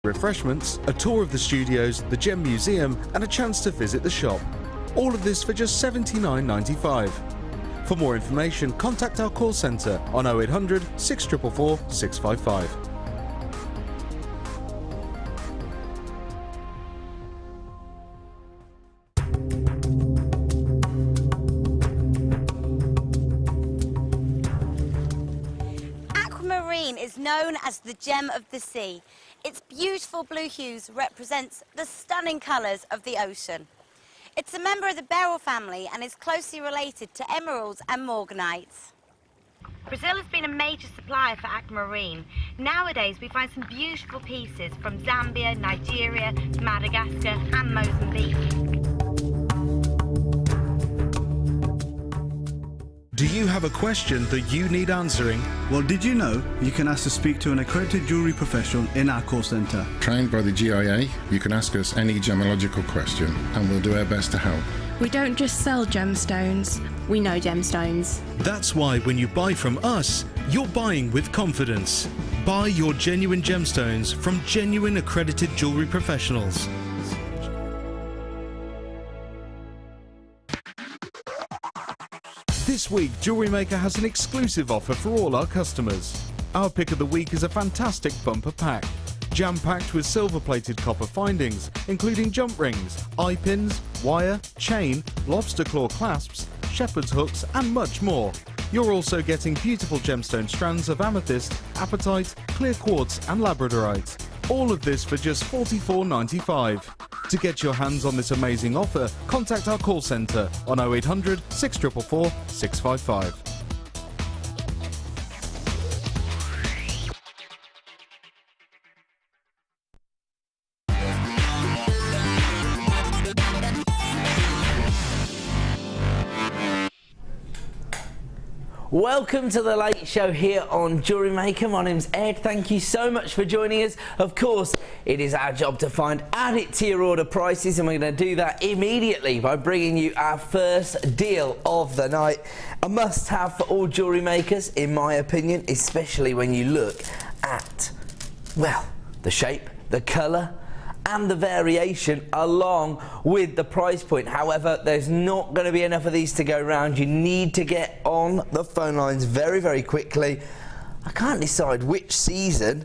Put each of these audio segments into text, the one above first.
refreshments, a tour of the studios, the Gem Museum and a chance to visit the shop. All of this for just $79.95. For more information, contact our call centre on 0800 644 655. Aquamarine is known as the gem of the sea. Its beautiful blue hues represents the stunning colours of the ocean. It's a member of the beryl family and is closely related to emeralds and morganites. Brazil has been a major supplier for aquamarine. Nowadays we find some beautiful pieces from Zambia, Nigeria, Madagascar and Mozambique. Do you have a question that you need answering? Well, did you know you can ask to speak to an accredited jewellery professional in our call centre? Trained by the GIA, you can ask us any gemological question and we'll do our best to help. We don't just sell gemstones, we know gemstones. That's why when you buy from us, you're buying with confidence. Buy your genuine gemstones from genuine accredited jewellery professionals. This week, JewelleryMaker has an exclusive offer for all our customers. Our pick of the week is a fantastic bumper pack, jam-packed with silver-plated copper findings, including jump rings, eye pins, wire, chain, lobster claw clasps, shepherd's hooks and much more. You're also getting beautiful gemstone strands of amethyst, apatite, clear quartz and labradorite. All of this for just $44.95. To get your hands on this amazing offer, contact our call centre on 0800 644 655. Welcome to the late show here on JewelleryMaker. My name's Ed. Thank you so much for joining us. Of course, it is our job to add it to your order prices, and we're going to do that immediately by bringing you our first deal of the night. A must-have for all jewellery makers, in my opinion, especially when you look at, well, the shape, the colour, and the variation along with the price point. However, there's not going to be enough of these to go round. You need to get on the phone lines very, very quickly. I can't decide which season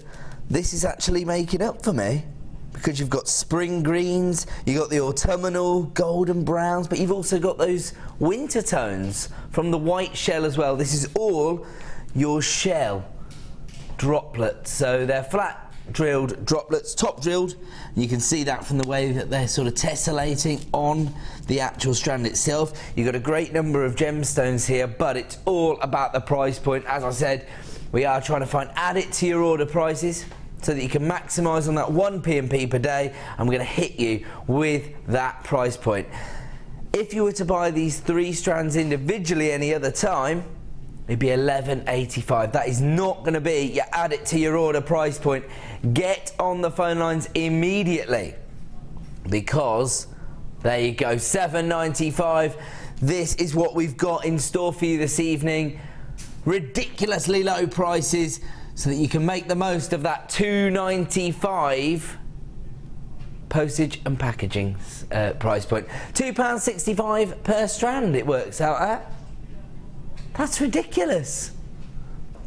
this is actually making up for me, because you've got spring greens, you've got the autumnal golden browns, but you've also got those winter tones from the white shell as well. This is all your shell droplets, so they're flat drilled droplets, top drilled. You can see that from the way that they're sort of tessellating on the actual strand itself. You've got a great number of gemstones here, but it's all about the price point. As I said, we are trying to add it to your order prices so that you can maximise on that 1 P&P per day, and we're going to hit you with that price point. If you were to buy these 3 strands individually any other time, it'd be $11.85. That is not going to be your add it to your order price point. Get on the phone lines immediately, because there you go, $7.95. This is what we've got in store for you this evening. Ridiculously low prices so that you can make the most of that $2.95 postage and packaging price point. £2.65 per strand it works out at. That's ridiculous.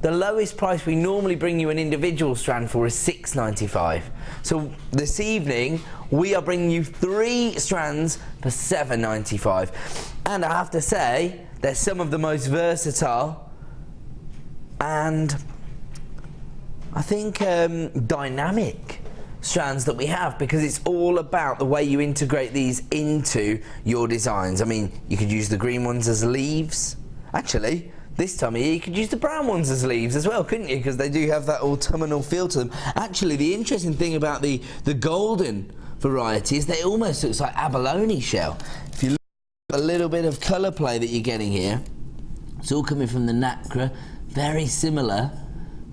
The lowest price we normally bring you an individual strand for is $6.95. So this evening we are bringing you 3 strands for $7.95. And I have to say, they're some of the most versatile and I think dynamic strands that we have, because it's all about the way you integrate these into your designs. I mean, you could use the green ones as leaves. Actually, this time of year you could use the brown ones as leaves as well, couldn't you? Because they do have that autumnal feel to them. Actually, the interesting thing about the golden variety is that it almost looks like abalone shell. If you look at a little bit of colour play that you're getting here, it's all coming from the nacre, very similar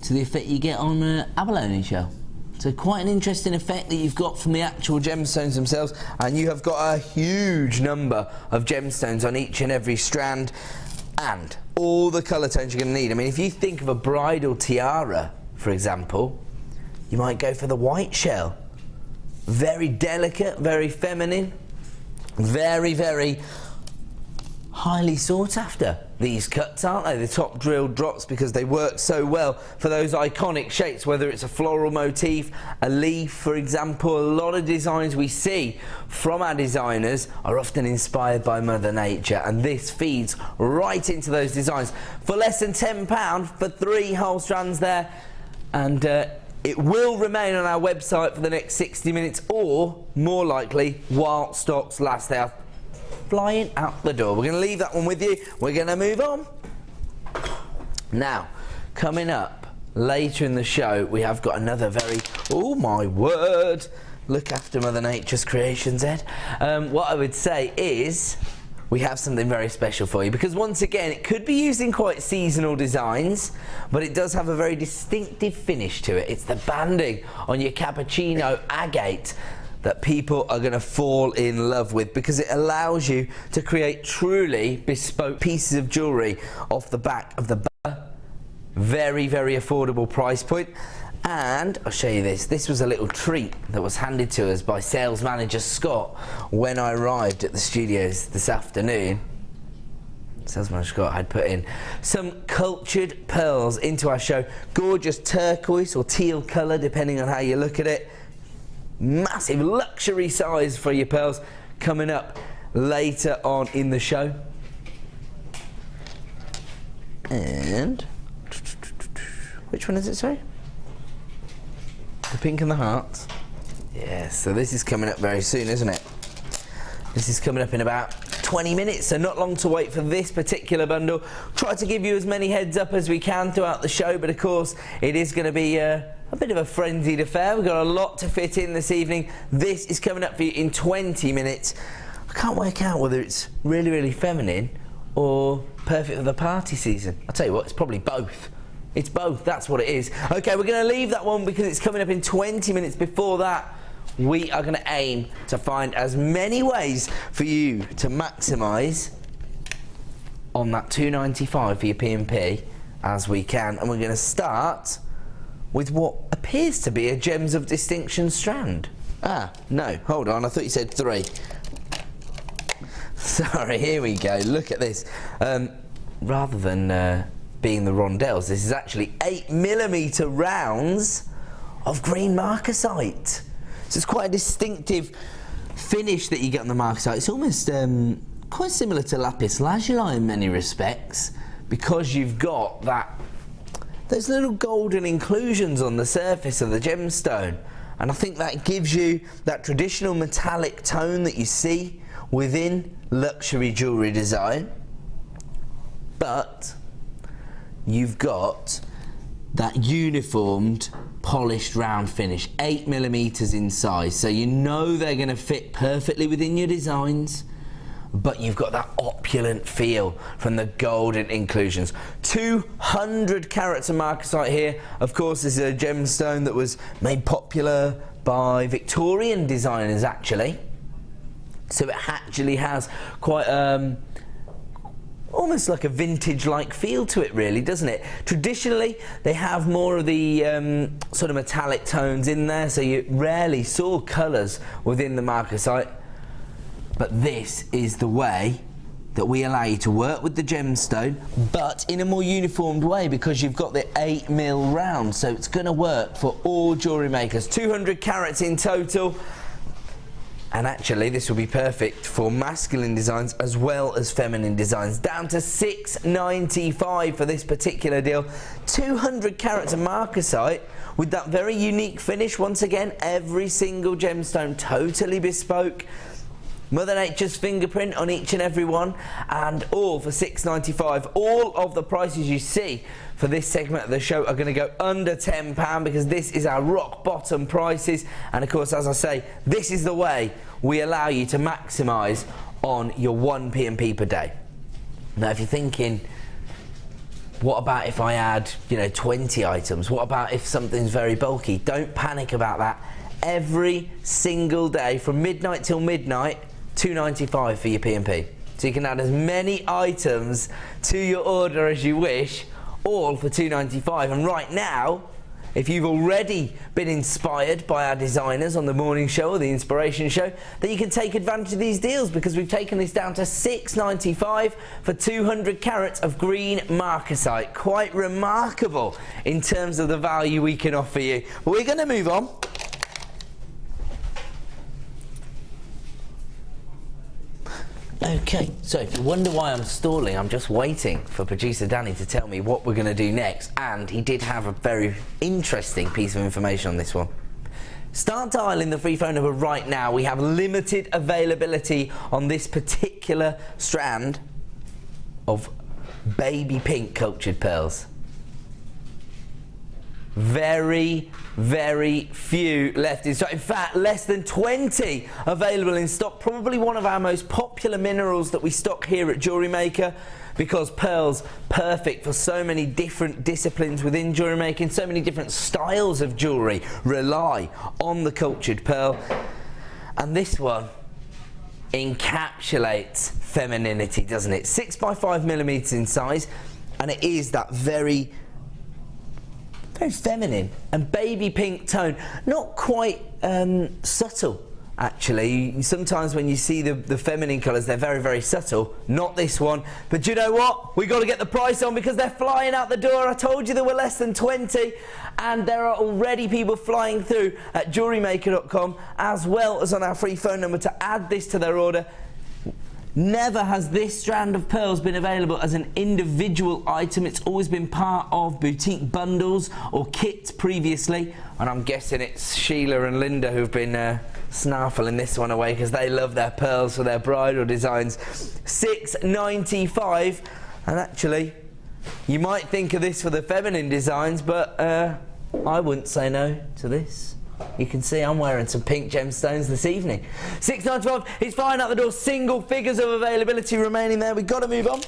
to the effect you get on abalone shell. So quite an interesting effect that you've got from the actual gemstones themselves, and you have got a huge number of gemstones on each and every strand, and all the colour tones you're going to need. I mean, if you think of a bridal tiara, for example, you might go for the white shell Very delicate, very feminine, very, very highly sought after. These cuts, aren't they? The top drilled drops, because they work so well for those iconic shapes, whether it's a floral motif, a leaf, for example. A lot of designs we see from our designers are often inspired by Mother Nature, and this feeds right into those designs. For less than £10 for 3 whole strands there, and it will remain on our website for the next 60 minutes, or more likely while stocks last. They are flying out the door. We're going to leave that one with you. We're going to move on. Now, coming up later in the show, we have got another very, oh my word, look after Mother Nature's creations, Ed. What I would say is we have something very special for you, because once again, it could be used in quite seasonal designs, but it does have a very distinctive finish to it. It's the banding on your Cappuccino Agate that people are going to fall in love with, because it allows you to create truly bespoke pieces of jewellery off the back of the very, very affordable price point. And I'll show you this. This was a little treat that was handed to us by sales manager Scott when I arrived at the studios this afternoon. Sales manager Scott had put in some cultured pearls into our show. Gorgeous turquoise or teal colour, depending on how you look at it. Massive luxury size for your pearls, coming up later on in the show. And which one is it, sorry? The pink and the hearts. Yes, so this is coming up very soon, isn't it? This is coming up in about 20 minutes, so not long to wait for this particular bundle. Try to give you as many heads up as we can throughout the show, but of course it is going to be a bit of a frenzied affair. We've got a lot to fit in this evening. This is coming up for you in 20 minutes. I can't work out whether it's really, really feminine or perfect for the party season. I'll tell you what, it's probably both. It's both, that's what it is. Okay, we're going to leave that one because it's coming up in 20 minutes. Before that, we are going to aim to find as many ways for you to maximise on that £2.95 for your P&P as we can. And we're going to start with what appears to be a Gems of Distinction strand. Ah, no, hold on, I thought you said 3. Sorry, here we go, look at this. Rather than being the rondelles, this is actually 8mm rounds of green marcasite. So it's quite a distinctive finish that you get on the marcasite. It's almost quite similar to lapis lazuli in many respects, because you've got those little golden inclusions on the surface of the gemstone, and I think that gives you that traditional metallic tone that you see within luxury jewellery design, but you've got that uniformed polished round finish, 8mm in size, so you know they're going to fit perfectly within your designs, but you've got that opulent feel from the golden inclusions. 200 carats of marcasite here. Of course, this is a gemstone that was made popular by Victorian designers, actually. So it actually has quite almost like a vintage-like feel to it, really, doesn't it? Traditionally, they have more of the sort of metallic tones in there, so you rarely saw colours within the marcasite. But this is the way that we allow you to work with the gemstone, but in a more uniformed way, because you've got the 8mm round, so it's going to work for all jewellery makers. 200 carats in total. And actually, this will be perfect for masculine designs as well as feminine designs. Down to £6.95 for this particular deal. 200 carats of marcasite with that very unique finish. Once again, every single gemstone totally bespoke. Mother Nature's fingerprint on each and every one, and all for £6.95. All of the prices you see for this segment of the show are going to go under £10, because this is our rock bottom prices. And of course, as I say, this is the way we allow you to maximise on your 1 P&P per day. Now, if you're thinking, what about if I add, 20 items? What about if something's very bulky? Don't panic about that. Every single day from midnight till midnight, £2.95 for your P&P. So you can add as many items to your order as you wish, all for £2.95. And right now, if you've already been inspired by our designers on the morning show or the inspiration show, then you can take advantage of these deals, because we've taken this down to $6.95 for 200 carats of green marcasite. Quite remarkable in terms of the value we can offer you. We're going to move on. Okay, so if you wonder why I'm stalling, I'm just waiting for producer Danny to tell me what we're going to do next, and he did have a very interesting piece of information on this one. Start dialing the free phone number right now. We have limited availability on this particular strand of baby pink cultured pearls. Very, very few left in stock. In fact, less than 20 available in stock. Probably one of our most popular minerals that we stock here at Jewellery Maker, because pearls, perfect for so many different disciplines within jewellery making. So many different styles of jewellery rely on the cultured pearl. And this one encapsulates femininity, doesn't it? 6 by 5 millimeters in size, and it is that very feminine and baby pink tone. Not quite subtle, actually. Sometimes when you see the feminine colours, they're very, very subtle. Not this one. But do you know what? We've got to get the price on, because they're flying out the door. I told you there were less than 20, and there are already people flying through at JewelleryMaker.com, as well as on our free phone number, to add this to their order. Never has this strand of pearls been available as an individual item. It's always been part of boutique bundles or kits previously, and I'm guessing it's Sheila and Linda who've been snarfling this one away, because they love their pearls for their bridal designs. $6.95, and actually you might think of this for the feminine designs, but I wouldn't say no to this. You can see I'm wearing some pink gemstones this evening. $6.95, it's flying out the door. Single figures of availability remaining there. We've got to move on.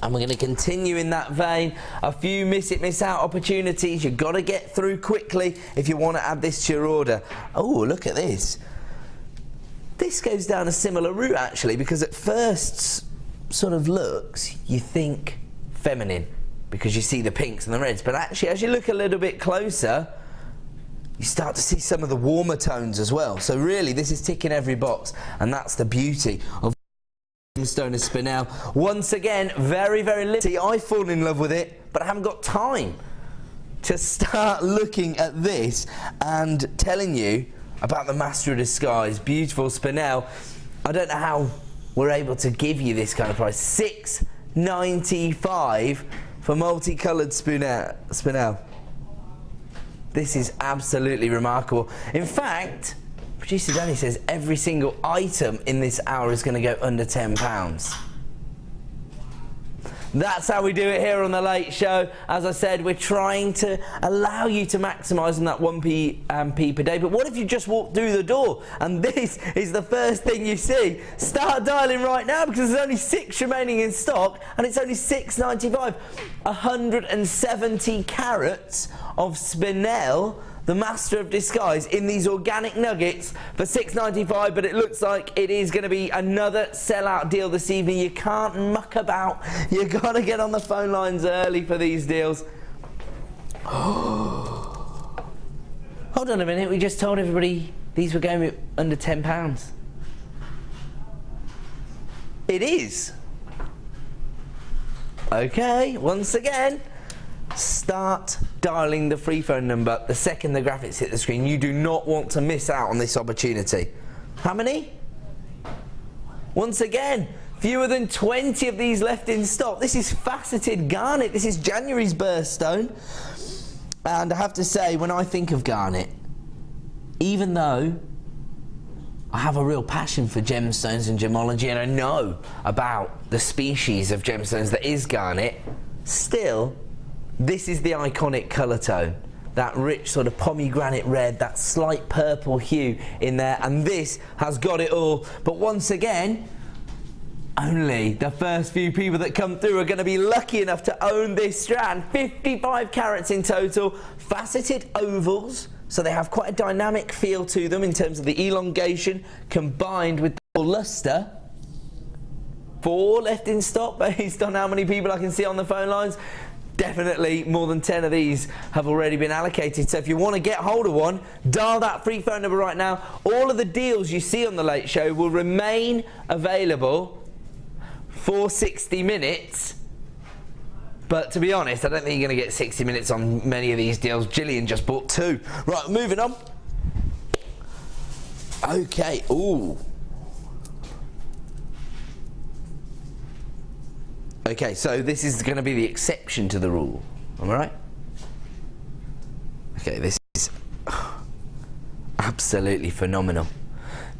And we're going to continue in that vein. A few miss it, miss out opportunities. You've got to get through quickly if you want to add this to your order. Oh, look at this. This goes down a similar route, actually, because at first sort of looks, you think feminine, because you see the pinks and the reds. But actually, as you look a little bit closer, you start to see some of the warmer tones as well. So really, this is ticking every box, and that's the beauty of Moonstone and Spinel. Once again, very, very limited. I fall in love with it, but I haven't got time to start looking at this and telling you about the Master of Disguise, beautiful Spinel. I don't know how we're able to give you this kind of price. $6.95 for multicoloured Spinel. This is absolutely remarkable. In fact, producer Danny says every single item in this hour is going to go under £10. That's how we do it here on The Late Show. As I said, we're trying to allow you to maximise on that 1p per day. But what if you just walk through the door and this is the first thing you see? Start dialing right now, because there's only 6 remaining in stock, and it's only $6.95. 170 carats of Spinel, the Master of Disguise, in these organic nuggets for $6.95, but it looks like it is going to be another sellout deal this evening. You can't muck about. You've got to get on the phone lines early for these deals. Hold on a minute, we just told everybody these were going under £10. It is. Okay, once again, start dialing the free phone number the second the graphics hit the screen. You do not want to miss out on this opportunity. How many? Once again, fewer than 20 of these left in stock. This is faceted garnet. This is January's birthstone. And I have to say, when I think of garnet, even though I have a real passion for gemstones and gemology, and I know about the species of gemstones that is garnet, still, this is the iconic colour tone. That rich sort of pomegranate red, that slight purple hue in there, and this has got it all. But once again, only the first few people that come through are going to be lucky enough to own this strand. 55 carats in total, faceted ovals, so they have quite a dynamic feel to them in terms of the elongation combined with the luster. 4 left in stock based on how many people I can see on the phone lines. definitely more than 10 of these have already been allocated. So if you want to get hold of one, dial that free phone number right now. All of the deals you see on The Late Show will remain available for 60 minutes. But to be honest, I don't think you're going to get 60 minutes on many of these deals. Gillian just bought 2. Right, moving on. Okay, ooh. Okay, so this is going to be the exception to the rule. Am I right? Okay, this is absolutely phenomenal.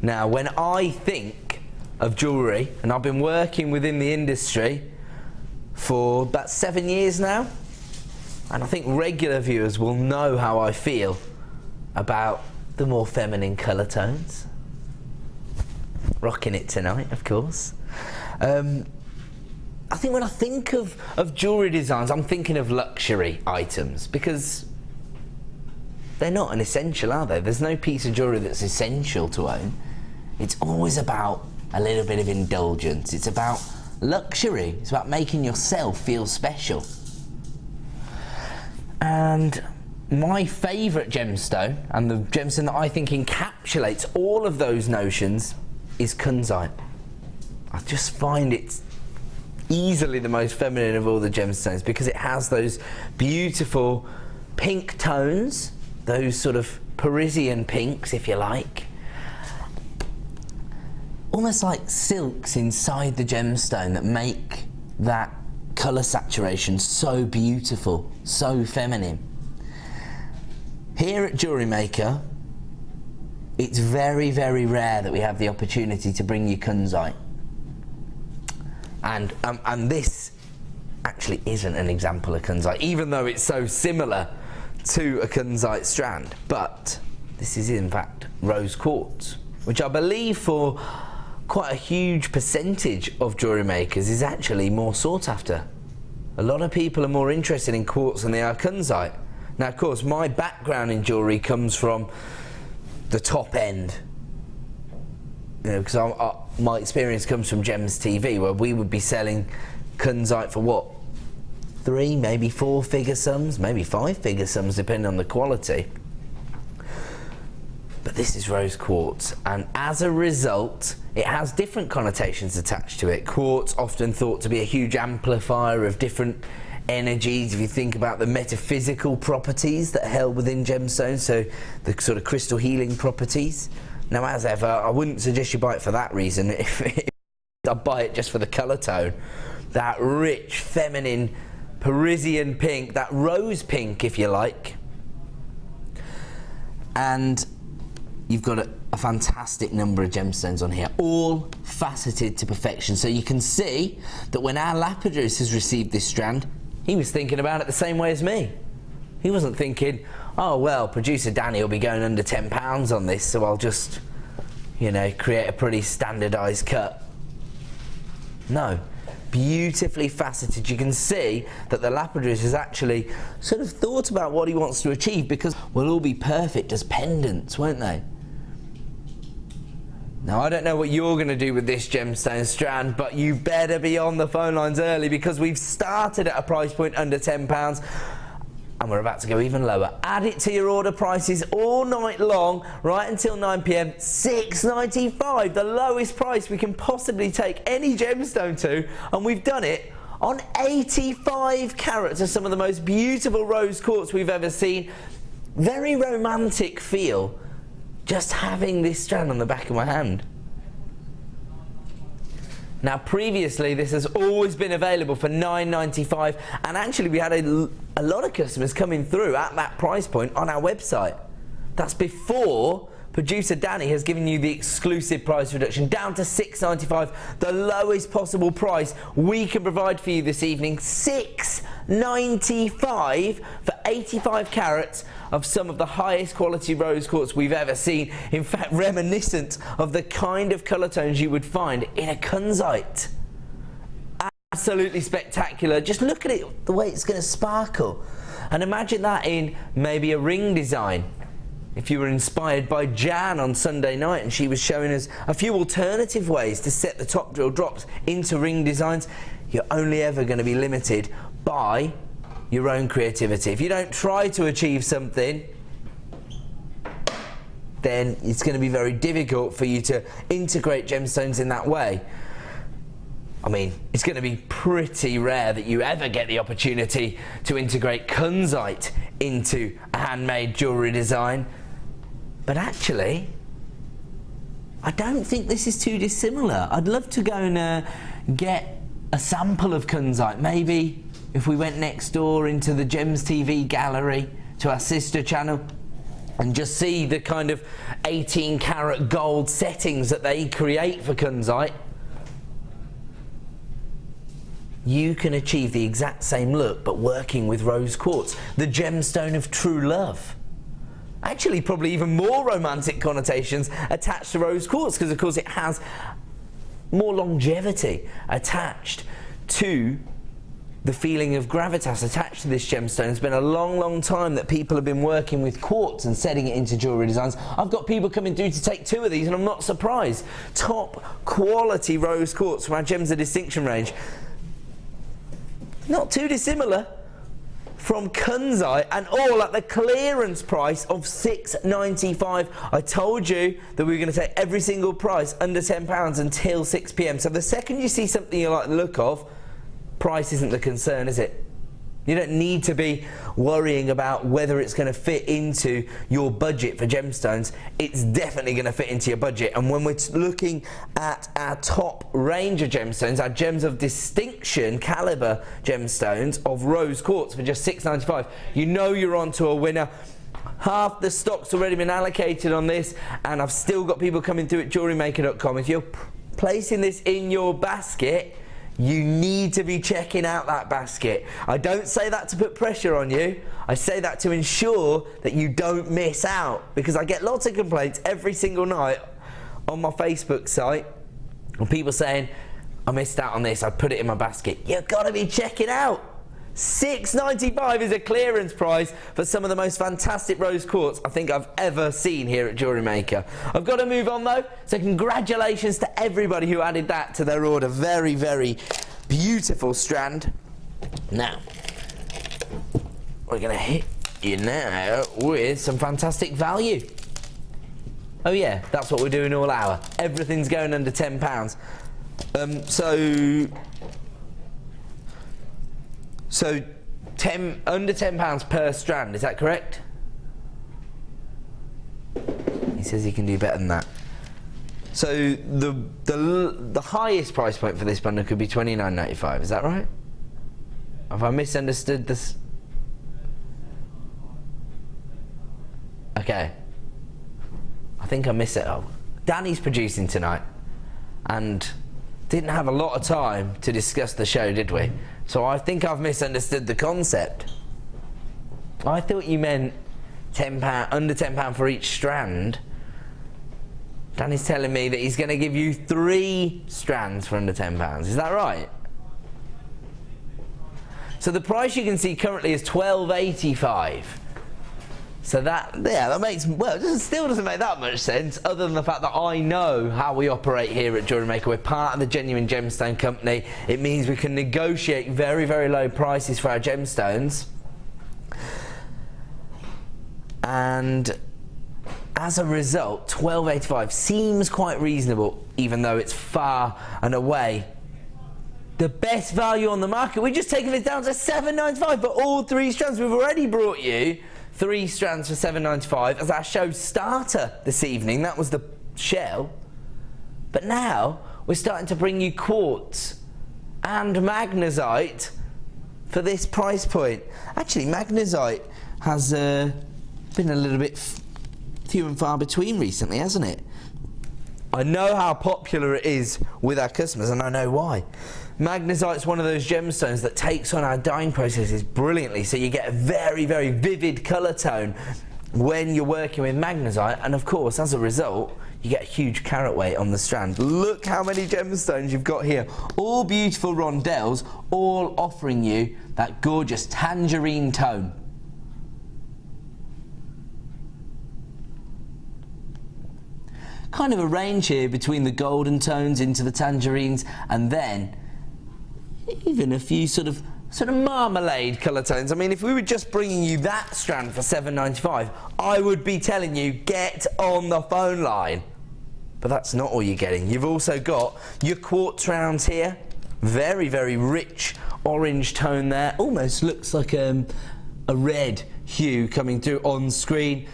Now, when I think of jewellery, and I've been working within the industry for about 7 years now, and I think regular viewers will know how I feel about the more feminine colour tones. Rocking it tonight, of course. I think when I think of jewellery designs, I'm thinking of luxury items, because they're not an essential, are they? There's no piece of jewellery that's essential to own. It's always about a little bit of indulgence. It's about luxury. It's about making yourself feel special. And my favourite gemstone, and the gemstone that I think encapsulates all of those notions, is Kunzite. I just find it's easily the most feminine of all the gemstones because it has those beautiful pink tones, those sort of Parisian pinks, if you like. Almost like silks inside the gemstone that make that colour saturation so beautiful, so feminine. Here at JewelleryMaker, it's very, very rare that we have the opportunity to bring you Kunzite. And this actually isn't an example of Kunzite, even though it's so similar to a Kunzite strand. But this is in fact rose quartz, which I believe for quite a huge percentage of jewellery makers is actually more sought after. A lot of people are more interested in quartz than they are Kunzite. Now, of course, my background in jewellery comes from the top end, you know, because my experience comes from Gems TV, where we would be selling Kunzite for what? 3, maybe 4-figure sums, maybe 5-figure sums, depending on the quality. But this is rose quartz, and as a result, it has different connotations attached to it. Quartz often thought to be a huge amplifier of different energies, if you think about the metaphysical properties that are held within gemstones, so the sort of crystal healing properties. Now, as ever, I wouldn't suggest you buy it for that reason. If I'd buy it just for the colour tone. That rich, feminine, Parisian pink, that rose pink, if you like. And you've got a fantastic number of gemstones on here, all faceted to perfection. So you can see that when our lapidary has received this strand, he was thinking about it the same way as me. He wasn't thinking, oh, well, producer Danny will be going under £10 on this, so I'll just, you know, create a pretty standardised cut. No. Beautifully faceted. You can see that the lapidarist has actually sort of thought about what he wants to achieve, because we'll all be perfect as pendants, won't they? Now, I don't know what you're going to do with this gemstone strand, but you better be on the phone lines early, because we've started at a price point under £10 and we're about to go even lower. Add it to your order prices all night long, right until 9 PM. $6.95, the lowest price we can possibly take any gemstone to, and we've done it on 85 carats of some of the most beautiful rose quartz we've ever seen. Very romantic feel just having this strand on the back of my hand. Now, previously this has always been available for $9.95, and actually we had a lot of customers coming through at that price point on our website. That's before producer Danny has given you the exclusive price reduction down to $6.95, the lowest possible price we can provide for you this evening. $6.95 for 85 carats of some of the highest quality rose quartz we've ever seen. In fact, reminiscent of the kind of colour tones you would find in a Kunzite. Absolutely spectacular. Just look at it, the way it's going to sparkle. And imagine that in maybe a ring design. If you were inspired by Jan on Sunday night and she was showing us a few alternative ways to set the top drill drops into ring designs, you're only ever going to be limited by your own creativity. If you don't try to achieve something, then it's going to be very difficult for you to integrate gemstones in that way. I mean, it's going to be pretty rare that you ever get the opportunity to integrate Kunzite into a handmade jewellery design. But actually, I don't think this is too dissimilar. I'd love to go and get a sample of Kunzite. Maybe if we went next door into the Gems TV gallery to our sister channel and just see the kind of 18 karat gold settings that they create for Kunzite, you can achieve the exact same look but working with rose quartz, the gemstone of true love. Actually, probably even more romantic connotations attached to rose quartz, because of course it has more longevity attached to the feeling of gravitas attached to this gemstone. It's been a long time that people have been working with quartz and setting it into jewellery designs. I've got people coming through to take 2 of these and I'm not surprised. Top quality rose quartz from our Gems of Distinction range. Not too dissimilar from Kunzite, and all at the clearance price of £6.95. I told you that we were going to take every single price under £10 until 6 p.m. So the second you see something you like the look of, price isn't the concern, is it? You don't need to be worrying about whether it's going to fit into your budget for gemstones. It's definitely going to fit into your budget. And when we're looking at our top range of gemstones, our Gems of Distinction caliber gemstones of rose quartz for just £6.95, you know you're onto a winner. Half the stock's already been allocated on this, and I've still got people coming through at JewelleryMaker.com. If you're placing this in your basket, you need to be checking out that basket. I don't say that to put pressure on you. I say that to ensure that you don't miss out, because I get lots of complaints every single night on my Facebook site of people saying, I missed out on this, I put it in my basket. You've got to be checking out. £6.95 is a clearance price for some of the most fantastic rose quartz I think I've ever seen here at JewelleryMaker. I've got to move on though, so congratulations to everybody who added that to their order. Very, very beautiful strand. Now, we're going to hit you now with some fantastic value. Oh yeah, that's what we're doing all hour. Everything's going under £10. So under £10 per strand, is that correct? He says he can do better than that. So the highest price point for this bundle could be £29.95, is that right? Have I misunderstood this? Okay. I think I missed it. Oh, Danny's producing tonight and didn't have a lot of time to discuss the show, did we? So I think I've misunderstood the concept. I thought you meant £10, under £10 for each strand. Danny's telling me that he's going to give you 3 strands for under £10. Is that right? So the price you can see currently is £12.85. So that makes, well, it still doesn't make that much sense, other than the fact that I know how we operate here at JewelleryMaker. We're part of the Genuine Gemstone Company. It means we can negotiate very, very low prices for our gemstones. And as a result, £12.85 seems quite reasonable, even though it's far and away the best value on the market. We've just taken it down to £7.95 for all 3 strands. We've already brought you 3 strands for £7.95 as our show starter this evening. That was the shell. But now we're starting to bring you quartz and magnesite for this price point. Actually, magnesite has been a little bit few and far between recently, hasn't it? I know how popular it is with our customers, and I know why. Magnesite's one of those gemstones that takes on our dyeing processes brilliantly, so you get a very, very vivid colour tone when you're working with magnesite, and of course, as a result, you get a huge carat weight on the strand. Look how many gemstones you've got here. All beautiful rondelles, all offering you that gorgeous tangerine tone. Kind of a range here between the golden tones into the tangerines, and then even a few sort of sort of marmalade colour tones. I mean, if we were just bringing you that strand for $7.95, I would be telling you, get on the phone line. But that's not all you're getting. You've also got your quartz rounds here. Very, very rich orange tone there. Almost looks like a red hue coming through on screen.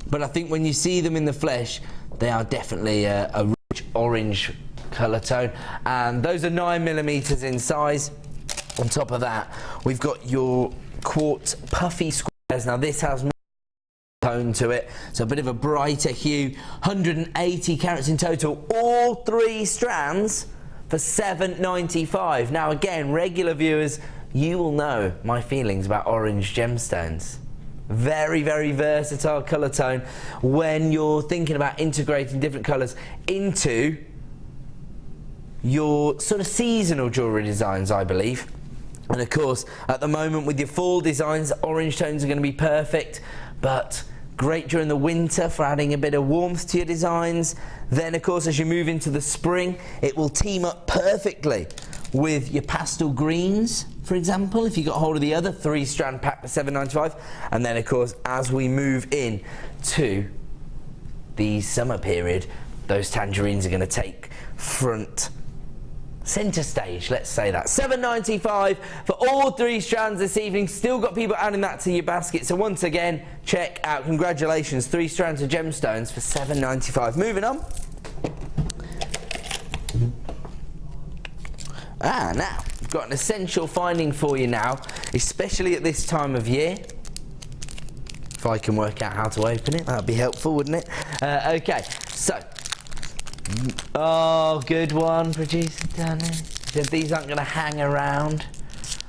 But I think when you see them in the flesh, they are definitely a rich orange colour tone. And those are 9mm in size. On top of that, we've got your quartz puffy squares. Now this has more tone to it, so a bit of a brighter hue. 180 carats in total, all 3 strands for $7.95. Now again, regular viewers, you will know my feelings about orange gemstones. Very, very versatile colour tone when you're thinking about integrating different colours into your sort of seasonal jewellery designs, I believe. And of course, at the moment with your fall designs, orange tones are going to be perfect, but great during the winter for adding a bit of warmth to your designs. Then of course, as you move into the spring, it will team up perfectly with your pastel greens, for example, if you got hold of the other 3-strand pack for $7.95. And then of course, as we move in to the summer period, those tangerines are going to take front centre stage, let's say that. $7.95 for all 3 strands this evening. Still got people adding that to your basket. So once again, check out, congratulations, 3 strands of gemstones for $7.95. Moving on. Now, we've got an essential finding for you now, especially at this time of year. If I can work out how to open it, that'd be helpful, wouldn't it? Okay, so. Oh, good one, producer Danny. Said these aren't going to hang around.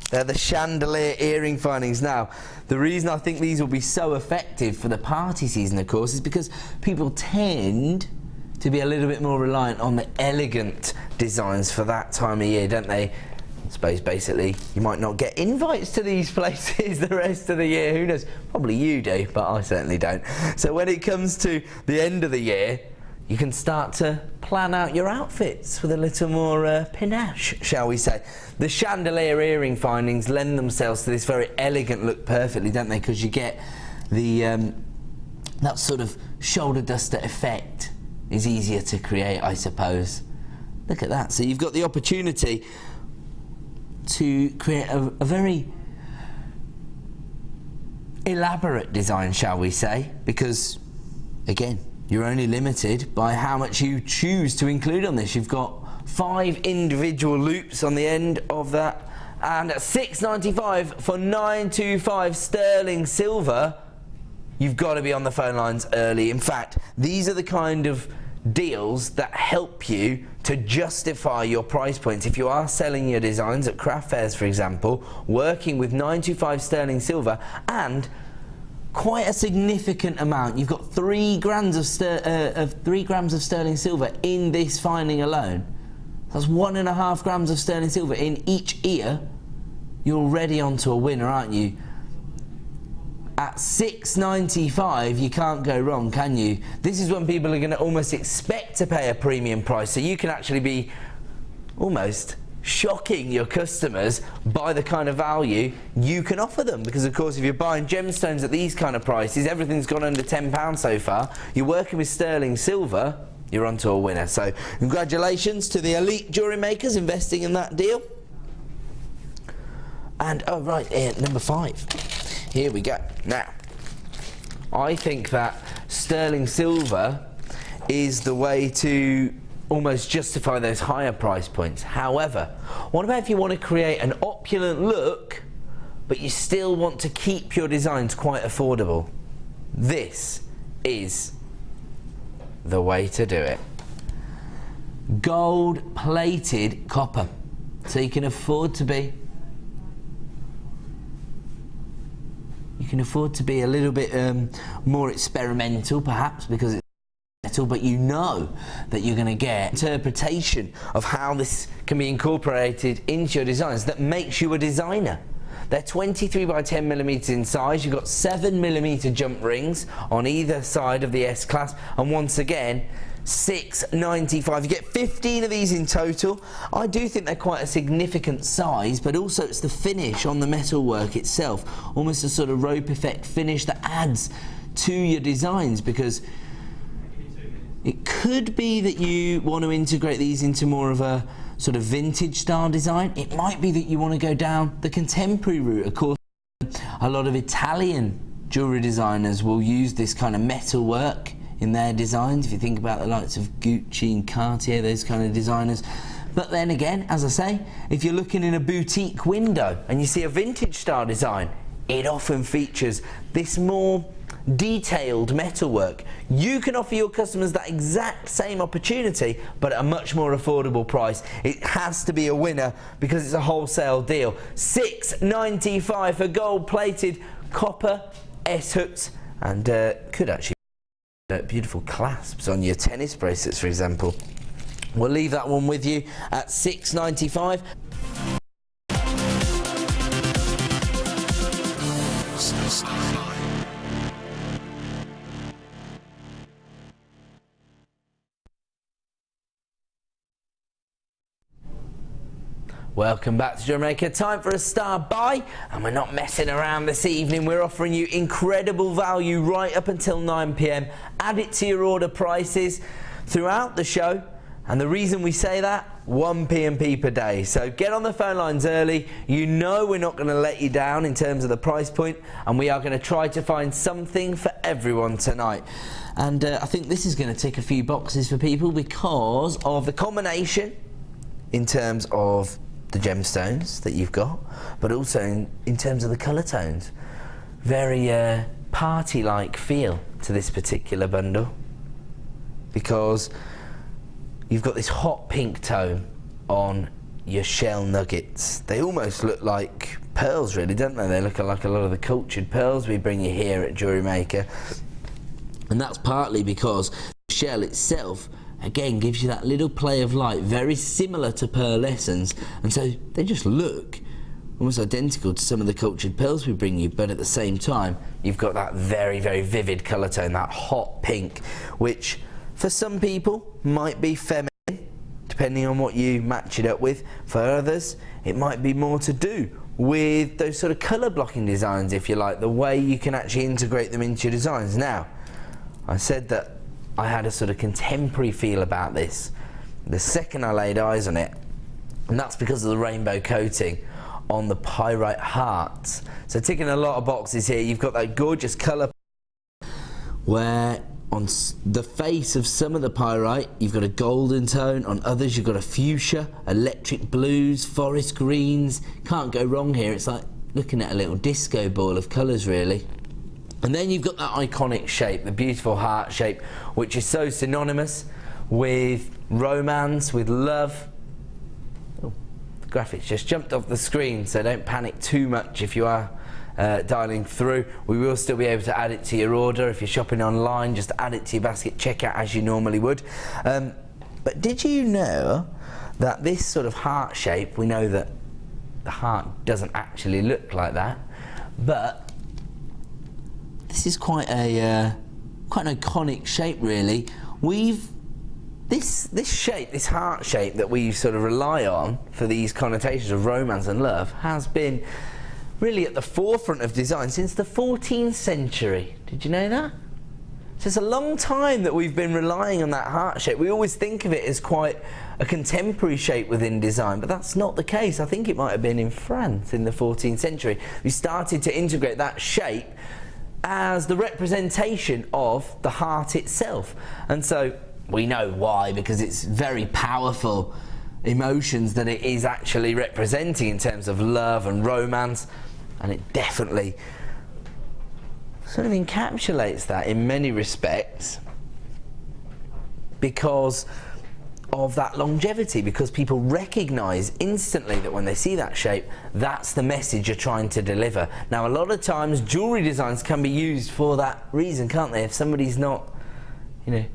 They're the chandelier earring findings. Now, the reason I think these will be so effective for the party season, of course, is because people tend to be a little bit more reliant on the elegant designs for that time of year, don't they? I suppose basically you might not get invites to these places the rest of the year. Who knows? Probably you do, but I certainly don't. So when it comes to the end of the year, you can start to plan out your outfits with a little more panache, shall we say. The chandelier earring findings lend themselves to this very elegant look perfectly, don't they? Because you get the that sort of shoulder duster effect is easier to create, I suppose. Look at that. So you've got the opportunity to create a very elaborate design, shall we say, because, again, you're only limited by how much you choose to include on this. You've got 5 individual loops on the end of that, and at $6.95 for 925 sterling silver, you've got to be on the phone lines early. In fact, these are the kind of deals that help you to justify your price points. If you are selling your designs at craft fairs, for example, working with 925 sterling silver and quite a significant amount. You've got 3 grams of 3 grams of sterling silver in this finding alone. That's 1.5 grams of sterling silver in each ear. You're already onto a winner, aren't you? At $6.95, you can't go wrong, can you? This is when people are going to almost expect to pay a premium price, so you can actually be almost shocking your customers by the kind of value you can offer them, because of course if you're buying gemstones at these kind of prices, everything's gone under £10 so far, you're working with sterling silver, you're onto a winner. So congratulations to the elite jewellery makers investing in that deal. And oh right, number 5, here we go. Now I think that sterling silver is the way to almost justify those higher price points. However, what about if you want to create an opulent look, but you still want to keep your designs quite affordable? This is the way to do it. Gold-plated copper. So you can afford to be a little bit more experimental, perhaps, because it's metal, but you know that you're going to get interpretation of how this can be incorporated into your designs that makes you a designer. They're 23 by 10 millimeters in size. You've got 7mm jump rings on either side of the S-Class, and once again, £6.95. You get 15 of these in total. I do think they're quite a significant size, but also it's the finish on the metalwork itself, almost a sort of rope effect finish that adds to your designs, because it could be that you want to integrate these into more of a sort of vintage style design. It might be that you want to go down the contemporary route. Of course, a lot of Italian jewellery designers will use this kind of metalwork in their designs. If you think about the likes of Gucci and Cartier, those kind of designers. But then again, as I say, if you're looking in a boutique window and you see a vintage style design, it often features this more detailed metalwork. You can offer your customers that exact same opportunity, but at a much more affordable price. It has to be a winner because it's a wholesale deal. £6.95 for gold-plated copper S-hooks, and could actually be beautiful clasps on your tennis bracelets, for example. We'll leave that one with you at £6.95. Welcome back to JewelleryMaker. Time for a star buy, and we're not messing around this evening. We're offering you incredible value right up until 9 p.m. Add it to your order prices throughout the show, and the reason we say that, 1 P&P per day. So get on the phone lines early. You know we're not going to let you down in terms of the price point, and we are going to try to find something for everyone tonight. And I think this is going to tick a few boxes for people because of the combination in terms of the gemstones that you've got, but also in terms of the colour tones. Very party-like feel to this particular bundle, because you've got this hot pink tone on your shell nuggets. They almost look like pearls, really, don't they? They look like a lot of the cultured pearls we bring you here at JewelleryMaker, and that's partly because the shell itself again gives you that little play of light, very similar to pearlescence, and so they just look almost identical to some of the cultured pearls we bring you, but at the same time you've got that very, very vivid colour tone, that hot pink, which for some people might be feminine, depending on what you match it up with. For others, it might be more to do with those sort of colour blocking designs, if you like, the way you can actually integrate them into your designs. Now, I said that I had a sort of contemporary feel about this the second I laid eyes on it, and that's because of the rainbow coating on the pyrite hearts. So ticking a lot of boxes here. You've got that gorgeous colour where on the face of some of the pyrite you've got a golden tone, on others you've got a fuchsia, electric blues, forest greens. Can't go wrong here. It's like looking at a little disco ball of colours, really. And then you've got that iconic shape, the beautiful heart shape, which is so synonymous with romance, with love. Oh, the graphics just jumped off the screen, so don't panic too much if you are dialing through. We will still be able to add it to your order. If you're shopping online, just add it to your basket checkout as you normally would. But did you know that this sort of heart shape, we know that the heart doesn't actually look like that, but this is quite an iconic shape, really. This shape, this heart shape that we sort of rely on for these connotations of romance and love, has been really at the forefront of design since the 14th century. Did you know that? So it's a long time that we've been relying on that heart shape. We always think of it as quite a contemporary shape within design, but that's not the case. I think it might have been in France in the 14th century. We started to integrate that shape as the representation of the heart itself. And so we know why, because it's very powerful emotions that it is actually representing in terms of love and romance, and it definitely sort of encapsulates that in many respects because of that longevity, because people recognize instantly that when they see that shape, that's the message you're trying to deliver. Now, a lot of times jewelry designs can be used for that reason, can't they? If somebody's not, you know,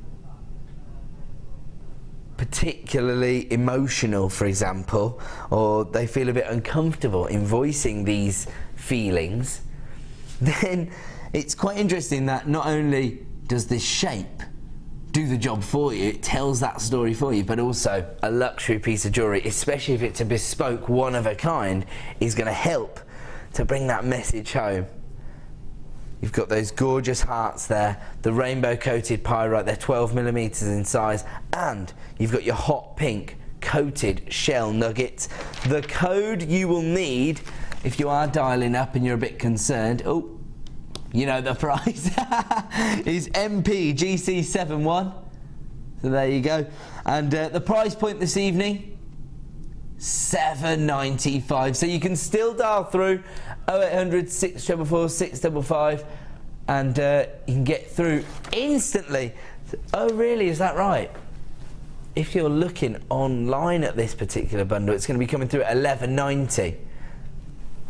particularly emotional, for example, or they feel a bit uncomfortable in voicing these feelings, then it's quite interesting that not only does this shape do the job for you. It tells that story for you, but also a luxury piece of jewellery, especially if it's a bespoke, one of a kind, is going to help to bring that message home. You've got those gorgeous hearts there, the rainbow coated pyrite, they're 12mm in size, and you've got your hot pink coated shell nuggets. The code you will need if you are dialing up and you're a bit concerned, oh, you know the price, is MPGC71. So there you go. And the price point this evening, $7.95. So you can still dial through 0800 644 655 and you can get through instantly. Oh really, is that right? If you're looking online at this particular bundle, it's going to be coming through at $11.90.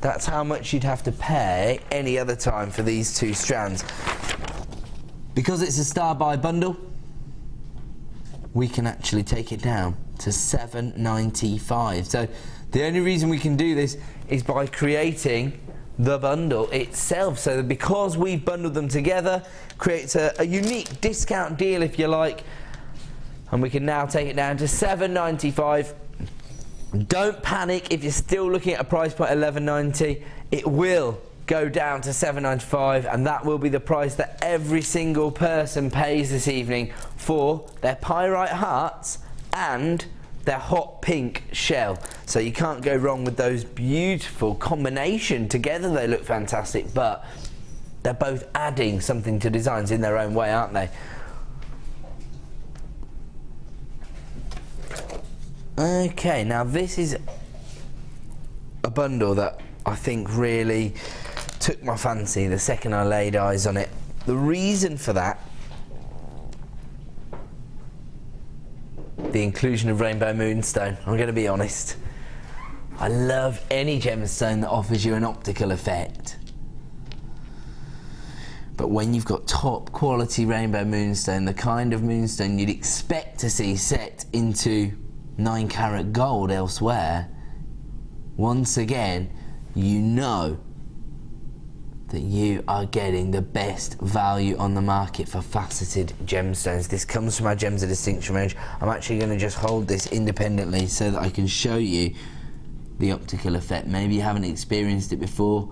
That's how much you'd have to pay any other time for these two strands. Because it's a star buy bundle, we can actually take it down to $7.95. So the only reason we can do this is by creating the bundle itself. So that because we've bundled them together, creates a unique discount deal, if you like, and we can now take it down to $7.95. Don't panic if you're still looking at a price point $11.90. It will go down to $7.95, and that will be the price that every single person pays this evening for their pyrite hearts and their hot pink shell. So you can't go wrong with those beautiful combination. Together they look fantastic, but they're both adding something to designs in their own way, aren't they? Okay, now this is a bundle that I think really took my fancy the second I laid eyes on it. The reason for that, the inclusion of Rainbow Moonstone. I'm going to be honest, I love any gemstone that offers you an optical effect. But when you've got top quality Rainbow Moonstone, the kind of moonstone you'd expect to see set into 9-carat gold elsewhere, once again you know that you are getting the best value on the market for faceted gemstones. This comes from our Gems of Distinction range. I'm actually going to just hold this independently so that I can show you the optical effect. Maybe you haven't experienced it before.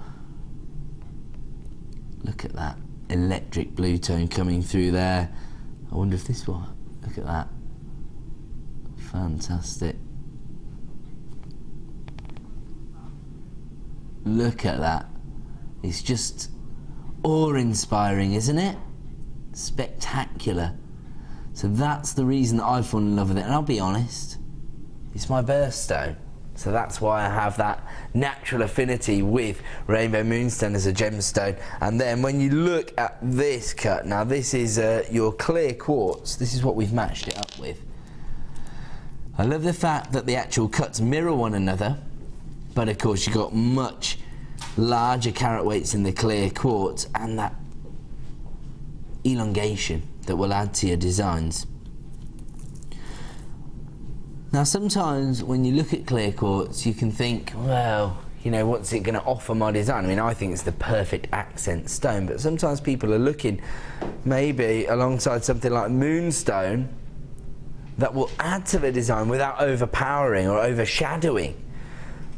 Look at that electric blue tone coming through there. I wonder if this one, look at that. Fantastic. Look at that. It's just awe-inspiring, isn't it? Spectacular. So that's the reason that I've fallen in love with it. And I'll be honest, it's my birthstone. So that's why I have that natural affinity with Rainbow Moonstone as a gemstone. And then when you look at this cut, now this is your clear quartz. This is what we've matched it up with. I love the fact that the actual cuts mirror one another, but of course you've got much larger carat weights in the clear quartz and that elongation that will add to your designs. Now sometimes when you look at clear quartz you can think, well, you know, what's it going to offer my design? I mean, I think it's the perfect accent stone, but sometimes people are looking maybe alongside something like Moonstone that will add to the design without overpowering or overshadowing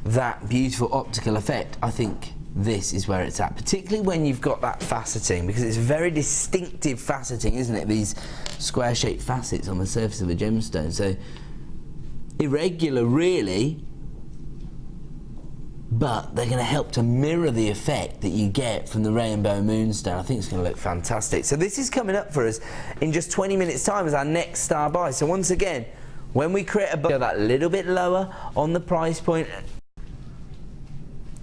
that beautiful optical effect. I think this is where it's at, particularly when you've got that faceting, because it's very distinctive faceting, isn't it? These square-shaped facets on the surface of a gemstone. So irregular, really, but they're going to help to mirror the effect that you get from the Rainbow Moonstone. I think it's going to look fantastic. So this is coming up for us in just 20 minutes time as our next star buy. So once again, when we create a bundle that little bit lower on the price point,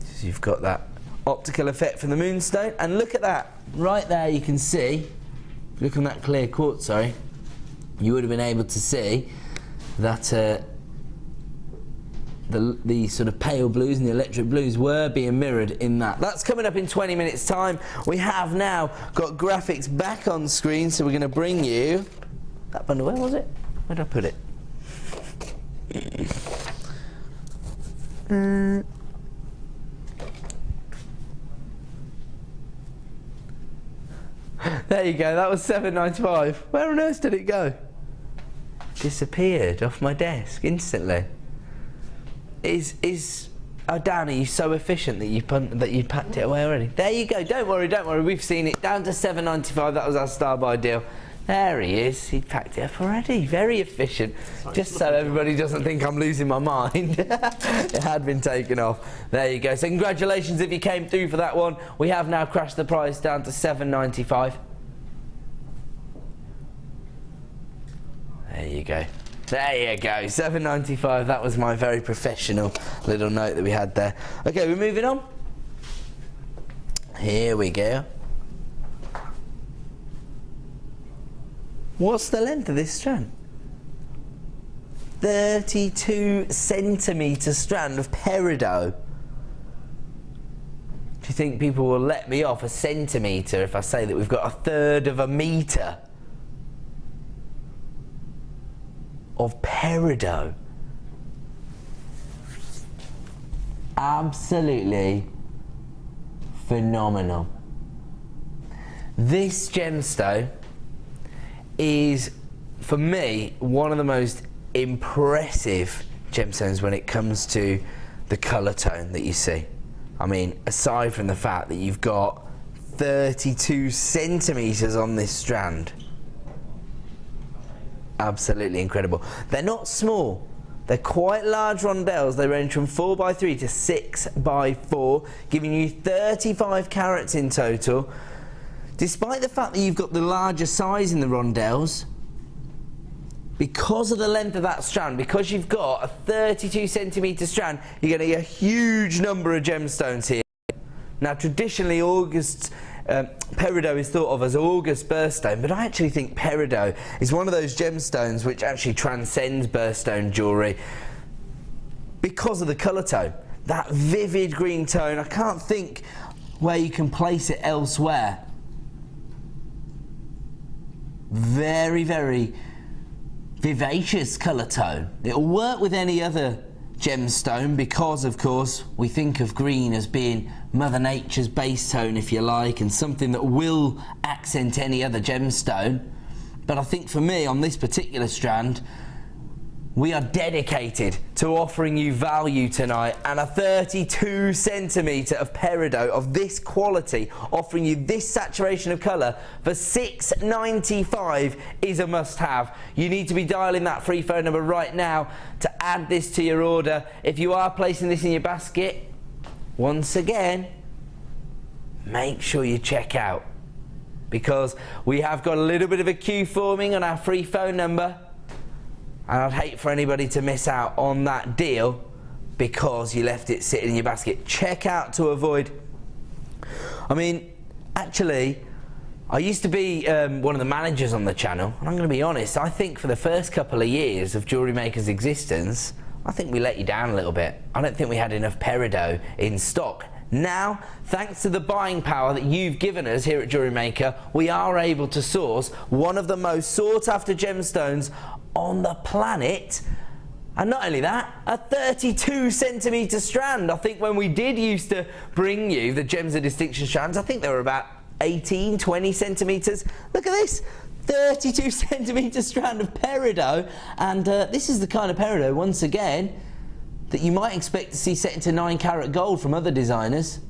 so you've got that optical effect from the Moonstone, and look at that right there. You can see, look on that clear quartz, sorry, you would have been able to see that the sort of pale blues and the electric blues were being mirrored in that. That's coming up in 20 minutes time. We have now got graphics back on screen, so we're going to bring you that bundle. Where was it? Where did I put it? There you go, that was £7.95. Where on earth did it go? Disappeared off my desk instantly. Oh, Dan, are you so efficient that you packed it away already? There you go. Don't worry. We've seen it. Down to £7.95. That was our star buy deal. There he is. He packed it up already. Very efficient. Just so everybody doesn't think I'm losing my mind. It had been taken off. There you go. So congratulations if you came through for that one. We have now crashed the price down to £7.95. There you go. There you go, £7.95. That was my very professional little note that we had there. Okay, we're moving on. Here we go. What's the length of this strand? 32 centimetre strand of peridot. Do you think people will let me off a centimetre if I say that we've got 1/3 of a metre of peridot? Absolutely phenomenal. This gemstone is, for me, one of the most impressive gemstones when it comes to the colour tone that you see. I mean, aside from the fact that you've got 32 centimetres on this strand, absolutely incredible. They're not small, they're quite large rondelles. They range from 4x3 to 6x4, giving you 35 carats in total. Despite the fact that you've got the larger size in the rondelles, because of the length of that strand, because you've got a 32 centimetre strand, you're going to get a huge number of gemstones here. Now traditionally peridot is thought of as August birthstone, but I actually think peridot is one of those gemstones which actually transcends birthstone jewellery because of the colour tone. That vivid green tone, I can't think where you can place it elsewhere. Very, very vivacious colour tone. It'll work with any other gemstone because, of course, we think of green as being Mother Nature's base tone, if you like, and something that will accent any other gemstone. But I think for me, on this particular strand, we are dedicated to offering you value tonight, and a 32 centimetre of peridot of this quality, offering you this saturation of colour for £6.95 is a must-have. You need to be dialing that free phone number right now to add this to your order. If you are placing this in your basket, once again, make sure you check out, because we have got a little bit of a queue forming on our free phone number. And I'd hate for anybody to miss out on that deal because you left it sitting in your basket. Check out to avoid. I mean, actually, I used to be one of the managers on the channel, and I'm going to be honest, I think for the first couple of years of JewelleryMaker's existence, I think we let you down a little bit. I don't think we had enough peridot in stock. Now, thanks to the buying power that you've given us here at JewelleryMaker, we are able to source one of the most sought after gemstones on the planet. And not only that, a 32 centimetre strand. I think when we did used to bring you the Gems of Distinction strands, I think they were about 18, 20 centimetres. Look at this, 32 centimetre strand of peridot. And this is the kind of peridot, once again, that you might expect to see set into 9 carat gold from other designers.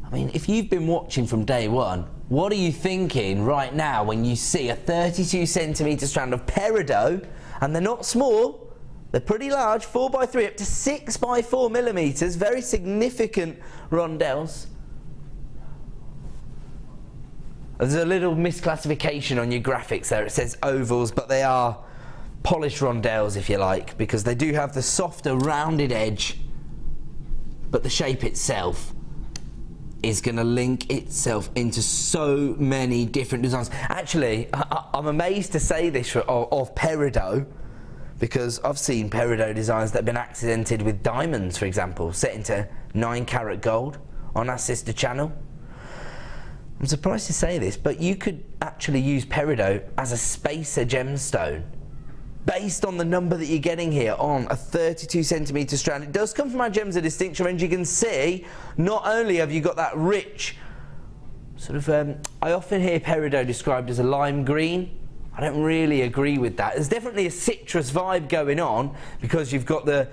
I mean, if you've been watching from day one, what are you thinking right now when you see a 32 centimetre strand of peridot? And they're not small, they're pretty large, 4x3 up to 6x4 millimetres, very significant rondelles. There's a little misclassification on your graphics there, it says ovals, but they are polished rondelles, if you like, because they do have the softer rounded edge, but the shape itself is going to link itself into so many different designs. Actually, I'm amazed to say this of peridot, because I've seen peridot designs that have been accented with diamonds, for example, set into 9 carat gold on our sister channel. I'm surprised to say this, but you could actually use peridot as a spacer gemstone based on the number that you're getting here on a 32 centimetre strand. It does come from our Gems of Distinction range. You can see, not only have you got that rich I often hear peridot described as a lime green. I don't really agree with that. There's definitely a citrus vibe going on because you've got the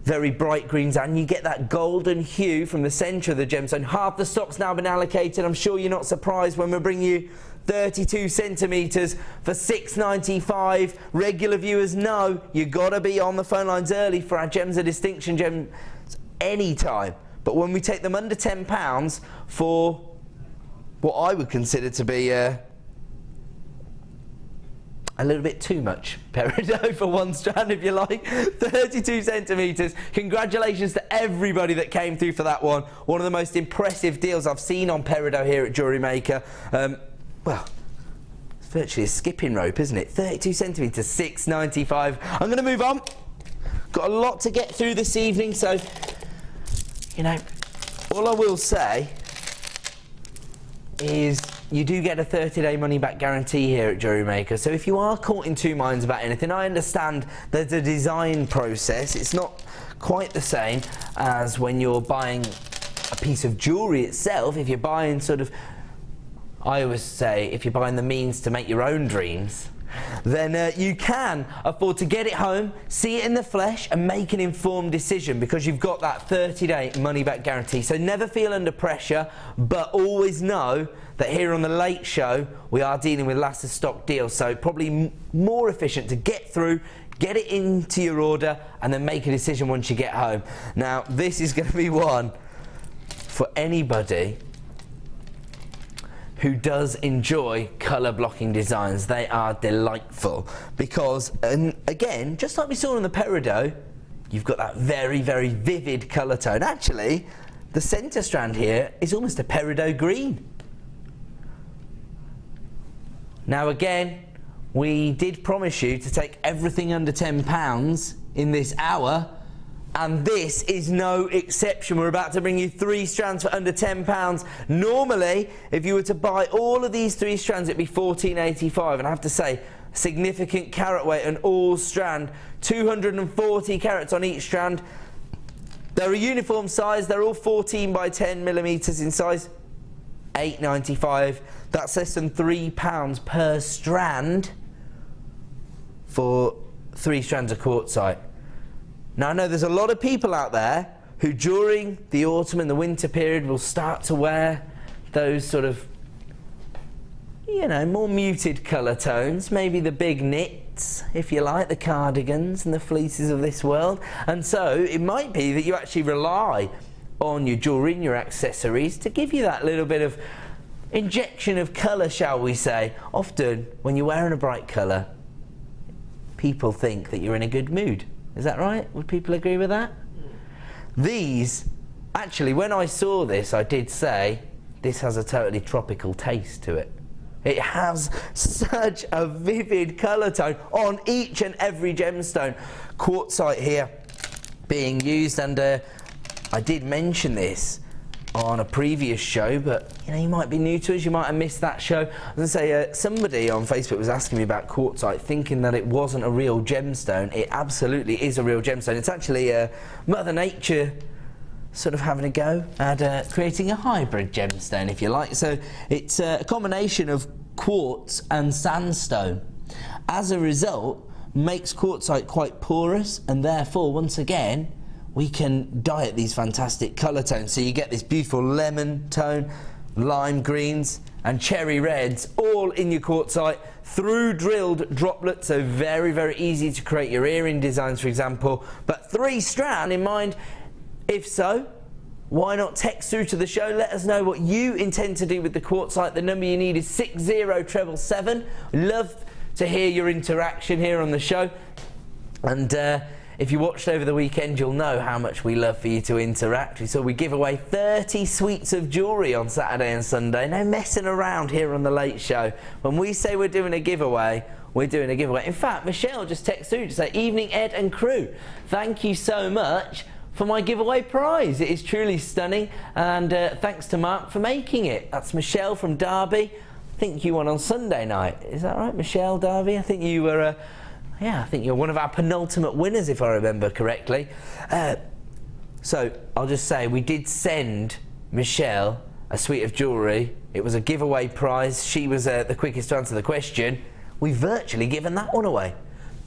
very bright greens and you get that golden hue from the centre of the gemstone. Half the stock's now been allocated. I'm sure you're not surprised when we bring you 32 centimetres for $6.95. Regular viewers know you got to be on the phone lines early for our Gems of Distinction gems anytime. But when we take them under £10 for what I would consider to be a little bit too much peridot for one strand, if you like. 32 centimetres. Congratulations to everybody that came through for that one. One of the most impressive deals I've seen on peridot here at JewelleryMaker. Well, it's virtually a skipping rope, isn't it? 32 centimetres, $6.95. I'm going to move on. Got a lot to get through this evening, so, you know, all I will say is you do get a 30-day money-back guarantee here at JewelleryMaker. So if you are caught in two minds about anything, I understand there's a design process. It's not quite the same as when you're buying a piece of jewellery itself. If you're buying I always say, if you're buying the means to make your own dreams, then you can afford to get it home, see it in the flesh and make an informed decision because you've got that 30-day money-back guarantee. So never feel under pressure, but always know that here on the Late Show we are dealing with last of stock deals, so probably more efficient to get through, get it into your order and then make a decision once you get home. Now this is going to be one for anybody who does enjoy colour blocking designs. They are delightful because, and again, just like we saw in the peridot, you've got that very, very vivid colour tone. Actually, the centre strand here is almost a peridot green. Now again, we did promise you to take everything under £10 in this hour, and this is no exception. We're about to bring you 3 strands for under £10. Normally, if you were to buy all of these 3 strands, it'd be $14.85. And I have to say, significant carat weight on all strand, 240 carats on each strand. They're a uniform size. They're all 14 by 10 millimetres in size. $8.95. That's less than £3 per strand for 3 strands of quartzite. Now I know there's a lot of people out there who during the autumn and the winter period will start to wear those sort of, you know, more muted colour tones, maybe the big knits, if you like, the cardigans and the fleeces of this world. And so it might be that you actually rely on your jewellery and your accessories to give you that little bit of injection of colour, shall we say. Often when you're wearing a bright colour, people think that you're in a good mood. Is that right? Would people agree with that? These, actually, when I saw this, I did say, this has a totally tropical taste to it. It has such a vivid colour tone on each and every gemstone. Quartzite here being used, and I did mention this on a previous show, but you know, you might be new to us, you might have missed that show. I was going to say, somebody on Facebook was asking me about quartzite, thinking that it wasn't a real gemstone. It absolutely is a real gemstone. It's actually Mother Nature sort of having a go at creating a hybrid gemstone, if you like. So it's a combination of quartz and sandstone. As a result, makes quartzite quite porous, and therefore, once again, we can dye it these fantastic colour tones. So you get this beautiful lemon tone, lime greens and cherry reds all in your quartzite through drilled droplets, so very, very easy to create your earring designs, for example. But 3 strand in mind. If so, why not text through to the show? Let us know what you intend to do with the quartzite. The number you need is 60777. Love to hear your interaction here on the show. And if you watched over the weekend, you'll know how much we love for you to interact. So we give away 30 suites of jewellery on Saturday and Sunday. No messing around here on The Late Show. When we say we're doing a giveaway, we're doing a giveaway. In fact, Michelle just texted through to say, "Evening, Ed and crew. Thank you so much for my giveaway prize. It is truly stunning, and thanks to Mark for making it." That's Michelle from Derby. I think you won on Sunday night. Is that right, Michelle, Derby? I think you were... yeah, I think you're one of our penultimate winners, if I remember correctly. So I'll just say we did send Michelle a suite of jewellery. It was a giveaway prize. She was the quickest to answer the question. We've virtually given that one away.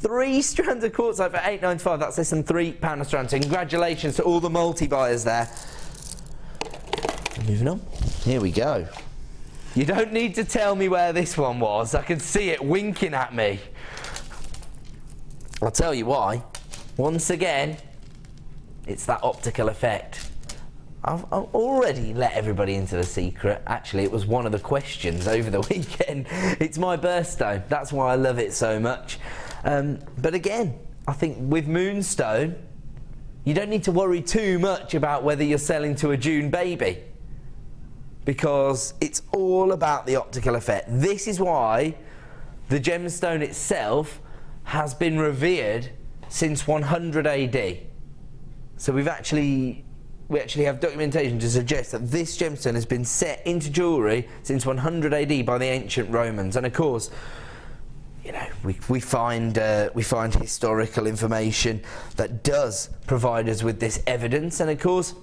3 strands of quartzite for £8.95. That's less than £3 a strand. So congratulations to all the multi-buyers there. Moving on. Here we go. You don't need to tell me where this one was. I can see it winking at me. I'll tell you why. Once again, it's that optical effect. I've already let everybody into the secret. Actually, it was one of the questions over the weekend. It's my birthstone. That's why I love it so much. But again, I think with Moonstone, you don't need to worry too much about whether you're selling to a June baby, because it's all about the optical effect. This is why the gemstone itself has been revered since 100 AD. So we actually have documentation to suggest that this gemstone has been set into jewellery since 100 AD by the ancient Romans. And of course, you know, we find historical information that does provide us with this evidence. And of course,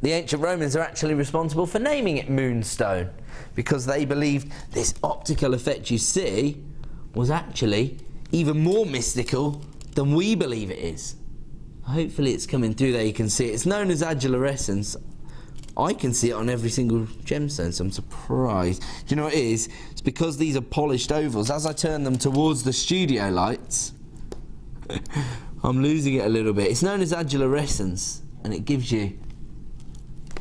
the ancient Romans are actually responsible for naming it Moonstone, because they believed this optical effect you see was actually even more mystical than we believe it is. Hopefully it's coming through there, you can see it. It's known as adulorescence. I can see it on every single gemstone, so I'm surprised. Do you know what it is? It's because these are polished ovals. As I turn them towards the studio lights, I'm losing it a little bit. It's known as adulorescence, and it gives you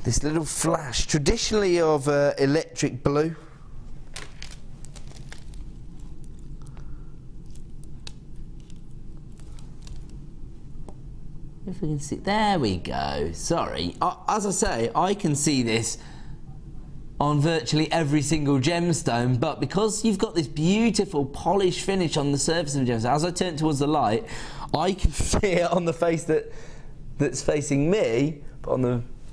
this little flash, traditionally of electric blue. If we can see, there we go. Sorry, as I say, I can see this on virtually every single gemstone, but because you've got this beautiful polished finish on the surface of the gemstone, as I turn towards the light, I can see it on the face that's facing me, but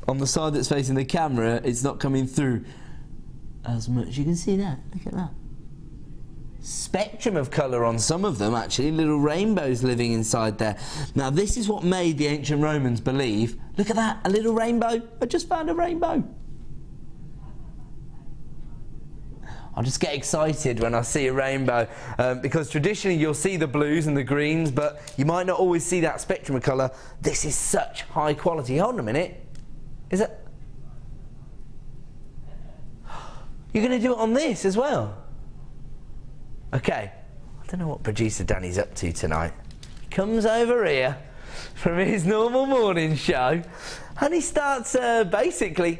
on the side that's facing the camera, it's not coming through as much. You can see that. Look at that. Spectrum of colour on some of them, actually, little rainbows living inside there. Now this is what made the ancient Romans believe, look at that, a little rainbow, I just found a rainbow. I just get excited when I see a rainbow, because traditionally you'll see the blues and the greens, but you might not always see that spectrum of colour. This is such high quality. Hold on a minute, is it? You're going to do it on this as well? Okay, I don't know what producer Danny's up to tonight. He comes over here from his normal morning show and he starts basically...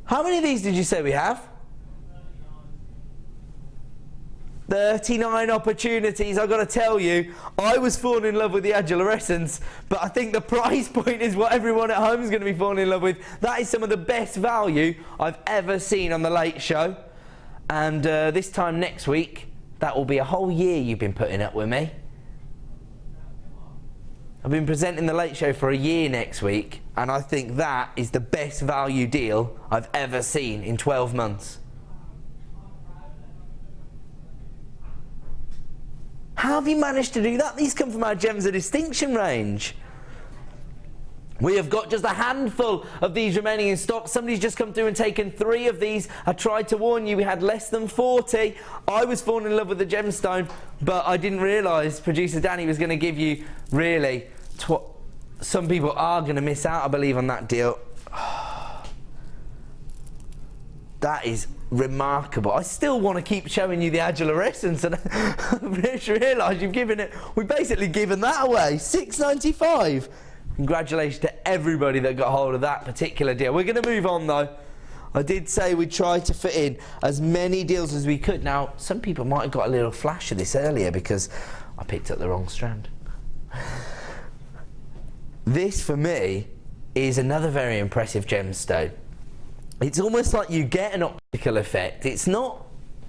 How many of these did you say we have? 39 opportunities. I've got to tell you, I was falling in love with the adulorescence, but I think the price point is what everyone at home is going to be falling in love with. That is some of the best value I've ever seen on The Late Show. And this time next week, that will be a whole year you've been putting up with me. I've been presenting The Late Show for a year next week, and I think that is the best value deal I've ever seen in 12 months. How have you managed to do that? These come from our Gems of Distinction range. We have got just a handful of these remaining in stock. Somebody's just come through and taken 3 of these. I tried to warn you, we had less than 40. I was falling in love with the gemstone, but I didn't realise producer Danny was going to give you, really, some people are going to miss out, I believe, on that deal. That is remarkable. I still want to keep showing you the adulorescence, and I just realised we've basically given that away. £6.95. Congratulations to everybody that got hold of that particular deal. We're going to move on though. I did say we'd try to fit in as many deals as we could. Now, some people might have got a little flash of this earlier because I picked up the wrong strand. This, for me, is another very impressive gemstone. It's almost like you get an optical effect. It's not,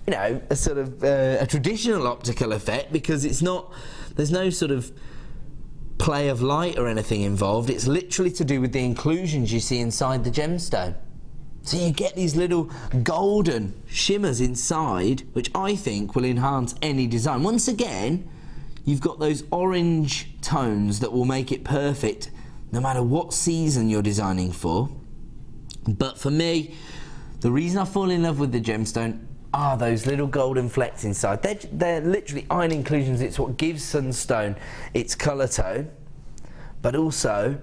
you know, a sort of a traditional optical effect, because it's not, there's no sort of play of light or anything involved. It's literally to do with the inclusions you see inside the gemstone. So you get these little golden shimmers inside, which I think will enhance any design. Once again, you've got those orange tones that will make it perfect no matter what season you're designing for. But for me, the reason I fall in love with the gemstone are those little golden flecks inside. They're literally iron inclusions. It's what gives sunstone its colour tone, but also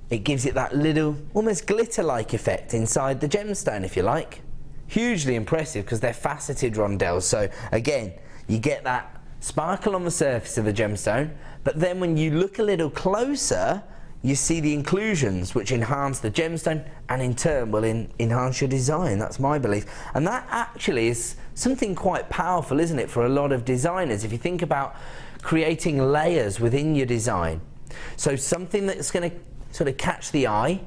it gives it that little almost glitter-like effect inside the gemstone, if you like. Hugely impressive because they're faceted rondelles. So again, you get that sparkle on the surface of the gemstone, but then when you look a little closer, you see the inclusions which enhance the gemstone and in turn will enhance your design. That's my belief. And that actually is something quite powerful, isn't it, for a lot of designers, if you think about creating layers within your design. So something that's going to sort of catch the eye,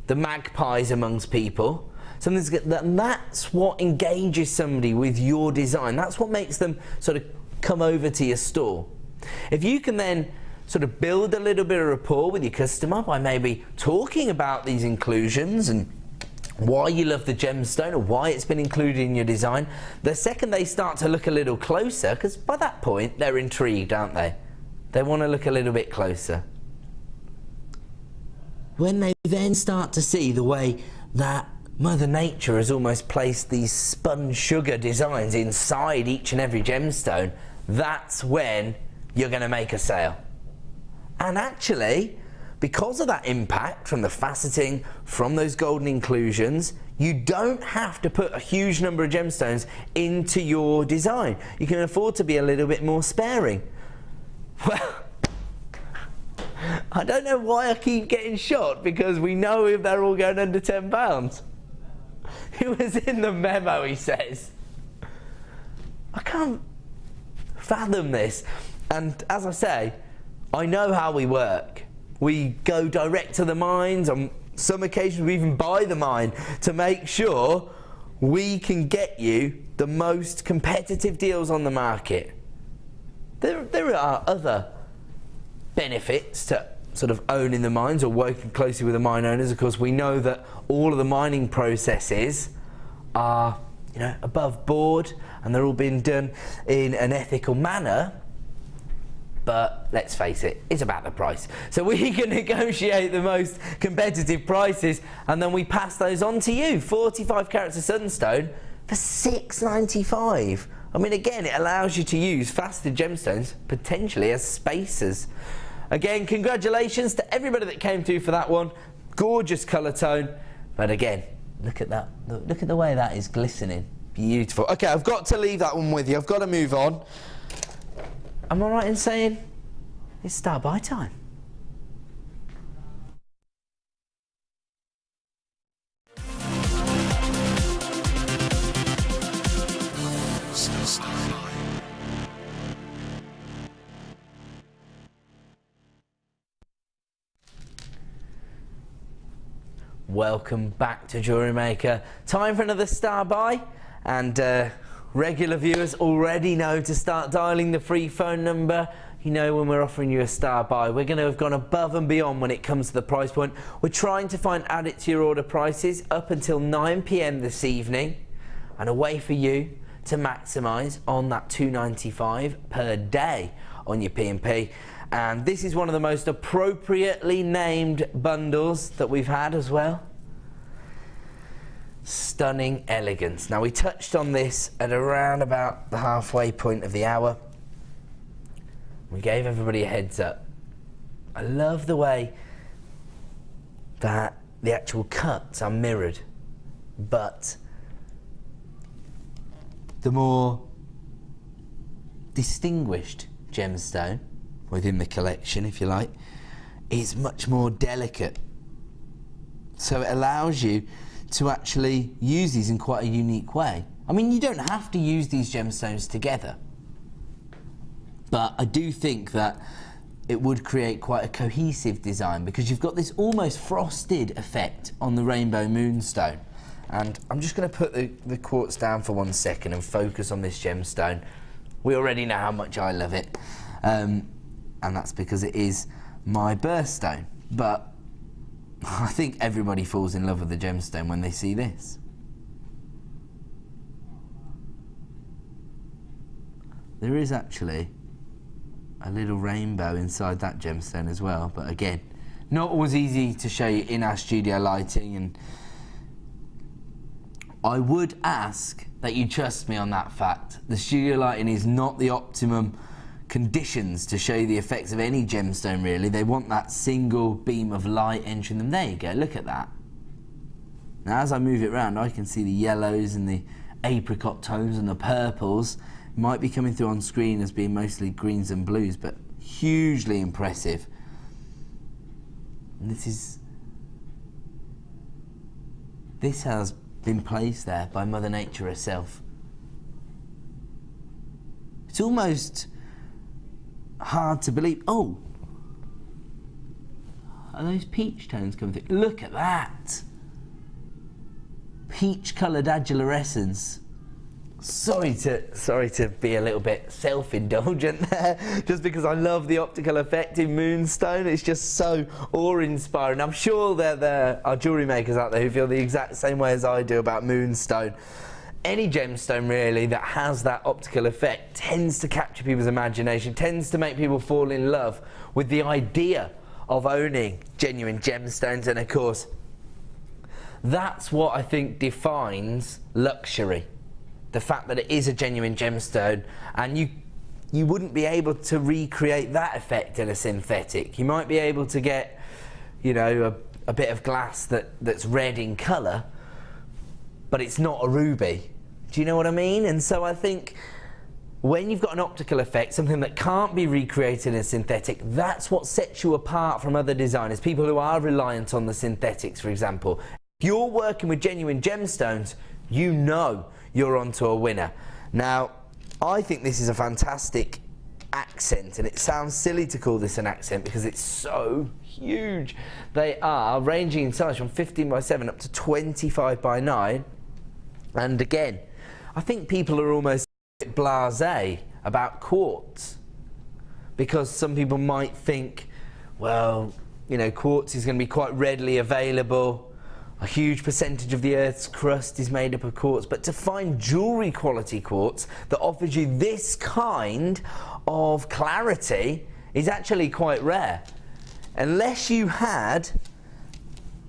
the magpies amongst people, that's what engages somebody with your design. That's what makes them sort of come over to your store. If you can then sort of build a little bit of rapport with your customer by maybe talking about these inclusions and why you love the gemstone or why it's been included in your design, the second they start to look a little closer, because by that point they're intrigued, aren't they? They want to look a little bit closer. When they then start to see the way that Mother Nature has almost placed these spun sugar designs inside each and every gemstone, that's when you're going to make a sale. And actually, because of that impact from the faceting, from those golden inclusions, you don't have to put a huge number of gemstones into your design. You can afford to be a little bit more sparing. Well, I don't know why I keep getting shot, because we know if they're all going under £10. It was in the memo, he says. I can't fathom this. And as I say, I know how we work. We go direct to the mines. On some occasions we even buy the mine to make sure we can get you the most competitive deals on the market. There are other benefits to sort of owning the mines or working closely with the mine owners. Of course, we know that all of the mining processes are, you know, above board and they're all being done in an ethical manner. But let's face it, it's about the price. So we can negotiate the most competitive prices and then we pass those on to you. 45 carats of sunstone for $6.95. I mean, again, it allows you to use faceted gemstones potentially as spacers. Again, congratulations to everybody that came through for that one. Gorgeous colour tone. But again, look at that. Look at the way that is glistening. Beautiful. Okay, I've got to leave that one with you. I've got to move on. Am I right in saying it's start buy time? Welcome back to Jewellery Maker. Time for another star buy, and regular viewers already know to start dialing the free phone number. You know, when we're offering you a star buy, we're going to have gone above and beyond when it comes to the price point. We're trying to find add it to your order prices up until 9 PM this evening, and a way for you to maximise on that $2.95 per day on your P&P. And this is one of the most appropriately named bundles that we've had as well. Stunning elegance. Now, we touched on this at around about the halfway point of the hour. We gave everybody a heads up. I love the way that the actual cuts are mirrored, but the more distinguished gemstone within the collection, if you like, is much more delicate. So it allows you to actually use these in quite a unique way. I mean, you don't have to use these gemstones together, but I do think that it would create quite a cohesive design, because you've got this almost frosted effect on the rainbow moonstone. And I'm just going to put the quartz down for 1 second and focus on this gemstone. We already know how much I love it, and that's because it is my birthstone. But I think everybody falls in love with the gemstone when they see this. There is actually a little rainbow inside that gemstone as well, but again, not always easy to show you in our studio lighting, and I would ask that you trust me on that fact. The studio lighting is not the optimum conditions to show you the effects of any gemstone really. They want that single beam of light entering them. There you go, look at that. Now as I move it around, I can see the yellows and the apricot tones and the purples. It might be coming through on screen as being mostly greens and blues, but hugely impressive. And this has been placed there by Mother Nature herself. It's almost hard to believe. Oh, are those peach tones coming through? Look at that. Peach coloured adulorescence. Sorry to be a little bit self-indulgent there, just because I love the optical effect in Moonstone. It's just so awe-inspiring. I'm sure there are jewellery makers out there who feel the exact same way as I do about Moonstone. Any gemstone really that has that optical effect tends to capture people's imagination, tends to make people fall in love with the idea of owning genuine gemstones, and of course that's what I think defines luxury. The fact that it is a genuine gemstone, and you wouldn't be able to recreate that effect in a synthetic. You might be able to get, you know, a bit of glass that's red in colour, but it's not a ruby. Do you know what I mean? And so I think when you've got an optical effect, something that can't be recreated in a synthetic, that's what sets you apart from other designers, people who are reliant on the synthetics, for example. If you're working with genuine gemstones, you know you're onto a winner. Now, I think this is a fantastic accent, and it sounds silly to call this an accent because it's so huge. They are ranging in size from 15 by 7 up to 25 by 9. And again, I think people are almost a bit blasé about quartz, because some people might think, well, you know, quartz is going to be quite readily available. A huge percentage of the Earth's crust is made up of quartz, but to find jewellery quality quartz that offers you this kind of clarity is actually quite rare. Unless you had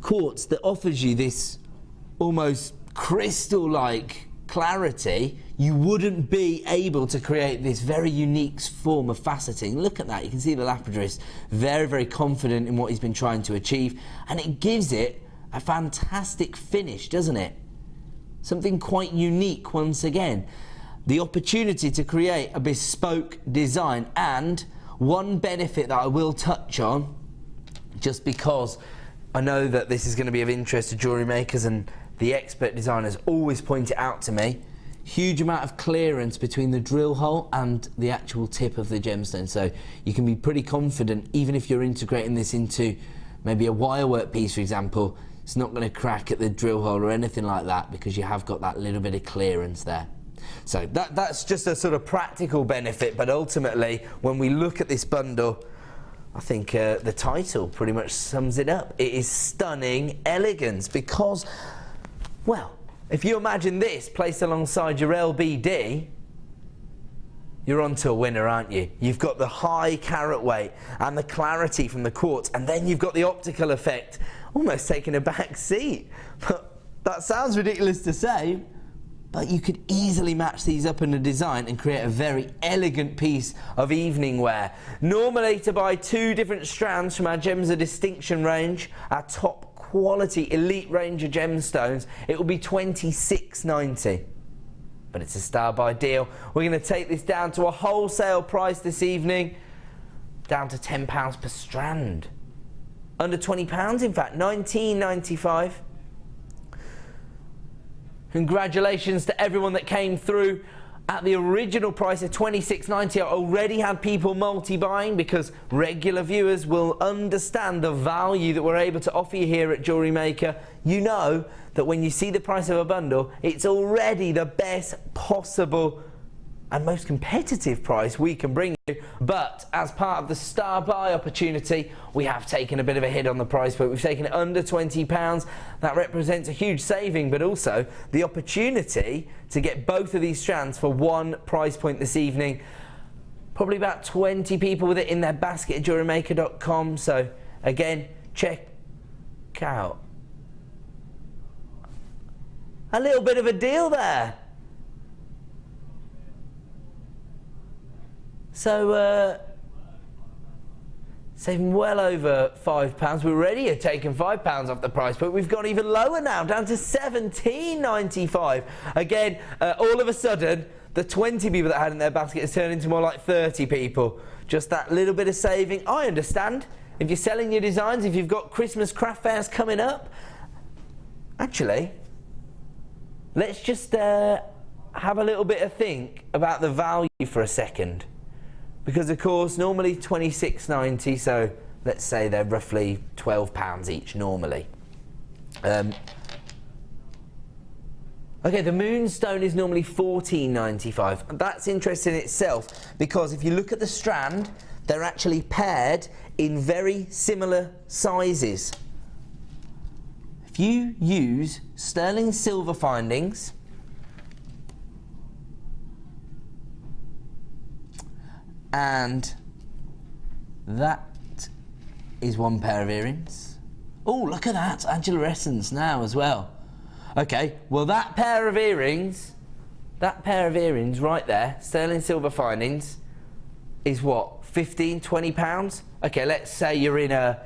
quartz that offers you this almost crystal-like clarity, you wouldn't be able to create this very unique form of faceting. Look at that, you can see the lapidary very, very confident in what he's been trying to achieve, and it gives it a fantastic finish, doesn't it? Something quite unique once again. The opportunity to create a bespoke design, and one benefit that I will touch on, just because I know that this is going to be of interest to jewellery makers and the expert designers always point it out to me, huge amount of clearance between the drill hole and the actual tip of the gemstone. So you can be pretty confident, even if you're integrating this into maybe a wirework piece, for example, it's not going to crack at the drill hole or anything like that, because you have got that little bit of clearance there. So that's just a sort of practical benefit, but ultimately when we look at this bundle, I think the title pretty much sums it up. It is stunning elegance, because, well, if you imagine this placed alongside your LBD, you're onto a winner, aren't you? You've got the high carat weight and the clarity from the quartz, and then you've got the optical effect almost taking a back seat. But that sounds ridiculous to say, but you could easily match these up in a design and create a very elegant piece of evening wear. Normally, to buy 2 different strands from our Gems of Distinction range, our top quality elite range of gemstones, it will be $26.90. But it's a star buy deal. We're going to take this down to a wholesale price this evening, down to £10 per strand. Under £20, in fact, $19.95. Congratulations to everyone that came through at the original price of $26.90. I already had people multi-buying, because regular viewers will understand the value that we're able to offer you here at Jewellery Maker. You know that when you see the price of a bundle, it's already the best possible and most competitive price we can bring you. But as part of the star buy opportunity, we have taken a bit of a hit on the price point. We've taken it under £20. That represents a huge saving, but also the opportunity to get both of these strands for one price point this evening. Probably about 20 people with it in their basket at JewelleryMaker.com. So again, check out A little bit of a deal there. So, saving well over £5. We already had taken £5 off the price, but we've gone even lower now, down to £17.95. Again, all of a sudden, the 20 people that had in their basket has turned into more like 30 people. Just that little bit of saving. I understand. If you're selling your designs, if you've got Christmas craft fairs coming up, actually, let's just have a little bit of think about the value for a second. Because, of course, normally £26.90, so let's say they're roughly £12 each normally. Okay, the Moonstone is normally £14.95. That's interesting in itself, because if you look at the strand, they're actually paired in very similar sizes. If you use sterling silver findings, and that is one pair of earrings. Oh, look at that, Angular Essence now as well. Okay, well that pair of earrings right there, sterling silver findings, is what, £15, £20? Okay, let's say you're in a,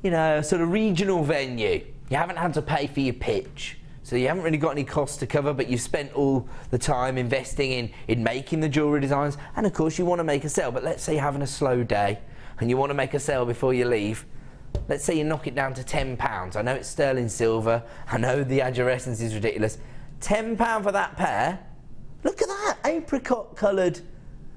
you know, sort of regional venue. You haven't had to pay for your pitch, so you haven't really got any costs to cover, but you've spent all the time investing in making the jewellery designs, and of course you want to make a sale. But let's say you're having a slow day and you want to make a sale before you leave. Let's say you knock it down to £10. I know it's sterling silver, I know the Angular Essence is ridiculous. £10 for that pair. Look at that, apricot coloured.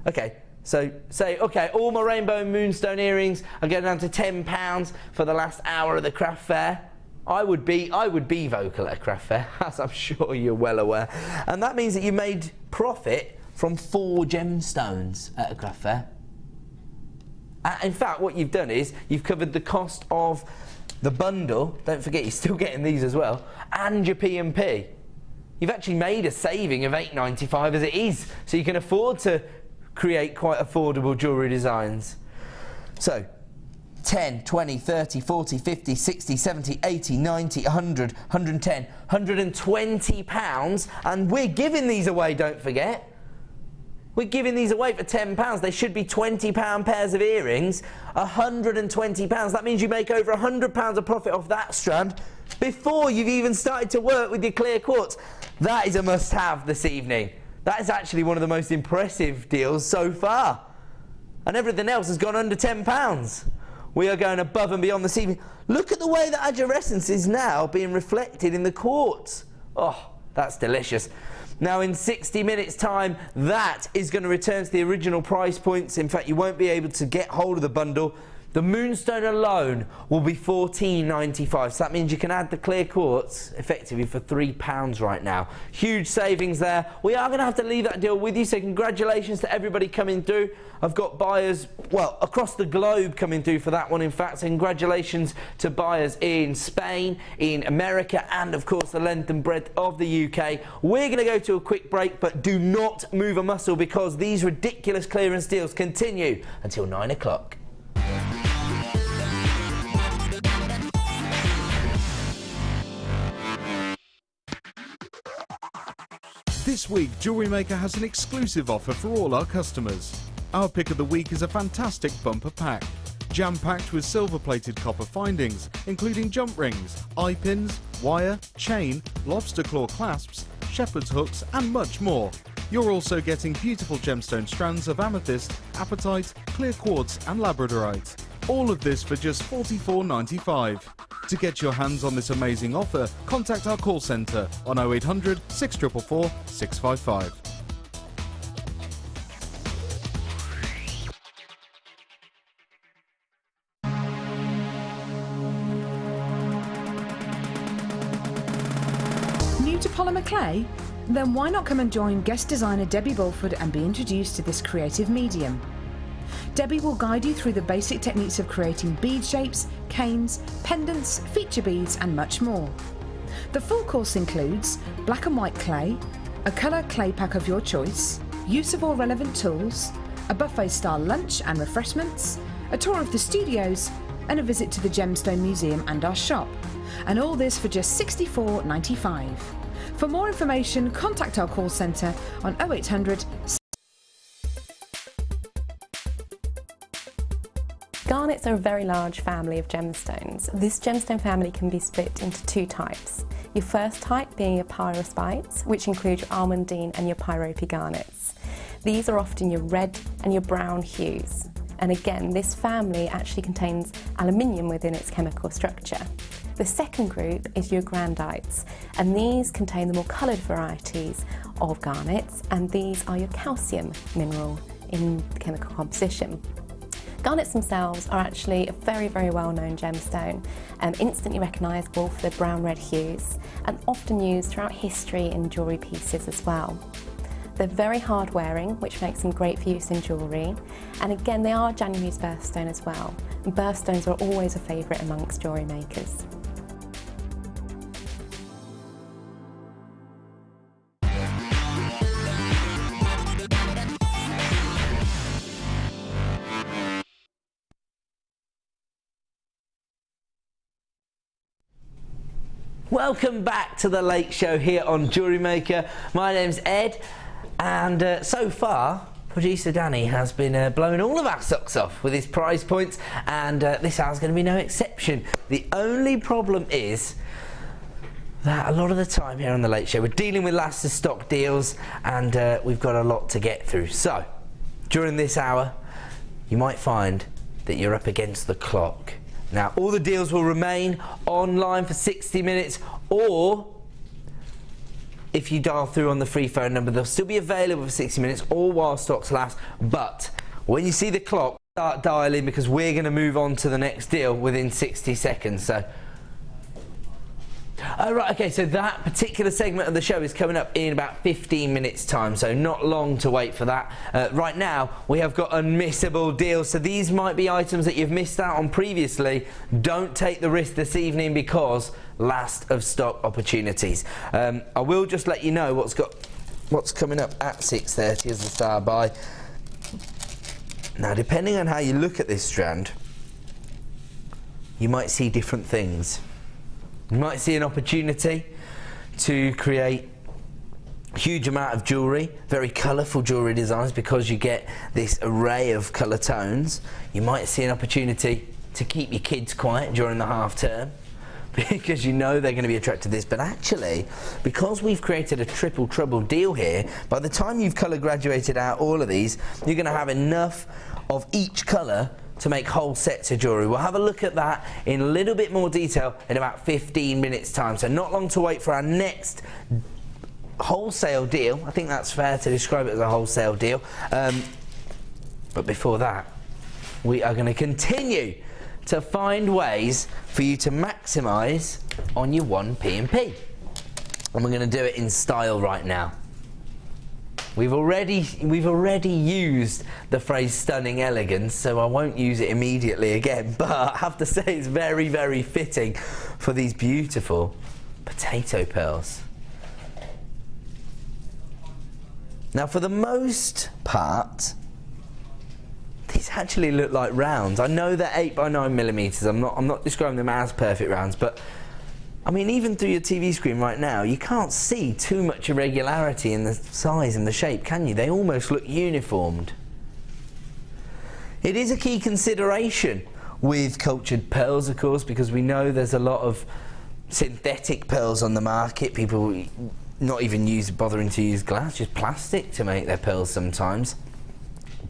Okay, so say, okay, all my rainbow and moonstone earrings are going down to £10 for the last hour of the craft fair. I would be vocal at a craft fair, as I'm sure you're well aware. And that means that you made profit from 4 gemstones at a craft fair. In fact, what you've done is you've covered the cost of the bundle, don't forget you're still getting these as well, and your P&P. You've actually made a saving of £8.95 as it is, so you can afford to create quite affordable jewellery designs. So, 10, 20, 30, 40, 50, 60, 70, 80, 90, 100, 110, £120, and we're giving these away, don't forget. We're giving these away for £10. They should be £20 pairs of earrings, £120. That means you make over £100 of profit off that strand before you've even started to work with your clear quartz. That is a must-have this evening. That is actually one of the most impressive deals so far. And everything else has gone under £10. We are going above and beyond this evening. Look at the way that Angular Essence is now being reflected in the quartz. Oh, that's delicious. Now in 60 minutes time, that is going to return to the original price points. In fact, you won't be able to get hold of the bundle. The Moonstone alone will be £14.95, so that means you can add the clear quartz effectively for £3 right now. Huge savings there. We are going to have to leave that deal with you, so congratulations to everybody coming through. I've got buyers, well, across the globe coming through for that one, in fact, so congratulations to buyers in Spain, in America, and of course the length and breadth of the UK. We're going to go to a quick break, but do not move a muscle because these ridiculous clearance deals continue until 9 o'clock. This week, JewelleryMaker has an exclusive offer for all our customers. Our pick of the week is a fantastic bumper pack, jam-packed with silver-plated copper findings, including jump rings, eye pins, wire, chain, lobster claw clasps, shepherd's hooks, and much more. You're also getting beautiful gemstone strands of amethyst, apatite, clear quartz, and labradorite. All of this for just £44.95. To get your hands on this amazing offer, contact our call centre on 0800 644 655. New to polymer clay? Then why not come and join guest designer Debbie Bulford and be introduced to this creative medium? Debbie will guide you through the basic techniques of creating bead shapes, canes, pendants, feature beads and much more. The full course includes black and white clay, a colour clay pack of your choice, use of all relevant tools, a buffet style lunch and refreshments, a tour of the studios and a visit to the Gemstone Museum and our shop. And all this for just £64.95. For more information, contact our call centre on 0800. Garnets are a very large family of gemstones. This gemstone family can be split into two types. Your first type being your pyrospites, which include your almandine and your pyrope garnets. These are often your red and your brown hues. And again, this family actually contains aluminium within its chemical structure. The second group is your grandites, and these contain the more coloured varieties of garnets, and these are your calcium mineral in the chemical composition. Garnets themselves are actually a very, very well-known gemstone, instantly recognisable for their brown-red hues, and often used throughout history in jewellery pieces as well. They're very hard wearing, which makes them great for use in jewellery, and again they are January's birthstone as well, and birthstones are always a favourite amongst jewellery makers. Welcome back to the Late Show here on Jewellery Maker. My name's Ed, and so far producer Danny has been blowing all of our socks off with his prize points, and this hour's going to be no exception. The only problem is that a lot of the time here on the Late Show we're dealing with last of stock deals, and we've got a lot to get through. So during this hour you might find that you're up against the clock. Now, all the deals will remain online for 60 minutes, or if you dial through on the free phone number, they'll still be available for 60 minutes, or while stocks last. But when you see the clock, start dialing, because we're going to move on to the next deal within 60 seconds. So, oh, right, okay, so that particular segment of the show is coming up in about 15 minutes time, so not long to wait for that. Right now we have got unmissable deals, so these might be items that you've missed out on previously. Don't take the risk this evening, because last of stock opportunities. I will just let you know what's coming up at 6:30 as the star buy. Now, depending on how you look at this strand, you might see different things. You might see an opportunity to create a huge amount of jewellery, very colourful jewellery designs, because you get this array of colour tones. You might see an opportunity to keep your kids quiet during the half term, because you know they're going to be attracted to this. But actually, because we've created a triple trouble deal here, by the time you've colour graduated out all of these, you're going to have enough of each colour to make whole sets of jewellery. We'll have a look at that in a little bit more detail in about 15 minutes time, so not long to wait for our next wholesale deal. I think that's fair to describe it as a wholesale deal. But before that, we are going to continue to find ways for you to maximise on your 1P&P, and we're going to do it in style right now. We've already used the phrase stunning elegance, so I won't use it immediately again, but I have to say it's very, very fitting for these beautiful potato pearls. Now, for the most part, these actually look like rounds. I know they're 8x9mm. I'm not describing them as perfect rounds, but I mean, even through your TV screen right now, you can't see too much irregularity in the size and the shape, can you? They almost look uniformed. It is a key consideration with cultured pearls, of course, because we know there's a lot of synthetic pearls on the market. People not even bothering to use glass, just plastic to make their pearls sometimes.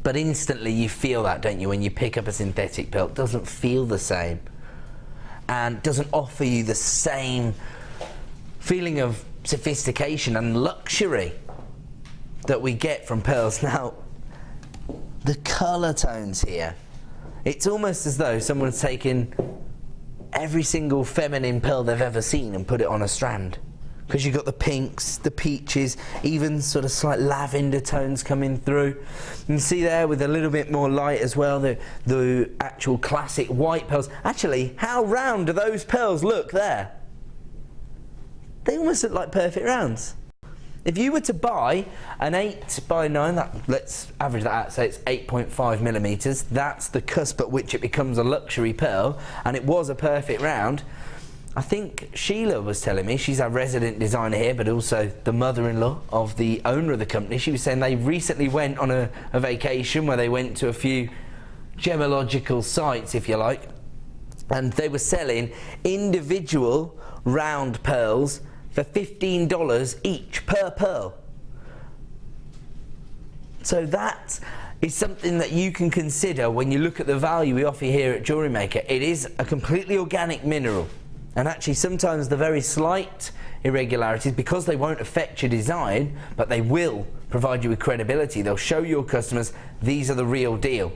But instantly you feel that, don't you, when you pick up a synthetic pearl? It doesn't feel the same, and doesn't offer you the same feeling of sophistication and luxury that we get from pearls. Now, the colour tones here, it's almost as though someone's taken every single feminine pearl they've ever seen and put it on a strand. Because you've got the pinks, the peaches, even sort of slight lavender tones coming through. You can see there with a little bit more light as well, the actual classic white pearls. Actually, how round do those pearls look there? They almost look like perfect rounds. If you were to buy an 8x9, let's average that out, say it's 8.5mm, that's the cusp at which it becomes a luxury pearl, and it was a perfect round, I think Sheila was telling me, she's our resident designer here, but also the mother-in-law of the owner of the company. She was saying they recently went on a vacation where they went to a few gemological sites, if you like, and they were selling individual round pearls for $15 each per pearl. So that is something that you can consider when you look at the value we offer here at JewelleryMaker. It is a completely organic mineral. And actually sometimes the very slight irregularities, because they won't affect your design, but they will provide you with credibility. They'll show your customers these are the real deal.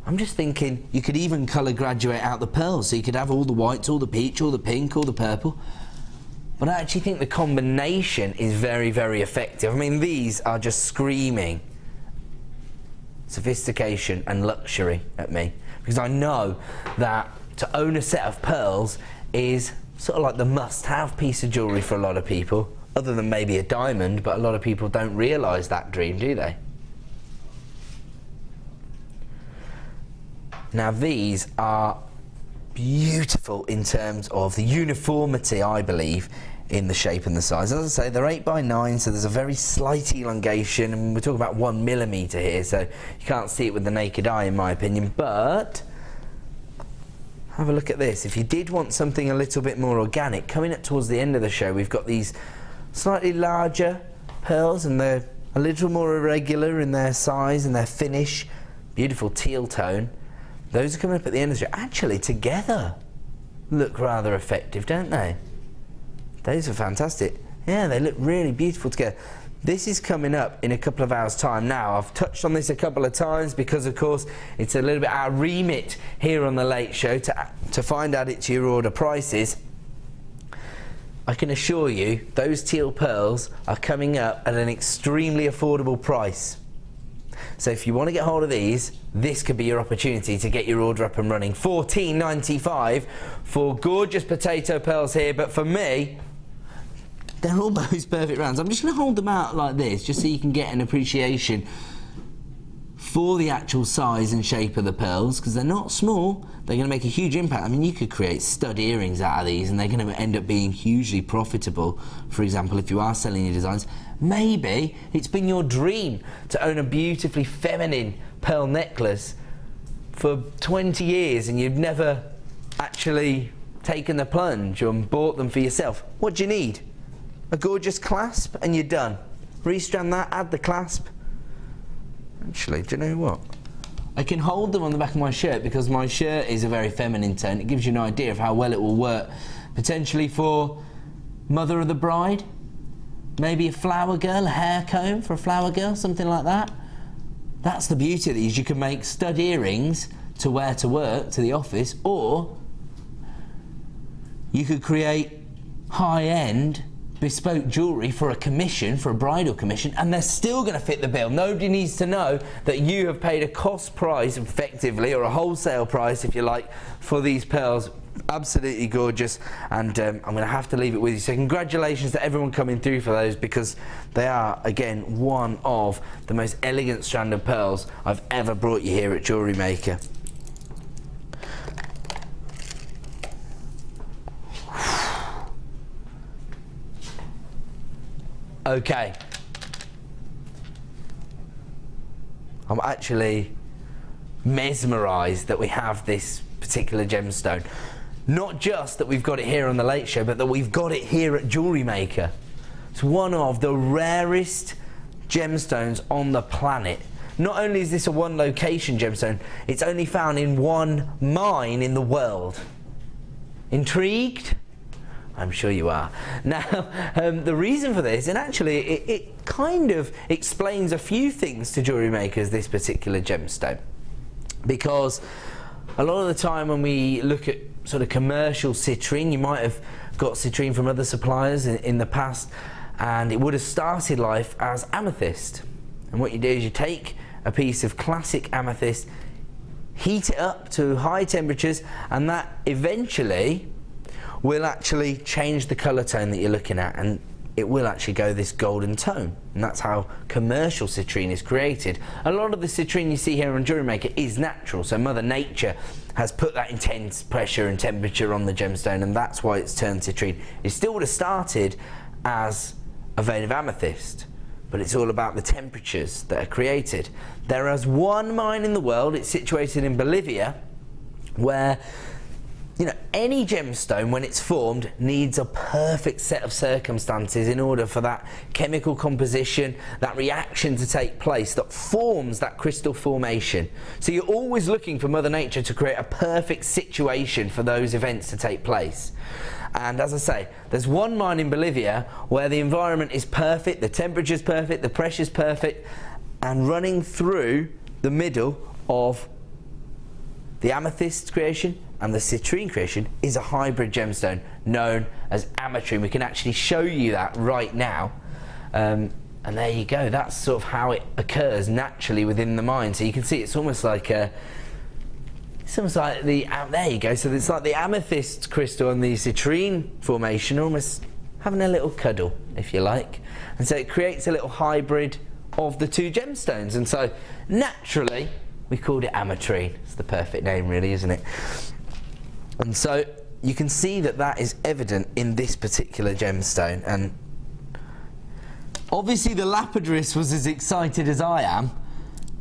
I'm just thinking you could even colour graduate out the pearls, so you could have all the whites, all the peach, all the pink, all the purple. But I actually think the combination is very, very effective. I mean, these are just screaming sophistication and luxury at me, because I know that to own a set of pearls is sort of like the must-have piece of jewellery for a lot of people, other than maybe a diamond, but a lot of people don't realise that dream, do they? Now these are beautiful in terms of the uniformity, I believe, in the shape and the size. As I say, they're 8x9, so there's a very slight elongation, and we're talking about 1 millimetre here, so you can't see it with the naked eye in my opinion, but have a look at this. If you did want something a little bit more organic, coming up towards the end of the show, we've got these slightly larger pearls, and they're a little more irregular in their size and their finish. Beautiful teal tone. Those are coming up at the end of the show. Actually, together look rather effective, don't they? Those are fantastic. Yeah, they look really beautiful together. This is coming up in a couple of hours' time. Now, I've touched on this a couple of times because, of course, it's a little bit our remit here on The Late Show to find out to your order prices. I can assure you those teal pearls are coming up at an extremely affordable price. So if you want to get hold of these, this could be your opportunity to get your order up and running. $14.95 for gorgeous potato pearls here, but for me, they're almost perfect rounds. I'm just going to hold them out like this, just so you can get an appreciation for the actual size and shape of the pearls, because they're not small. They're going to make a huge impact. I mean, you could create stud earrings out of these, and they're going to end up being hugely profitable. For example, if you are selling your designs, maybe it's been your dream to own a beautifully feminine pearl necklace for 20 years, and you've never actually taken the plunge and bought them for yourself. What do you need? A gorgeous clasp and you're done. Restrand that, add the clasp. Actually, do you know what? I can hold them on the back of my shirt because my shirt is a very feminine tone. It gives you an idea of how well it will work. Potentially for mother of the bride, maybe a flower girl, a hair comb for a flower girl, something like that. That's the beauty of these. You can make stud earrings to wear to work, to the office, or you could create high-end bespoke jewellery for a commission, for a bridal commission, and they're still going to fit the bill. Nobody needs to know that you have paid a cost price, effectively, or a wholesale price, if you like, for these pearls. Absolutely gorgeous, and I'm going to have to leave it with you. So congratulations to everyone coming through for those, because they are, again, one of the most elegant strand of pearls I've ever brought you here at JewelleryMaker. Okay, I'm actually mesmerised that we have this particular gemstone. Not just that we've got it here on The Late Show, but that we've got it here at JewelleryMaker. It's one of the rarest gemstones on the planet. Not only is this a one location gemstone, it's only found in one mine in the world. Intrigued? I'm sure you are. Now, the reason for this, and actually it kind of explains a few things to JewelleryMakers, this particular gemstone. Because a lot of the time when we look at sort of commercial citrine, you might have got citrine from other suppliers in the past, and it would have started life as amethyst. And what you do is you take a piece of classic amethyst, heat it up to high temperatures, and that eventually will actually change the colour tone that you're looking at. And it will actually go this golden tone, and that's how commercial citrine is created. A lot of the citrine you see here on JewelleryMaker is natural, so Mother Nature has put that intense pressure and temperature on the gemstone, and that's why it's turned citrine. It still would have started as a vein of amethyst, but it's all about the temperatures that are created. There is one mine in the world, it's situated in Bolivia, where any gemstone, when it's formed, needs a perfect set of circumstances in order for that chemical composition, that reaction to take place that forms that crystal formation. So you're always looking for Mother Nature to create a perfect situation for those events to take place. And as I say, there's one mine in Bolivia where the environment is perfect, the temperature's perfect, the pressure's perfect, and running through the middle of the amethyst creation and the citrine creation is a hybrid gemstone known as ametrine. We can actually show you that right now. And there you go, that's sort of how it occurs naturally within the mine. So you can see it's almost like there you go, so it's like the amethyst crystal and the citrine formation almost having a little cuddle, if you like. And so it creates a little hybrid of the two gemstones, and so naturally we called it ametrine. It's the perfect name really, isn't it? And so you can see that that is evident in this particular gemstone, and obviously the lapidarist was as excited as I am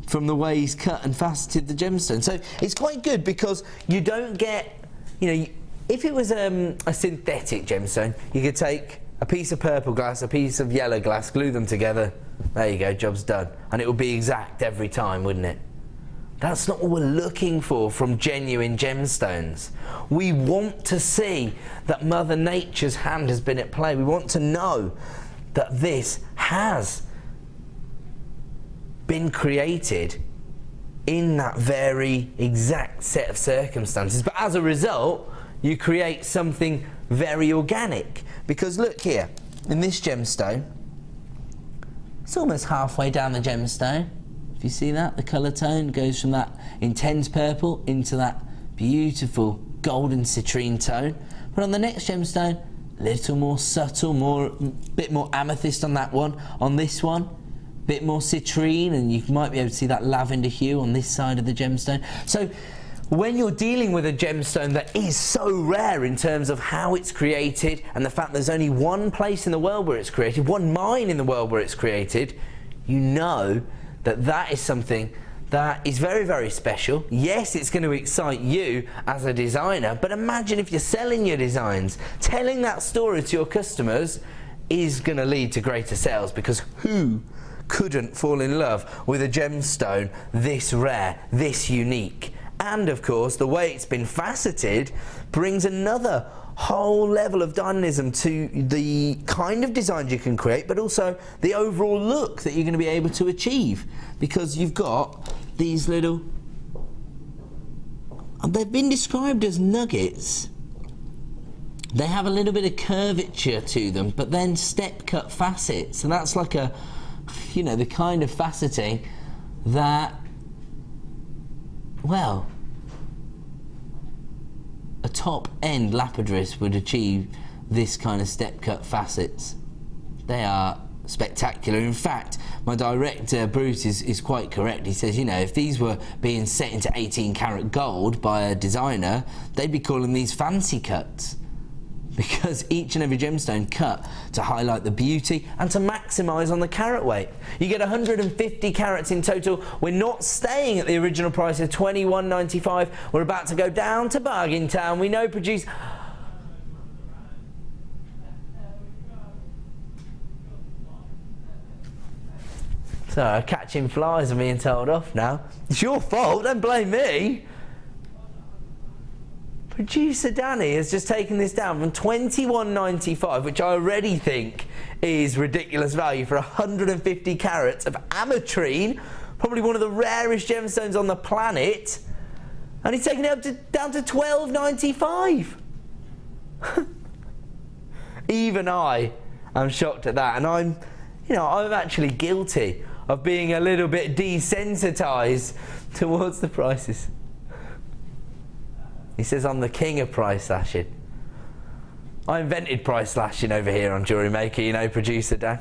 from the way he's cut and faceted the gemstone. So it's quite good because you don't get, if it was a synthetic gemstone, you could take a piece of purple glass, a piece of yellow glass, glue them together, there you go, job's done, and it would be exact every time, wouldn't it? That's not what we're looking for from genuine gemstones. We want to see that Mother Nature's hand has been at play. We want to know that this has been created in that very exact set of circumstances. But as a result, you create something very organic. Because look here, in this gemstone, it's almost halfway down the gemstone. You see that? The colour tone goes from that intense purple into that beautiful golden citrine tone. But on the next gemstone, a little more subtle, bit more amethyst on that one. On this one, bit more citrine, and you might be able to see that lavender hue on this side of the gemstone. So when you're dealing with a gemstone that is so rare in terms of how it's created and the fact there's only one place in the world where it's created, one mine in the world where it's created, you know that is something that is very, very special. Yes, it's going to excite you as a designer, but imagine if you're selling your designs, telling that story to your customers is going to lead to greater sales, because who couldn't fall in love with a gemstone this rare, this unique? And of course, the way it's been faceted brings another whole level of dynamism to the kind of designs you can create, but also the overall look that you're going to be able to achieve, because you've got these little, they've been described as nuggets. They have a little bit of curvature to them, but then step cut facets, and that's like a, the kind of faceting that, well, a top-end lapidarist would achieve this kind of step-cut facets. They are spectacular. In fact, my director, Bruce, is quite correct. He says, if these were being set into 18-karat gold by a designer, they'd be calling these fancy cuts, because each and every gemstone cut to highlight the beauty and to maximise on the carat weight. You get 150 carats in total. We're not staying at the original price of $21.95. We're about to go down to Bargain Town. We know produce... Sorry, I'm catching flies and being told off now. It's your fault, don't blame me. Producer Danny has just taken this down from $21.95, which I already think is ridiculous value for 150 carats of ametrine, probably one of the rarest gemstones on the planet, and he's taken it down to $12.95. Even I am shocked at that, and I'm actually guilty of being a little bit desensitized towards the prices. He says I'm the king of price slashing. I invented price slashing over here on JewelleryMaker, you know, producer Dan.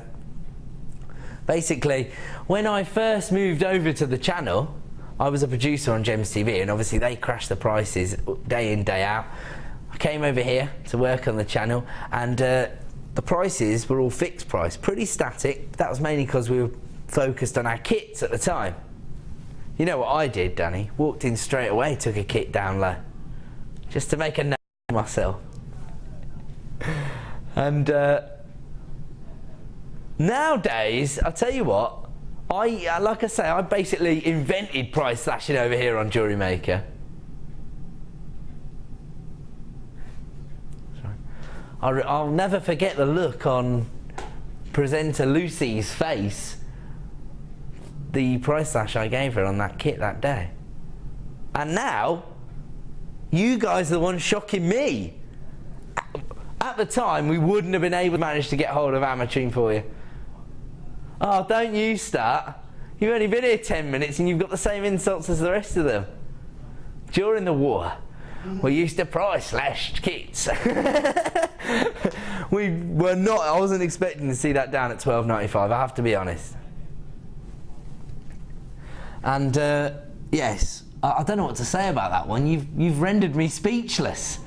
Basically, when I first moved over to the channel, I was a producer on Gems TV, and obviously they crash the prices day in, day out. I came over here to work on the channel, and the prices were all fixed price, pretty static. That was mainly because we were focused on our kits at the time. You know what I did, Danny? Walked in straight away, took a kit down low, just to make a name for myself. And nowadays, I'll tell you what, like I say, I basically invented price slashing over here on JewelleryMaker. I'll never forget the look on presenter Lucy's face, the price slash I gave her on that kit that day. And now, you guys are the ones shocking me. At the time, we wouldn't have been able to manage to get hold of Aquamarine for you. Oh, don't you start. You've only been here 10 minutes and you've got the same insults as the rest of them. During the war, we used to price slash kits. We were not, I wasn't expecting to see that down at $12.95, I have to be honest. And yes, I don't know what to say about that one. You've rendered me speechless.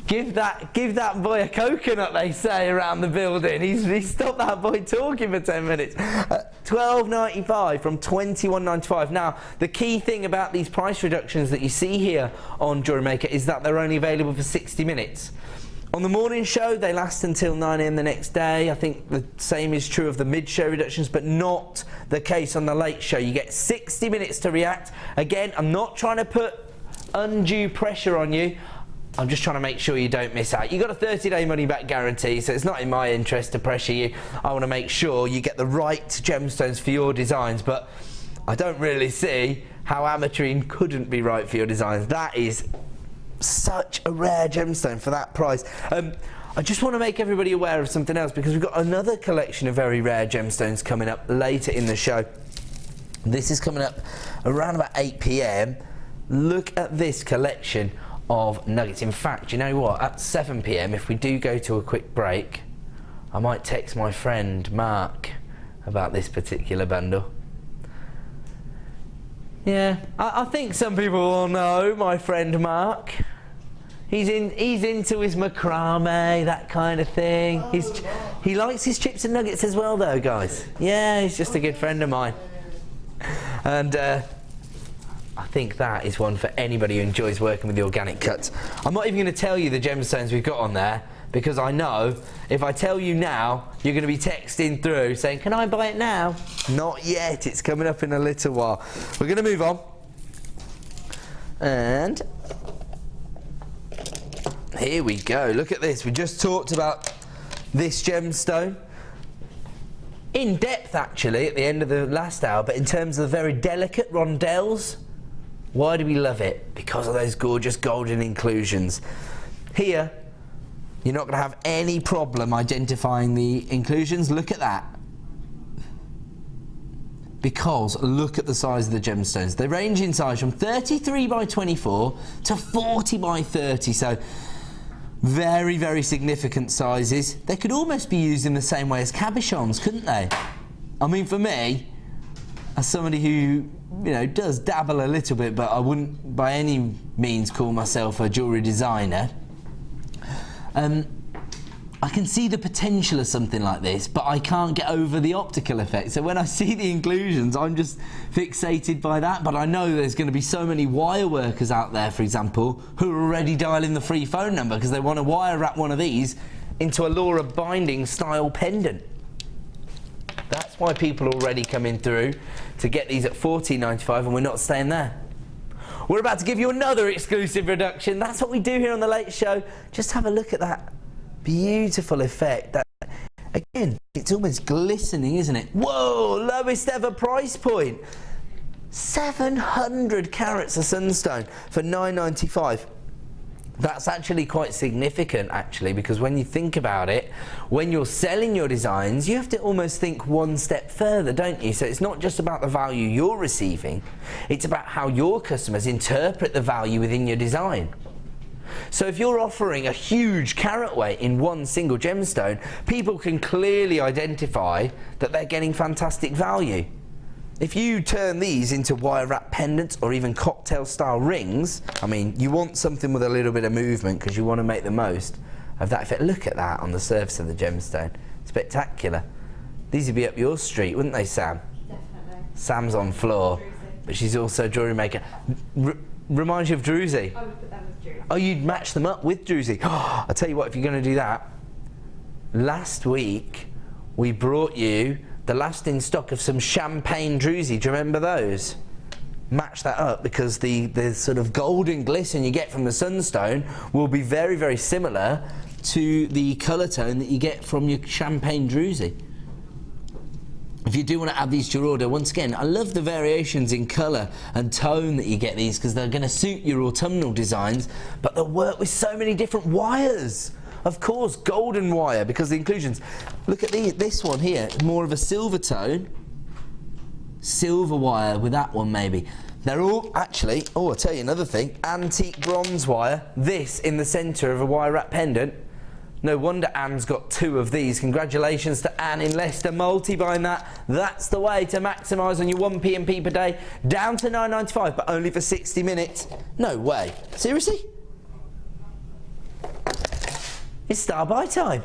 Give that boy a coconut, they say around the building. He's stopped that boy talking for 10 minutes. $12.95 from $21.95. Now, the key thing about these price reductions that you see here on JewelleryMaker is that they're only available for 60 minutes. On the morning show, they last until 9 AM the next day. I think the same is true of the mid-show reductions, but not the case on the late show. You get 60 minutes to react. Again, I'm not trying to put undue pressure on you. I'm just trying to make sure you don't miss out. You've got a 30-day money-back guarantee, so it's not in my interest to pressure you. I want to make sure you get the right gemstones for your designs, but I don't really see how Aquamarine couldn't be right for your designs. That is such a rare gemstone for that price. I just want to make everybody aware of something else, because we've got another collection of very rare gemstones coming up later in the show. This is coming up around about 8 PM. Look at this collection of nuggets. In fact, you know what, at 7 PM, if we do go to a quick break, I might text my friend Mark about this particular bundle. Yeah, I think some people will know my friend Mark. He's into his macrame, that kind of thing. He likes his chips and nuggets as well though, guys. Yeah, he's just a good friend of mine. And I think that is one for anybody who enjoys working with the organic cuts. I'm not even going to tell you the gemstones we've got on there, because I know if I tell you now, you're going to be texting through saying, can I buy it now? Not yet, it's coming up in a little while. We're going to move on. And here we go. Look at this. We just talked about this gemstone in depth actually at the end of the last hour, but in terms of the very delicate rondelles, why do we love it? Because of those gorgeous golden inclusions. Here, you're not going to have any problem identifying the inclusions. Look at that. Because look at the size of the gemstones. They range in size from 33 by 24 to 40 by 30. So very, very significant sizes. They could almost be used in the same way as cabochons, couldn't they? I mean, for me, as somebody who, you know, does dabble a little bit, but I wouldn't by any means call myself a jewellery designer, I can see the potential of something like this, but I can't get over the optical effect. So when I see the inclusions, I'm just fixated by that. But I know there's going to be so many wire workers out there, for example, who are already dialing the free phone number because they want to wire wrap one of these into a Laura Binding style pendant. That's why people are already coming through to get these at $14.95, and we're not staying there. We're about to give you another exclusive reduction. That's what we do here on The Late Show. Just have a look at that beautiful effect. That, again, it's almost glistening, isn't it? Whoa, lowest ever price point. 700 carats of sunstone for $9.95. That's actually quite significant, actually, because when you think about it, when you're selling your designs, you have to almost think one step further, don't you? So it's not just about the value you're receiving, it's about how your customers interpret the value within your design. So if you're offering a huge carat weight in one single gemstone, people can clearly identify that they're getting fantastic value. If you turn these into wire wrap pendants or even cocktail style rings, I mean, you want something with a little bit of movement because you want to make the most of that effect. Look at that on the surface of the gemstone. Spectacular. These would be up your street, wouldn't they, Sam? Definitely. Sam's on floor, but she's also a jewellery maker. Reminds you of Druzy. I would put them with Druzy. Oh, you'd match them up with Druzy. Oh, I'll tell you what, if you're going to do that, last week we brought you the last in stock of some champagne Druzy. Do you remember those? Match that up because the sort of golden glisten you get from the sunstone will be very, very similar to the colour tone that you get from your champagne Druzy. If you do want to add these to your order, once again, I love the variations in colour and tone that you get these because they're going to suit your autumnal designs, but they'll work with so many different wires. Of course, golden wire because the inclusions. Look at this one here, more of a silver tone. Silver wire with that one maybe. They're all actually, oh, I'll tell you another thing, antique bronze wire. This in the centre of a wire wrap pendant. No wonder Anne's got 2 of these. Congratulations to Anne in Leicester, multi-buying that. That's the way to maximise on your 1 P&P per day. Down to £9.95, but only for 60 minutes. No way. Seriously? It's star buy time.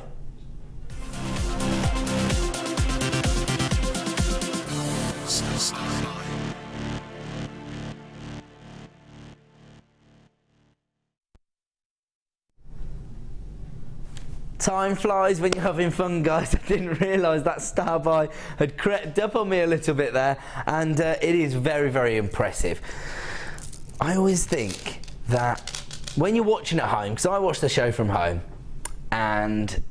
Time flies when you're having fun, guys. I didn't realise that star buy had crept up on me a little bit there, and it is very, very impressive. I always think that when you're watching at home, because I watch the show from home, and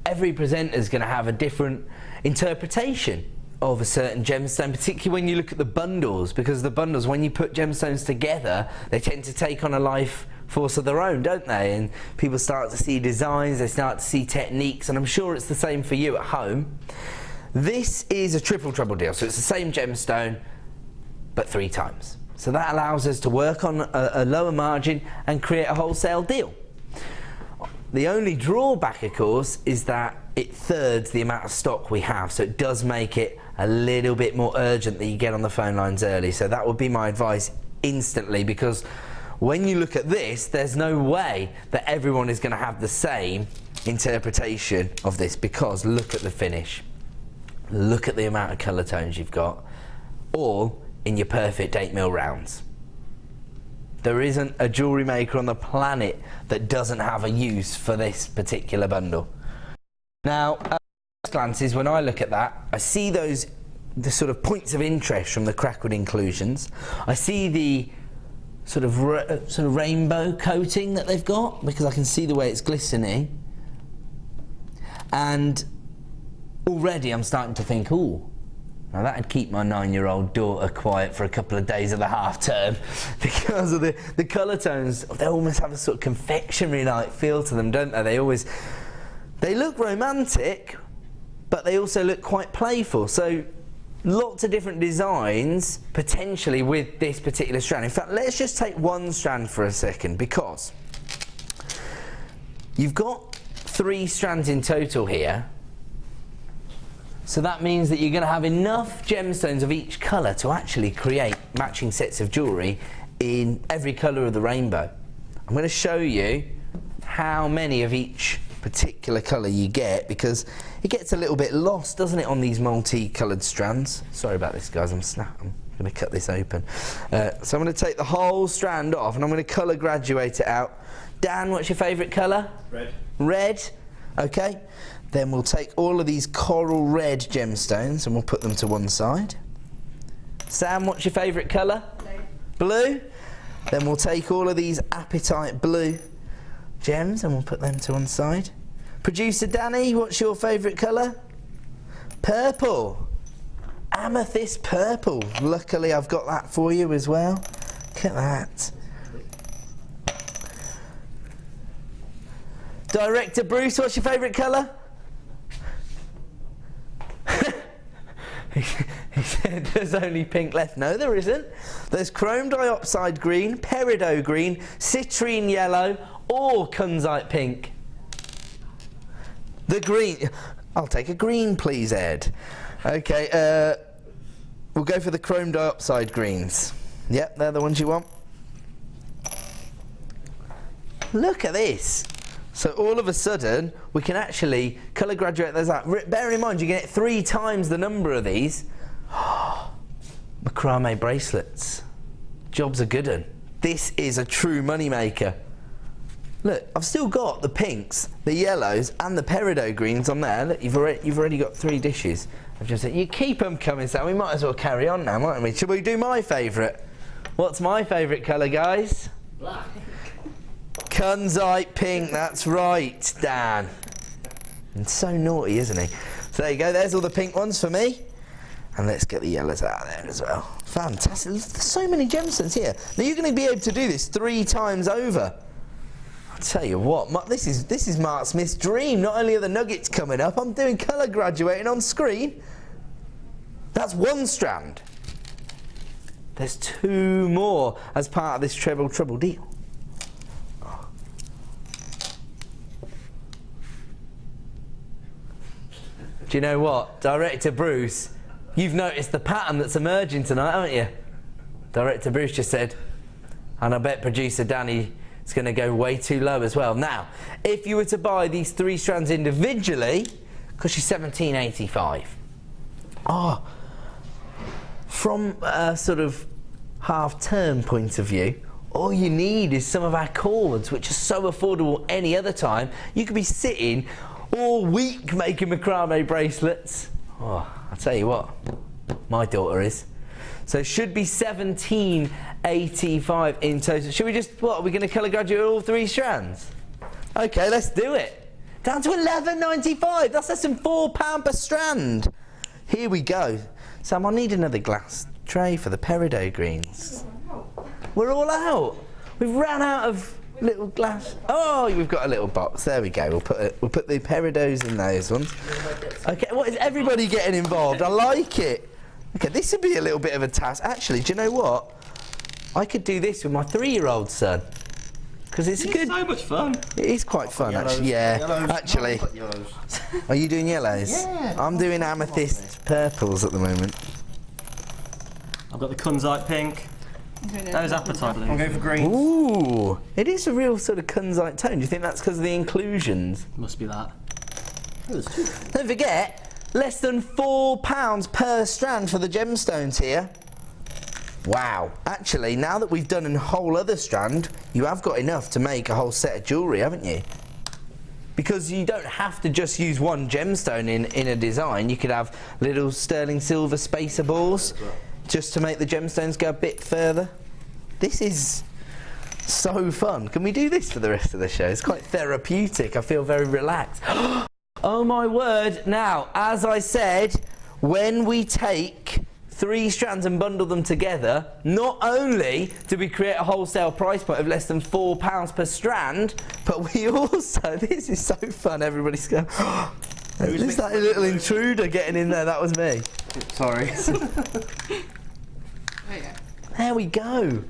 every presenter is going to have a different interpretation of a certain gemstone, particularly when you look at the bundles, because the bundles, when you put gemstones together, they tend to take on a life force of their own, don't they? And people start to see designs, they start to see techniques, and I'm sure it's the same for you at home. This is a triple trouble deal, so it's the same gemstone, but 3 times. So that allows us to work on a lower margin and create a wholesale deal. The only drawback, of course, is that it thirds the amount of stock we have, so it does make it a little bit more urgent that you get on the phone lines early. So that would be my advice instantly, because when you look at this, there's no way that everyone is going to have the same interpretation of this, because look at the finish. Look at the amount of colour tones you've got, all in your perfect 8mm rounds. There isn't a jewellery maker on the planet that doesn't have a use for this particular bundle. Now, at first glances, when I look at that, I see the sort of points of interest from the crackled inclusions. I see the sort of rainbow coating that they've got, because I can see the way it's glistening. And already I'm starting to think, ooh, now that'd keep my 9-year-old daughter quiet for a couple of days of the half term, because of the colour tones. They almost have a sort of confectionery-like feel to them, don't they? They look romantic, but they also look quite playful. So lots of different designs potentially with this particular strand. In fact, let's just take one strand for a second, because you've got 3 strands in total here. So that means that you're going to have enough gemstones of each colour to actually create matching sets of jewellery in every colour of the rainbow. I'm going to show you how many of each particular colour you get, because it gets a little bit lost, doesn't it, on these multi-coloured strands. Sorry about this, guys, I'm going to cut this open. So I'm going to take the whole strand off and I'm going to colour graduate it out. Dan, what's your favourite colour? Red. Red, okay. Then we'll take all of these coral red gemstones and we'll put them to one side. Sam, what's your favourite colour? Blue. Blue? Then we'll take all of these apatite blue gems and we'll put them to one side. Producer Danny, what's your favourite colour? Purple. Amethyst purple. Luckily I've got that for you as well. Look at that. Director Bruce, what's your favourite colour? He said there's only pink left. No, there isn't. There's chrome diopside green, peridot green, citrine yellow, or Kunzite pink? The green. I'll take a green, please, Ed. Okay, we'll go for the chrome dioxide greens. Yep, they're the ones you want. Look at this. So all of a sudden, we can actually colour graduate those out. Bear in mind, you get 3 times the number of these. Macrame bracelets. Job's a good one. This is a true money maker. Look, I've still got the pinks, the yellows, and the peridot greens on there. Look, you've already got 3 dishes. I've just said, you keep them coming, Sam. We might as well carry on now, mightn't we? Shall we do my favourite? What's my favourite colour, guys? Black. Kunzite pink, that's right, Dan. And so naughty, isn't he? So there you go, there's all the pink ones for me. And let's get the yellows out of there as well. Fantastic, there's so many gemstones here. Now you're going to be able to do this 3 times over. I'll tell you what, this is Mark Smith's dream. Not only are the nuggets coming up, I'm doing colour graduating on screen. That's 1 strand. There's 2 more as part of this treble deal. Do you know what, Director Bruce, you've noticed the pattern that's emerging tonight, haven't you? Director Bruce just said, and I bet producer Danny is going to go way too low as well. Now, if you were to buy these 3 strands individually, cost you $17.85. Oh, from a sort of half-term point of view, all you need is some of our cords, which are so affordable any other time. You could be sitting all week making macrame bracelets. Oh, I'll tell you what, my daughter is. So it should be $17.85 in total. Should we just, what, are we going to colour graduate all 3 strands? Okay, let's do it. Down to $11.95. That's less than £4 per strand. Here we go. Sam, I need another glass tray for the peridot greens. We're all out. We've ran out of little glass. Oh, we've got a little box. There we go. We'll put the peridots in those ones. Okay, what is everybody getting involved? I like it. Okay, this would be a little bit of a task. Actually, do you know what? I could do this with my 3-year-old son. Because it's good. So much fun. It is quite fun, actually. Yeah, Yellows. actually. Are you doing yellows? Yeah. I'm doing amethyst purples at the moment. I've got the Kunzite pink. Those appetite blues. I'm going for greens. Ooh, it is a real sort of Kunzite tone. Do you think that's because of the inclusions? Must be that. Don't forget, less than £4 per strand for the gemstones here. Wow. Actually, now that we've done a whole other strand, you have got enough to make a whole set of jewellery, haven't you? Because you don't have to just use 1 gemstone in a design. You could have little sterling silver spacer balls just to make the gemstones go a bit further. This is so fun. Can we do this for the rest of the show? It's quite therapeutic. I feel very relaxed. Oh my word. Now, as I said, when we take 3 strands and bundle them together, not only do we create a wholesale price point of less than £4 per strand, but we also, this is so fun, everybody's going, is that a little intruder getting in there? That was me. Sorry. There we go.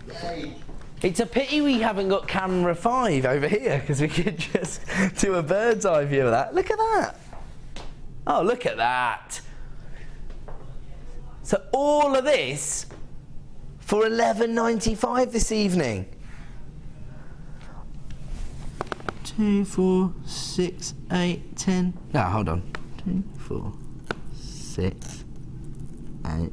Yay. It's a pity we haven't got camera 5 over here, because we could just do a bird's eye view of that. Look at that. Oh, look at that. So all of this for $11.95 this evening. 2, 4, 6, 8, 10. No, hold on. 2, 4, 6, 8,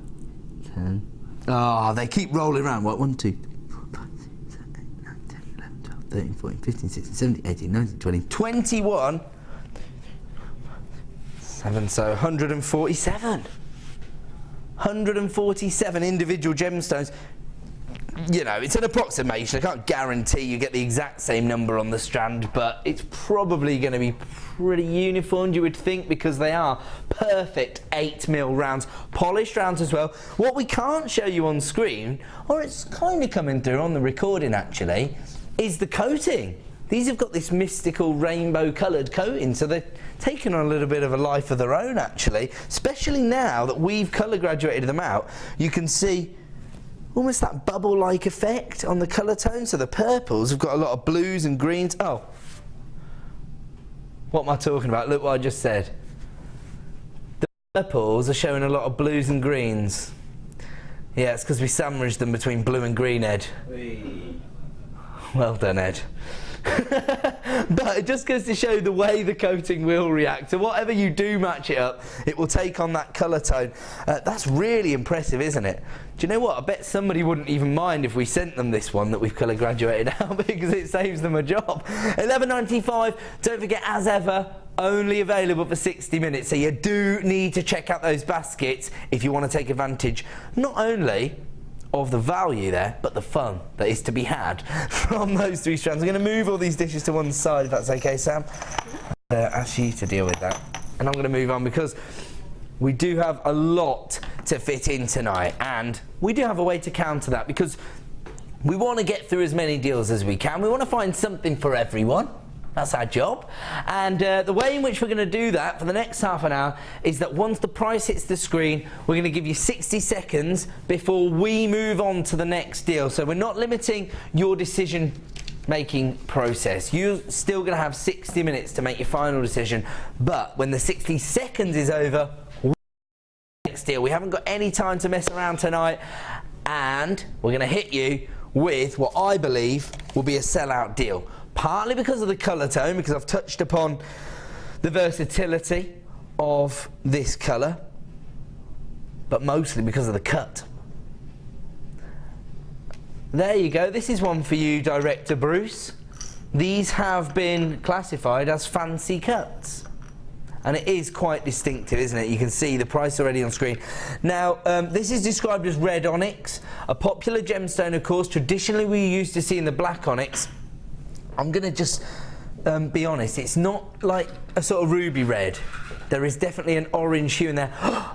10. Oh, they keep rolling around. What? 1, 2, 3, 4, 5, 6, 7, 8, 9, 10, 11, 12, 13, 14, 15, 16, 17, 18, 19, 20, 21. 7, so 147. 147 individual gemstones. You know, it's an approximation. I can't guarantee you get the exact same number on the strand, but it's probably going to be pretty uniform, you would think, because they are perfect 8mm rounds, polished rounds as well. What we can't show you on screen, or it's kind of coming through on the recording actually, is the coating. These have got this mystical rainbow coloured coating, so they're taking on a little bit of a life of their own actually, especially now that we've colour graduated them out. You can see, almost that bubble-like effect on the colour tone. So the purples have got a lot of blues and greens. Oh, what am I talking about? Look what I just said. The purples are showing a lot of blues and greens. Yeah, it's because we sandwiched them between blue and green, Ed. Well done, Ed. But it just goes to show the way the coating will react. So whatever you do match it up, it will take on that colour tone. That's really impressive, isn't it? Do you know what? I bet somebody wouldn't even mind if we sent them this one that we've colour graduated out, because it saves them a job. $11.95. Don't forget, as ever, only available for 60 minutes. So you do need to check out those baskets if you want to take advantage not only of the value there, but the fun that is to be had from those 3 strands. I'm going to move all these dishes to one side, if that's okay, Sam. Ask you to deal with that. And I'm going to move on because we do have a lot to fit in tonight, and we do have a way to counter that, because we want to get through as many deals as we can. We want to find something for everyone. That's our job. And the way in which we're going to do that for the next half an hour is that once the price hits the screen, we're going to give you 60 seconds before we move on to the next deal. So we're not limiting your decision making process. You're still going to have 60 minutes to make your final decision. But when the 60 seconds is over, next deal. We haven't got any time to mess around tonight. And we're going to hit you with what I believe will be a sellout deal. Partly because of the colour tone, because I've touched upon the versatility of this colour, but mostly because of the cut. There you go. This is one for you, Director Bruce. These have been classified as fancy cuts. And it is quite distinctive, isn't it? You can see the price already on screen. Now, this is described as red onyx, a popular gemstone, of course. Traditionally, we used to see in the black onyx. I'm going to just be honest, it's not like a sort of ruby red. There is definitely an orange hue in there.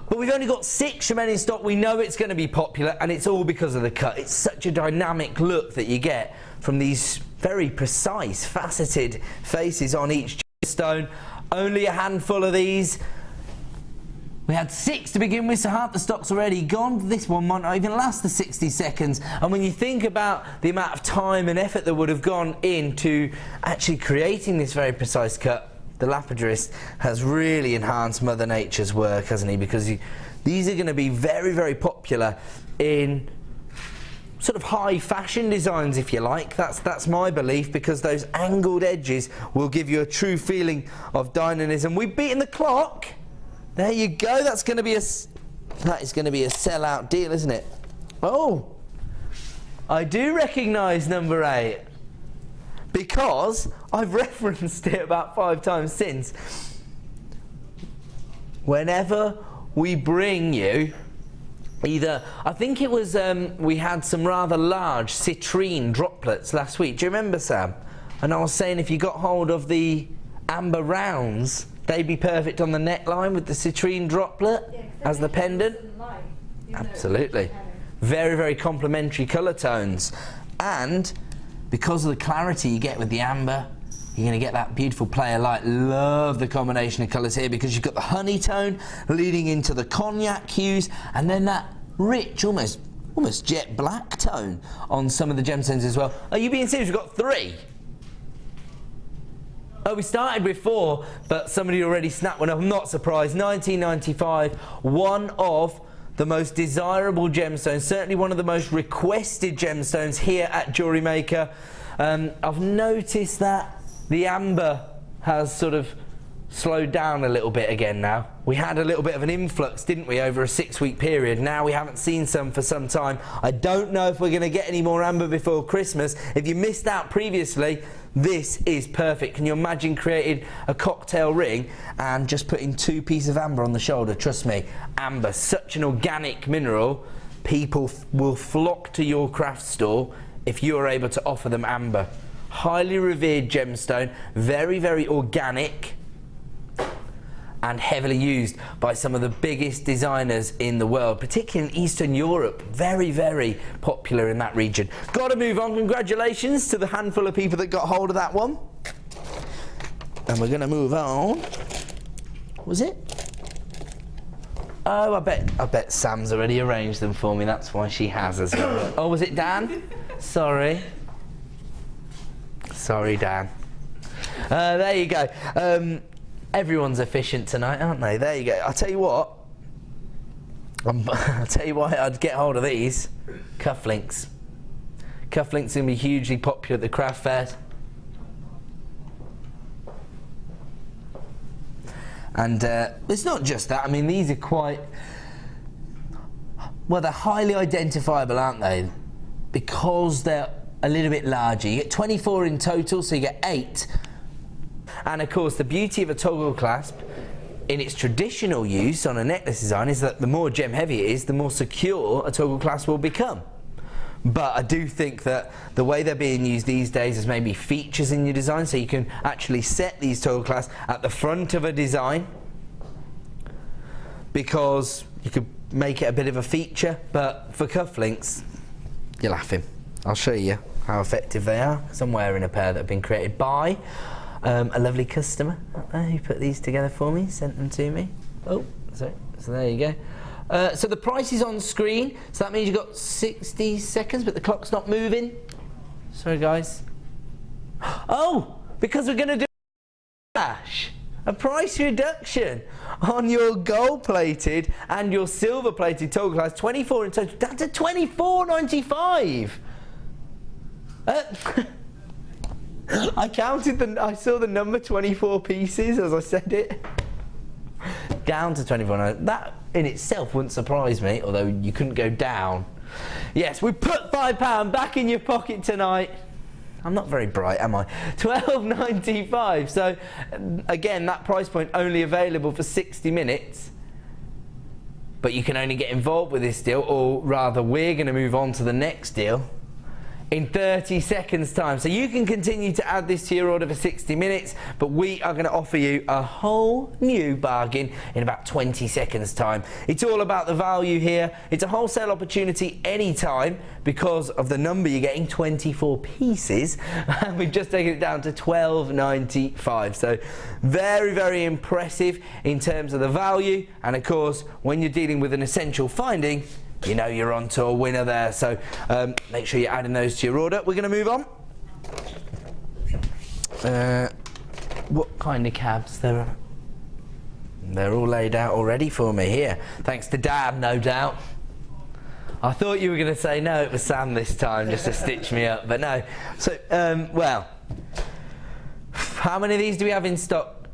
But we've only got 6 remaining in stock. We know it's going to be popular, and it's all because of the cut. It's such a dynamic look that you get from these very precise, faceted faces on each gemstone. Only a handful of these. We had 6 to begin with, so half the stock's already gone. This one might not even last the 60 seconds. And when you think about the amount of time and effort that would have gone into actually creating this very precise cut, the lapidurist has really enhanced Mother Nature's work, hasn't he? Because these are going to be very, very popular in sort of high fashion designs, if you like. That's my belief, because those angled edges will give you a true feeling of dynamism. We've beaten the clock. There you go. That is going to be a sellout deal, isn't it? Oh, I do recognise number 8 because I've referenced it about 5 times since. Whenever we bring you either, I think it was we had some rather large citrine droplets last week. Do you remember, Sam? And I was saying if you got hold of the amber rounds, they'd be perfect on the neckline with the citrine droplet as the pendant. Absolutely. Very, very complementary colour tones. And because of the clarity you get with the amber, you're going to get that beautiful play of light. Love the combination of colours here, because you've got the honey tone leading into the cognac hues, and then that rich, almost jet black tone on some of the gemstones as well. Are you being serious? We've got 3. Oh, we started with 4, but somebody already snapped one up. I'm not surprised. 1995, one of the most desirable gemstones, certainly one of the most requested gemstones here at JewelleryMaker. I've noticed that the amber has sort of slowed down a little bit again now. We had a little bit of an influx, didn't we, over a 6-week period. Now we haven't seen some for some time. I don't know if we're going to get any more amber before Christmas. If you missed out previously, this is perfect. Can you imagine creating a cocktail ring and just putting 2 pieces of amber on the shoulder? Trust me, amber, such an organic mineral. People will flock to your craft store if you are able to offer them amber. Highly revered gemstone, very, very organic, and heavily used by some of the biggest designers in the world, particularly in Eastern Europe. Very, very popular in that region. Got to move on. Congratulations to the handful of people that got hold of that one. And we're going to move on. What was it? Oh, I bet Sam's already arranged them for me. That's why she has as well. Oh, was it Dan? Sorry. Sorry, Dan. There you go. Everyone's efficient tonight, aren't they? There you go. I'll tell you what. I'll tell you why I'd get hold of these. Cufflinks. Cufflinks are going to be hugely popular at the craft fairs. And it's not just that. I mean, these are quite... Well, they're highly identifiable, aren't they? Because they're a little bit larger. You get 24 in total, so you get 8. And of course, the beauty of a toggle clasp in its traditional use on a necklace design is that the more gem heavy it is, the more secure a toggle clasp will become. But I do think that the way they're being used these days is maybe features in your design, so you can actually set these toggle clasps at the front of a design because you could make it a bit of a feature. But for cufflinks, you're laughing. I'll show you how effective they are, because I'm wearing a pair that have been created by a lovely customer who put these together for me, sent them to me. Oh, sorry. So there you go. So the price is on screen, so that means you've got 60 seconds, but the clock's not moving. Sorry, guys. Oh, because we're going to do a price reduction on your gold-plated and your silver-plated toggle clasp, 24 in total, down to $24.95. I counted I saw the number 24 pieces as I said it. Down to 24. That in itself wouldn't surprise me, although you couldn't go down. Yes, we put £5 back in your pocket tonight. I'm not very bright, am I? $12.95. So again, that price point only available for 60 minutes. But you can only get involved with this deal, or rather we're going to move on to the next deal in 30 seconds time. So you can continue to add this to your order for 60 minutes, but we are going to offer you a whole new bargain in about 20 seconds time. It's all about the value here. It's a wholesale opportunity anytime because of the number you're getting, 24 pieces. And we've just taken it down to $12.95. So very, very impressive in terms of the value. And of course, when you're dealing with an essential finding, you know you're on to a winner there. So make sure you're adding those to your order. We're going to move on. What kind of cabs? They're all laid out already for me here. Thanks to Dad, no doubt. I thought you were going to say no, it was Sam this time, just to stitch me up, but no. So, well, how many of these do we have in stock?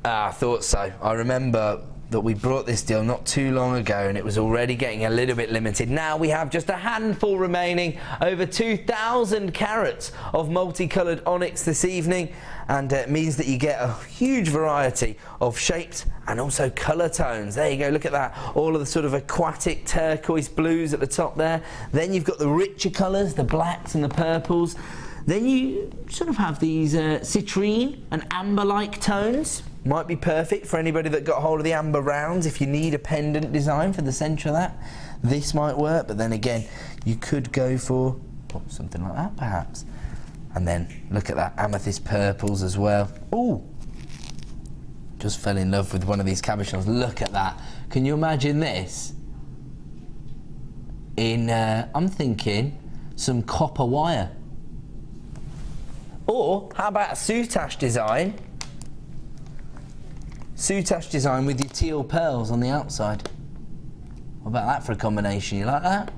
I thought so. I remember that we brought this deal not too long ago and it was already getting a little bit limited. Now we have just a handful remaining, over 2,000 carats of multicoloured onyx this evening, and it means that you get a huge variety of shapes and also colour tones. There you go, look at that, all of the sort of aquatic turquoise blues at the top there. Then you've got the richer colours, the blacks and the purples. Then you sort of have these citrine and amber-like tones. Might be perfect for anybody that got hold of the amber rounds. If you need a pendant design for the centre of that, this might work. But then again, you could go for something like that perhaps. And then look at that, amethyst purples as well. Ooh, just fell in love with one of these cabochons. Look at that. Can you imagine this in, I'm thinking, some copper wire? Or how about a soutache design? Soutache design with your teal pearls on the outside. What about that for a combination? You like that?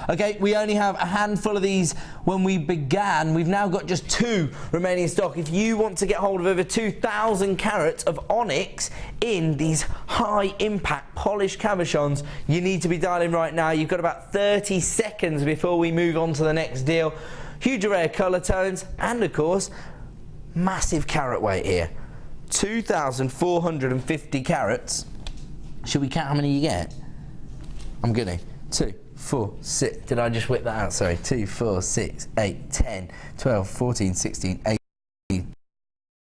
Okay, we only have a handful of these when we began. We've now got just 2 remaining in stock. If you want to get hold of over 2,000 carats of onyx in these high impact polished cabochons, you need to be dialing right now. You've got about 30 seconds before we move on to the next deal. Huge array of colour tones and of course massive carat weight here. 2,450 carats. Should we count how many you get? I'm gonna. 2, 4, 6. Did I just whip that out? Sorry. 2, 4, 6, 8, 10, 12, 14, 16, 18,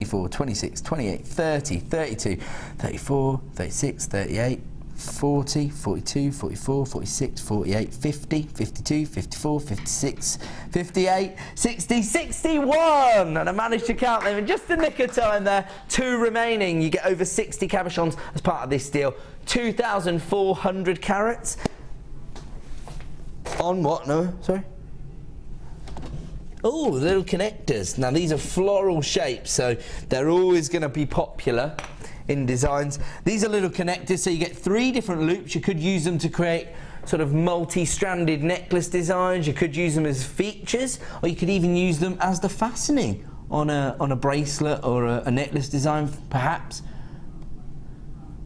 24, 26, 28, 30, 32, 34, 36, 38, 40, 42, 44, 46, 48, 50, 52, 54, 56, 58, 60, 61! And I managed to count them in just the nick of time there. 2 remaining. You get over 60 cabochons as part of this deal. 2,400 carats. On what? No, sorry? Oh, little connectors. Now these are floral shapes, so they're always going to be popular in designs. These are little connectors, so you get 3 different loops. You could use them to create sort of multi-stranded necklace designs. You could use them as features, or you could even use them as the fastening on a bracelet or a necklace design, perhaps.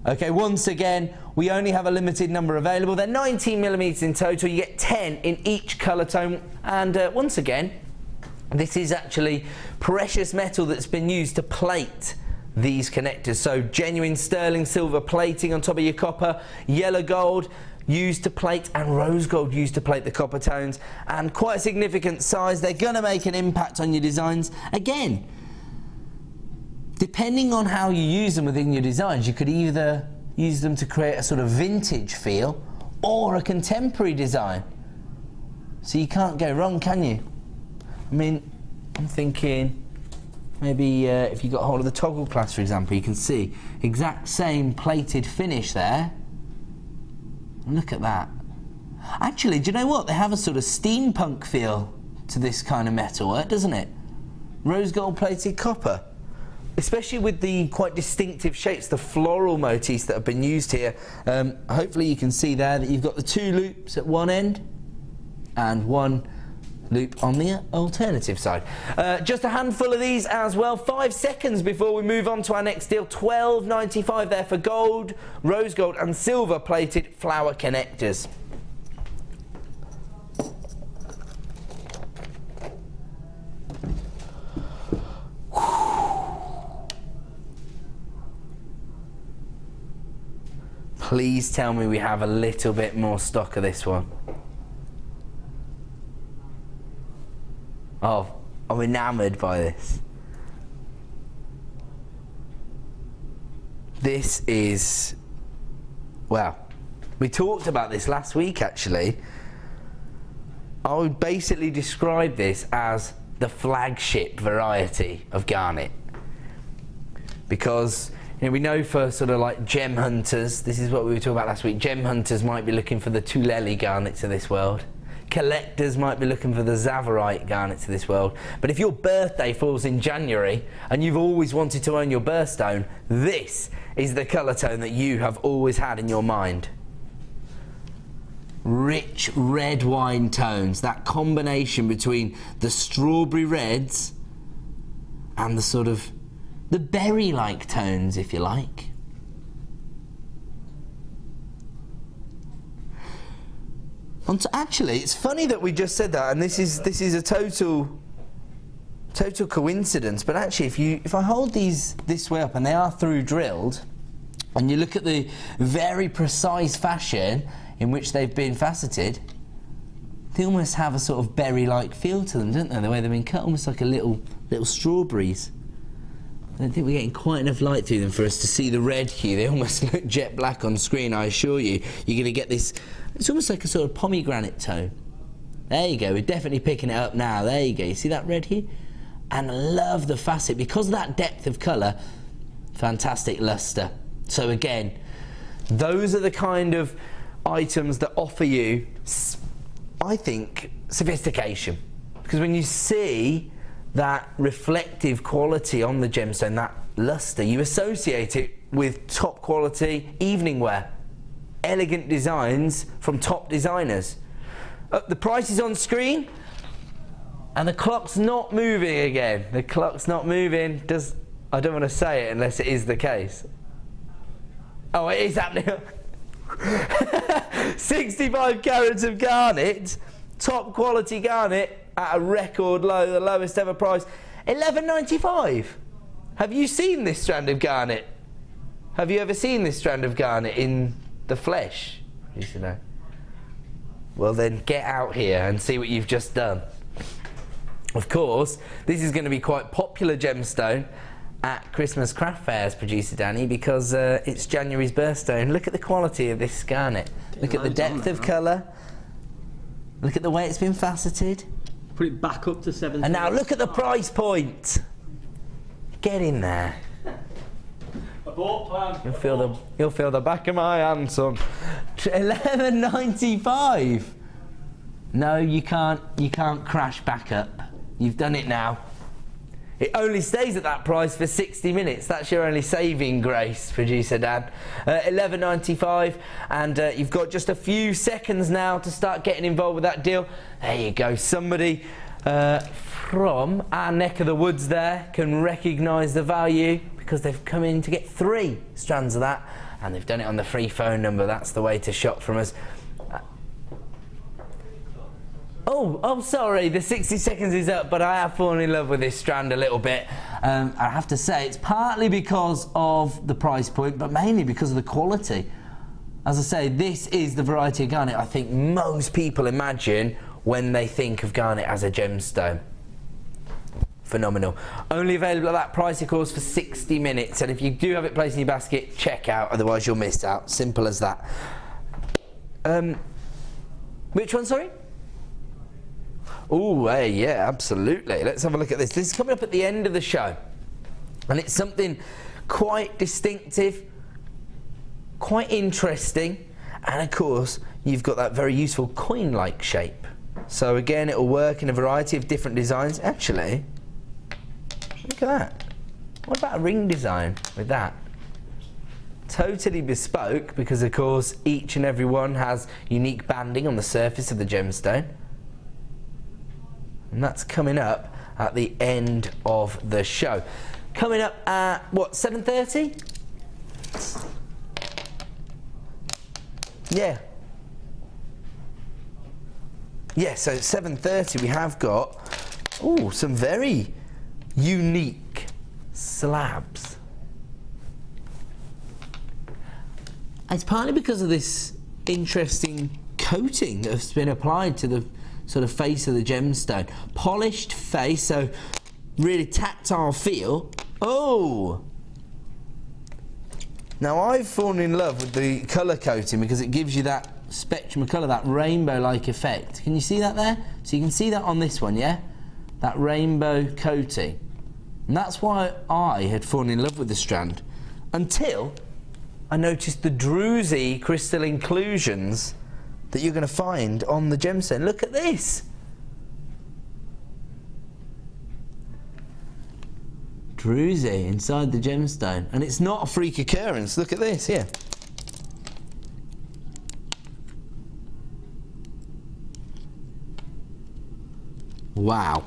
Okay, once again, we only have a limited number available. They're 19mm in total. You get 10 in each colour tone. And once again, this is actually precious metal that's been used to plate these connectors. So genuine sterling silver plating on top of your copper, yellow gold used to plate, and rose gold used to plate the copper tones, and quite a significant size. They're going to make an impact on your designs. Again, depending on how you use them within your designs, you could either use them to create a sort of vintage feel or a contemporary design. So you can't go wrong, can you? I mean, I'm thinking maybe if you got hold of the toggle clasp, for example, you can see exact same plated finish there. Look at that. Actually, do you know what? They have a sort of steampunk feel to this kind of metalwork, doesn't it? Rose gold plated copper. Especially with the quite distinctive shapes, the floral motifs that have been used here. Hopefully you can see there that you've got the 2 loops at one end and 1 loop on the alternative side. Just a handful of these as well. 5 seconds before we move on to our next deal. $12.95 there for gold, rose gold and silver plated flower connectors. Please tell me we have a little bit more stock of this one. Oh, I'm enamoured by this. This is, well, we talked about this last week actually. I would basically describe this as the flagship variety of garnet. Because, you know, we know for sort of like gem hunters, this is what we were talking about last week, gem hunters might be looking for the Tuleli garnets of this world. Collectors might be looking for the Zavarite garnets of this world. But if your birthday falls in January and you've always wanted to own your birthstone, this is the colour tone that you have always had in your mind. Rich red wine tones, that combination between the strawberry reds and the sort of the berry-like tones, if you like. Actually, it's funny that we just said that, and this is a total coincidence. But actually, if I hold these this way up, and they are through drilled, and you look at the very precise fashion in which they've been faceted, they almost have a sort of berry-like feel to them, don't they? The way they've been cut, almost like a little strawberries. I don't think we're getting quite enough light through them for us to see the red hue. They almost look jet black on screen, I assure you. You're going to get this, it's almost like a sort of pomegranate tone. There you go, we're definitely picking it up now. There you go, you see that red hue? And I love the facet. Because of that depth of colour, fantastic lustre. So again, those are the kind of items that offer you, I think, sophistication. Because when you see that reflective quality on the gemstone, that lustre, you associate it with top quality evening wear, elegant designs from top designers. The price is on screen and the clock's not moving again. The clock's not moving. I don't want to say it unless it is the case. Oh, it is happening. 65 carats of garnet, top quality garnet, at a record low, the lowest ever price, $11.95. Have you seen this strand of garnet? Have you ever seen this strand of garnet in the flesh? You should know. Well then, get out here and see what you've just done. Of course, this is going to be quite popular gemstone, at Christmas craft fairs, producer Danny, because it's January's birthday. And look at the quality of this garnet. Look at the depth of colour. Look at the way it's been faceted. Put it back up to 7. And now look at the price point. Get in there. Abort plan. You'll feel the back of my hand, son. $11.95. No, you can't crash back up. You've done it now. It only stays at that price for 60 minutes. That's your only saving grace, producer Dan. $11.95, and you've got just a few seconds now to start getting involved with that deal. There you go. Somebody from our neck of the woods there can recognise the value because they've come in to get 3 strands of that, and they've done it on the free phone number. That's the way to shop from us. Oh, sorry, the 60 seconds is up, but I have fallen in love with this strand a little bit. I have to say, it's partly because of the price point, but mainly because of the quality. As I say, this is the variety of garnet I think most people imagine when they think of garnet as a gemstone. Phenomenal. Only available at that price, of course, for 60 minutes. And if you do have it placed in your basket, check out, otherwise you'll miss out. Simple as that. Which one, sorry? Oh, hey, yeah, absolutely. Let's have a look at this. This is coming up at the end of the show, and it's something quite distinctive, quite interesting, and of course, you've got that very useful coin-like shape. So again, it'll work in a variety of different designs. Actually, look at that. What about a ring design with that? Totally bespoke, because of course, each and every one has unique banding on the surface of the gemstone. And that's coming up at the end of the show. Coming up at, what, 7:30? Yeah. Yeah, so at 7:30 we have got, some very unique slabs. And it's partly because of this interesting coating that's been applied to the sort of face of the gemstone. Polished face, so really tactile feel. Oh! Now I've fallen in love with the colour coating because it gives you that spectrum of colour, that rainbow-like effect. Can you see that there? So you can see that on this one, yeah? That rainbow coating. And that's why I had fallen in love with the strand, until I noticed the druzy crystal inclusions that you're going to find on the gemstone. Look at this. Druzy inside the gemstone. And it's not a freak occurrence. Look at this here. Wow.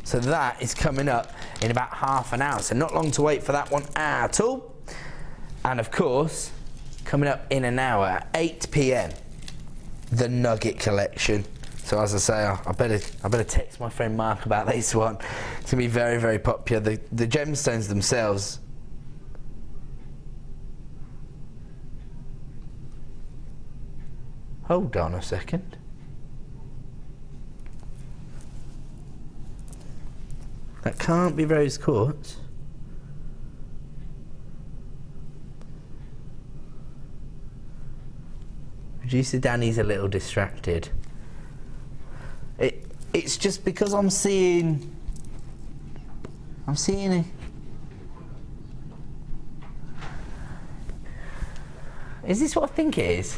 So that is coming up in about half an hour. So not long to wait for that one at all. And of course, coming up in an hour at 8 p.m, the Nugget collection. So as I say, I better text my friend Mark about this one. It's gonna be very, very popular. The gemstones themselves. Hold on a second. That can't be rose quartz. Producer Danny's a little distracted. It's just because I'm seeing it. Is this what I think it is?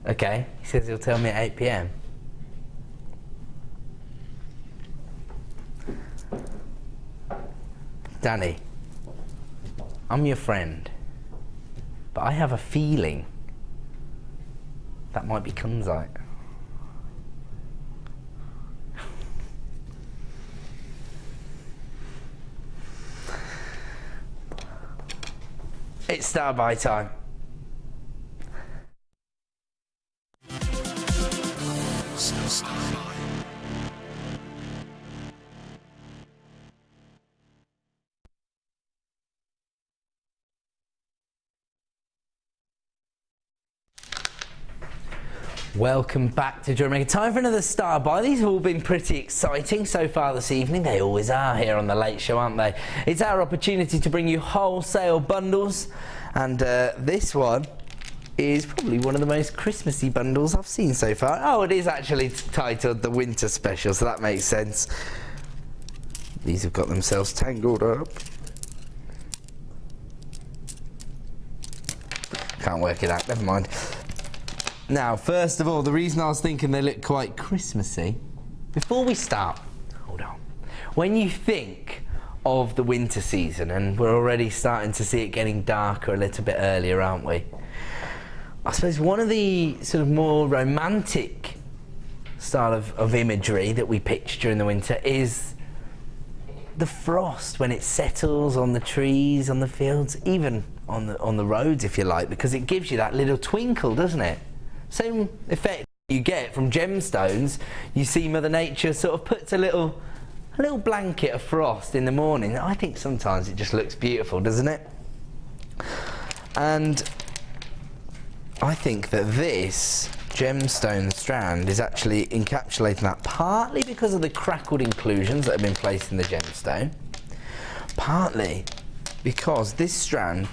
Okay, he says he'll tell me at 8 p.m. Danny, I'm your friend, but I have a feeling that might be Kunzite. It's star by time. Welcome back to JewelleryMaker. Time for another star buy. These have all been pretty exciting so far this evening. They always are here on the Late Show, aren't they? It's our opportunity to bring you wholesale bundles, and this one is probably one of the most Christmassy bundles I've seen so far. Oh, it is actually titled the Winter Special, so that makes sense. These have got themselves tangled up. Can't work it out, never mind. Now, first of all, the reason I was thinking they look quite Christmassy, before we start, hold on. When you think of the winter season, and we're already starting to see it getting darker a little bit earlier, aren't we? I suppose one of the sort of more romantic style of imagery that we picture during the winter is the frost when it settles on the trees, on the fields, even on the roads, if you like, because it gives you that little twinkle, doesn't it? Same effect you get from gemstones. You see Mother Nature sort of puts a little blanket of frost in the morning. I think sometimes it just looks beautiful, doesn't it? And I think that this gemstone strand is actually encapsulating that, partly because of the crackled inclusions that have been placed in the gemstone, partly because this strand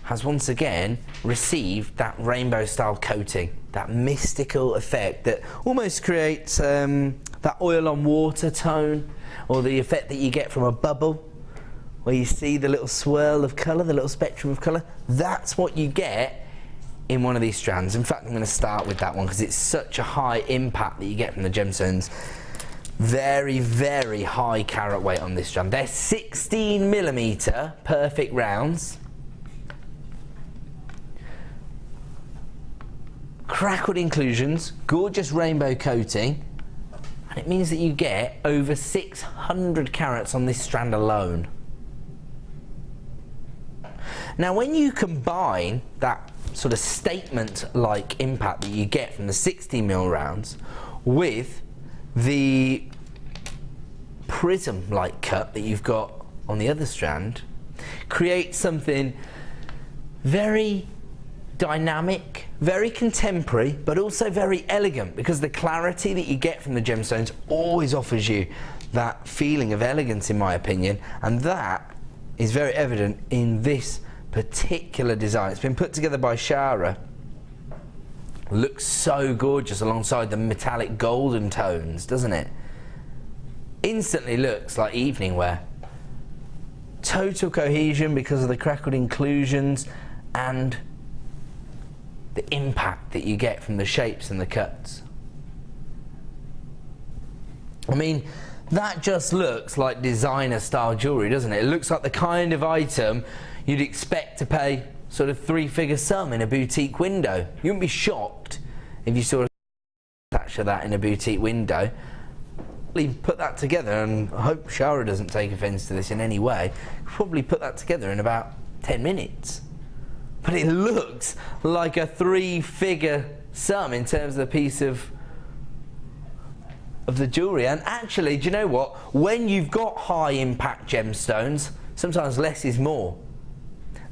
has once again received that rainbow style coating, that mystical effect that almost creates that oil on water tone, or the effect that you get from a bubble where you see the little swirl of colour, the little spectrum of colour. That's what you get in one of these strands. In fact, I'm going to start with that one because it's such a high impact that you get from the gemstones. Very, very high carat weight on this strand. They're 16mm perfect rounds. Crackled inclusions, gorgeous rainbow coating, and it means that you get over 600 carats on this strand alone. Now, when you combine that sort of statement-like impact that you get from the 60mm rounds with the prism-like cut that you've got on the other strand, creates something very dynamic, very contemporary, but also very elegant, because the clarity that you get from the gemstones always offers you that feeling of elegance, in my opinion, and that is very evident in this particular design. It's been put together by Shara. Looks so gorgeous alongside the metallic golden tones, doesn't it? Instantly looks like evening wear. Total cohesion because of the crackled inclusions and the impact that you get from the shapes and the cuts. I mean, that just looks like designer style jewellery, doesn't it? It looks like the kind of item you'd expect to pay sort of 3-figure sum in a boutique window. You wouldn't be shocked if you saw a attach of that in a boutique window. Put that together, and I hope Shara doesn't take offence to this in any way, probably put that together in about 10 minutes. But it looks like a 3-figure sum in terms of the piece of the jewellery. And actually, do you know what? When you've got high impact gemstones, sometimes less is more.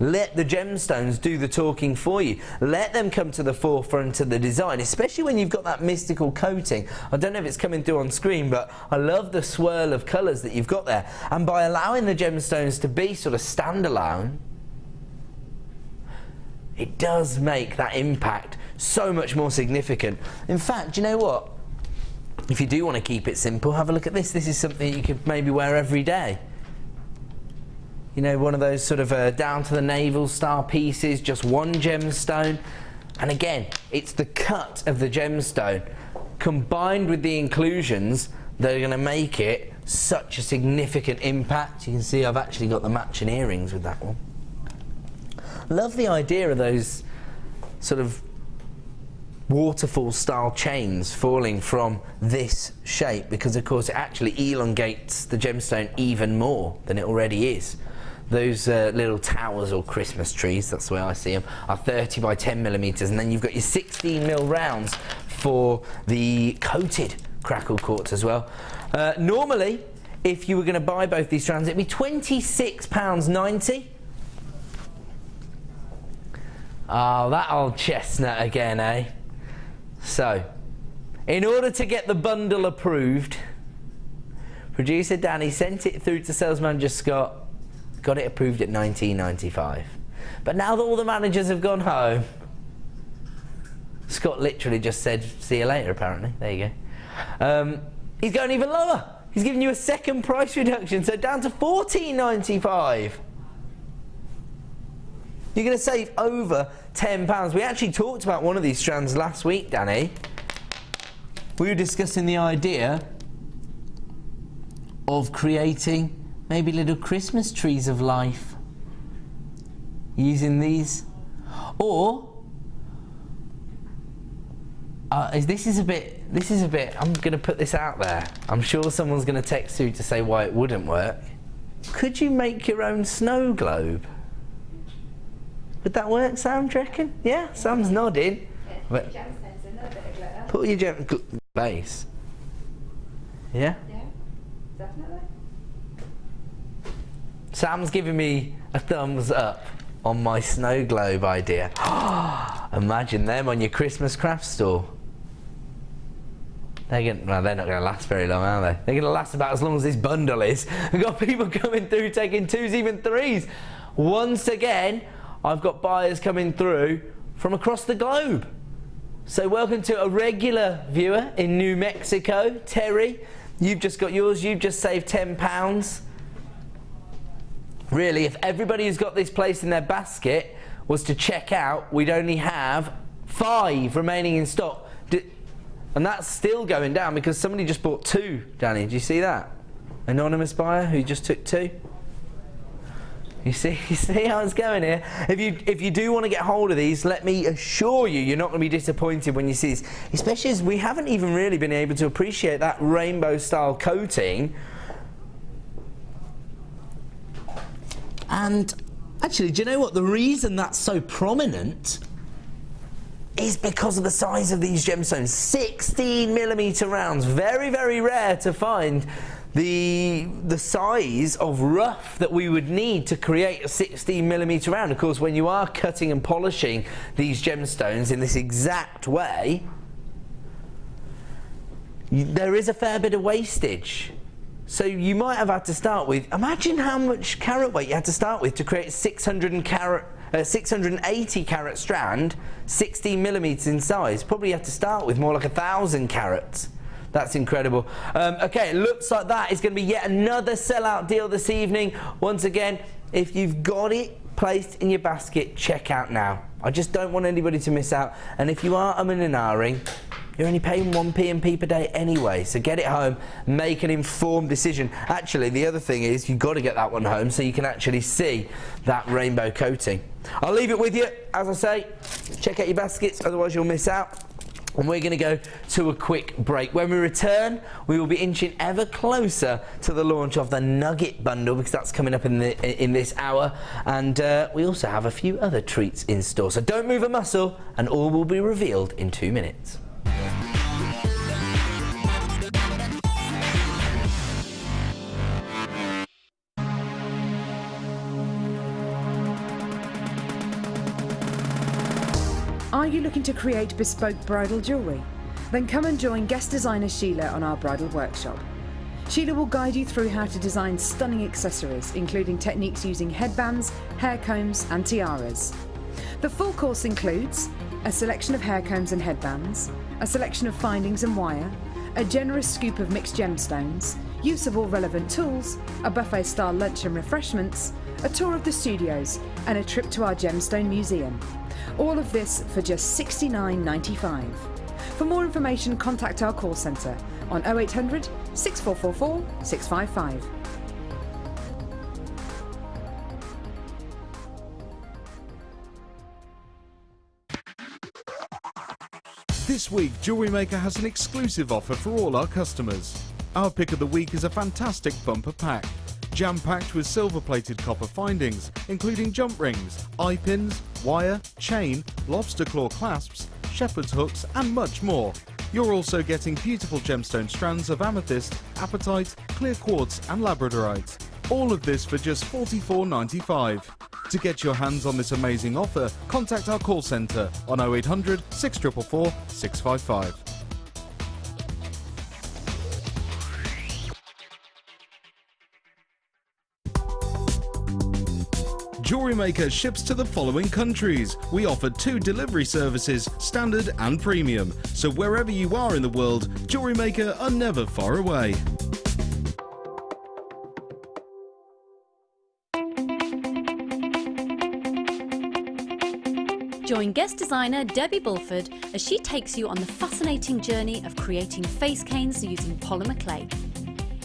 Let the gemstones do the talking for you. Let them come to the forefront of the design, especially when you've got that mystical coating. I don't know if it's coming through on screen, but I love the swirl of colours that you've got there. And by allowing the gemstones to be sort of standalone, it does make that impact so much more significant. In fact, do you know what? If you do want to keep it simple, have a look at this. This is something you could maybe wear every day. You know, one of those sort of down to the navel style pieces, just one gemstone. And again, it's the cut of the gemstone combined with the inclusions that are going to make it such a significant impact. You can see I've actually got the matching earrings with that one. Love the idea of those sort of waterfall style chains falling from this shape, because of course it actually elongates the gemstone even more than it already is. Those little towers or Christmas trees, that's the way I see them, are 30 by 10mm, and then you've got your 16mm rounds for the coated crackled quartz as well. Normally, if you were going to buy both these strands, it'd be £26.90. Oh, that old chestnut again, eh? So, In order to get the bundle approved, producer Danny sent it through to sales manager Scott, got it approved at $19.95. But now that all the managers have gone home, Scott literally just said, see you later, apparently. There you go. He's going even lower. He's giving you a second price reduction, so down to $14.95. You're going to save over £10. We actually talked about one of these strands last week, Danny. We were discussing the idea of creating maybe little Christmas trees of life using these. Or this is a bit, I'm going to put this out there. I'm sure someone's going to text you to say why it wouldn't work. Could you make your own snow globe? Would that work, Sam, do you reckon? Yeah, Sam's nodding. But put your base. Yeah? Yeah, definitely. Sam's giving me a thumbs up on my snow globe idea. Imagine them on your Christmas craft store. They're not going to last very long, are they? They're going to last about as long as this bundle is. We've got people coming through taking 2s, even 3s. Once again, I've got buyers coming through from across the globe. So welcome to a regular viewer in New Mexico. Terry, you've just got yours. You've just saved £10. Really, if everybody who's got this placed in their basket was to check out, we'd only have 5 remaining in stock. And that's still going down because somebody just bought 2, Danny. Do you see that? Anonymous buyer who just took 2. You see how it's going here? If you do want to get hold of these, let me assure you, you're not going to be disappointed when you see this. Especially as we haven't even really been able to appreciate that rainbow style coating. And actually, do you know what? The reason that's so prominent is because of the size of these gemstones. 16mm rounds. Very, very rare to find the size of rough that we would need to create a 16mm round. Of course, when you are cutting and polishing these gemstones in this exact way, there is a fair bit of wastage. So you might have had to start with, imagine how much carat weight you had to start with to create a 680 carat strand, 16mm in size. Probably you have to start with more like 1,000 carats. That's incredible. Okay, it looks like that is going to be yet another sellout deal this evening. Once again, if you've got it placed in your basket, check out now. I just don't want anybody to miss out. And if you are umming and ahhing, you're only paying 1 p&p per day anyway, so get it home, make an informed decision. Actually, the other thing is you've got to get that one home so you can actually see that rainbow coating. I'll leave it with you. As I say, check out your baskets, otherwise you'll miss out. And we're going to go to a quick break. When we return, we will be inching ever closer to the launch of the Nugget Bundle, because that's coming up in this hour. And we also have a few other treats in store. So don't move a muscle, and all will be revealed in 2 minutes. Are you looking to create bespoke bridal jewellery? Then come and join guest designer Sheila on our bridal workshop. Sheila will guide you through how to design stunning accessories, including techniques using headbands, hair combs and tiaras. The full course includes a selection of hair combs and headbands, a selection of findings and wire, a generous scoop of mixed gemstones, use of all relevant tools, a buffet-style lunch and refreshments, a tour of the studios and a trip to our gemstone museum. All of this for just $69.95. For more information, contact our call centre on 0800 6444 655. This week, JewelleryMaker has an exclusive offer for all our customers. Our pick of the week is a fantastic bumper pack, jam-packed with silver-plated copper findings, including jump rings, eye pins, wire, chain, lobster claw clasps, shepherd's hooks and much more. You're also getting beautiful gemstone strands of amethyst, apatite, clear quartz and labradorite. All of this for just $44.95. To get your hands on this amazing offer, contact our call centre on 0800 644 655. JewelleryMaker ships to the following countries. We offer 2 delivery services, standard and premium. So wherever you are in the world, JewelleryMaker are never far away. Join guest designer Debbie Bulford as she takes you on the fascinating journey of creating face canes using polymer clay.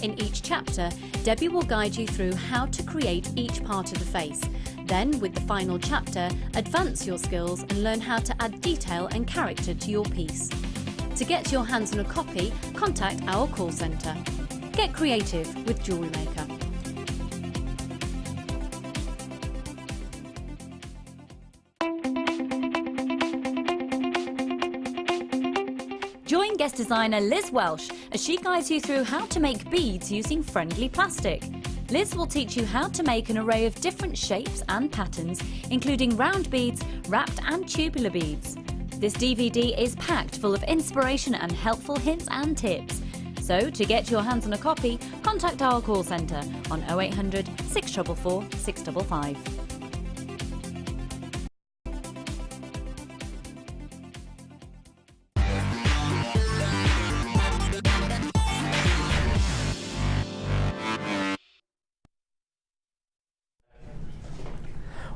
In each chapter, Debbie will guide you through how to create each part of the face. Then, with the final chapter, advance your skills and learn how to add detail and character to your piece. To get your hands on a copy, contact our call centre. Get creative with JewelleryMaker. Join guest designer Liz Welsh as she guides you through how to make beads using friendly plastic. Liz will teach you how to make an array of different shapes and patterns, including round beads, wrapped and tubular beads. This DVD is packed full of inspiration and helpful hints and tips. So, to get your hands on a copy, contact our call centre on 0800 644 655.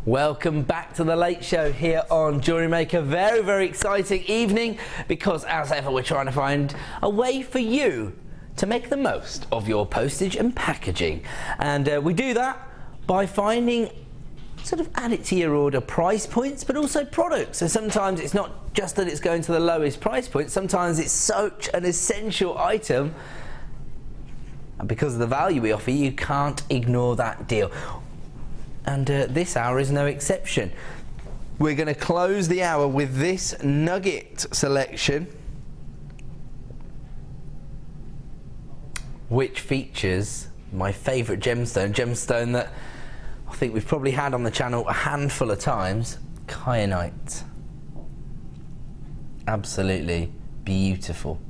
Welcome back to the Late Show here on JewelleryMaker. Very, very exciting evening because, as ever, we're trying to find a way for you to make the most of your postage and packaging. And we do that by finding sort of add it to your order price points, but also products. So sometimes it's not just that it's going to the lowest price point, sometimes it's such an essential item, and because of the value we offer, you can't ignore that deal. And this hour is no exception. We're going to close the hour with this Nugget selection, which features my favourite gemstone that I think we've probably had on the channel a handful of times, Kyanite. Absolutely beautiful.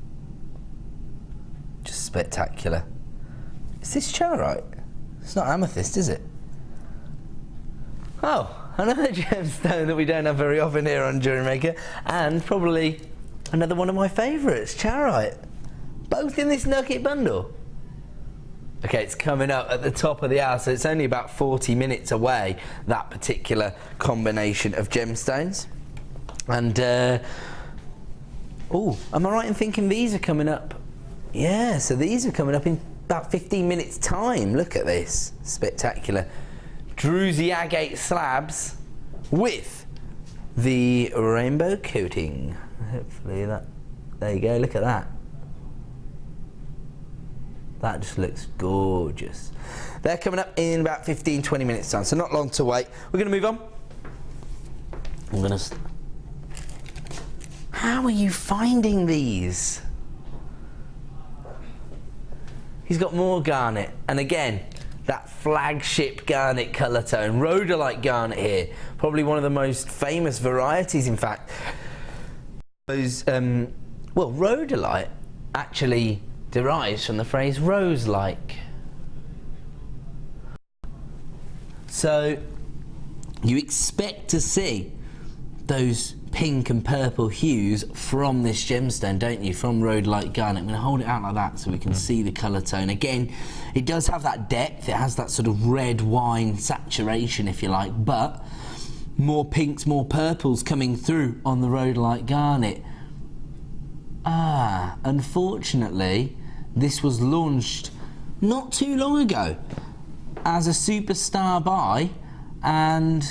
Just spectacular. Is this Charoite? It's not Amethyst, is it? Oh, another gemstone that we don't have very often here on JewelleryMaker, and probably another one of my favourites, Charoite. Both in this Nugget Bundle. Okay, it's coming up at the top of the hour, so it's only about 40 minutes away, that particular combination of gemstones. And, oh, am I right in thinking these are coming up? Yeah, so these are coming up in about 15 minutes' time. Look at this, spectacular. Druzy agate slabs with the rainbow coating. Hopefully that, there you go, look at that. That just looks gorgeous. They're coming up in about 15-20 minutes time, so not long to wait. We're going to move on. I'm going to... How are you finding these? He's got more garnet, and again, that flagship garnet colour tone, rhodolite garnet here, probably one of the most famous varieties, in fact. Those, well, rhodolite actually derives from the phrase rose-like. So you expect to see those pink and purple hues from this gemstone, don't you, from rhodolite garnet. I'm going to hold it out like that so we can see the colour tone. Again, it does have that depth, it has that sort of red wine saturation, if you like, but more pinks, more purples coming through on the rhodolite garnet. Ah, unfortunately, this was launched not too long ago as a superstar buy, and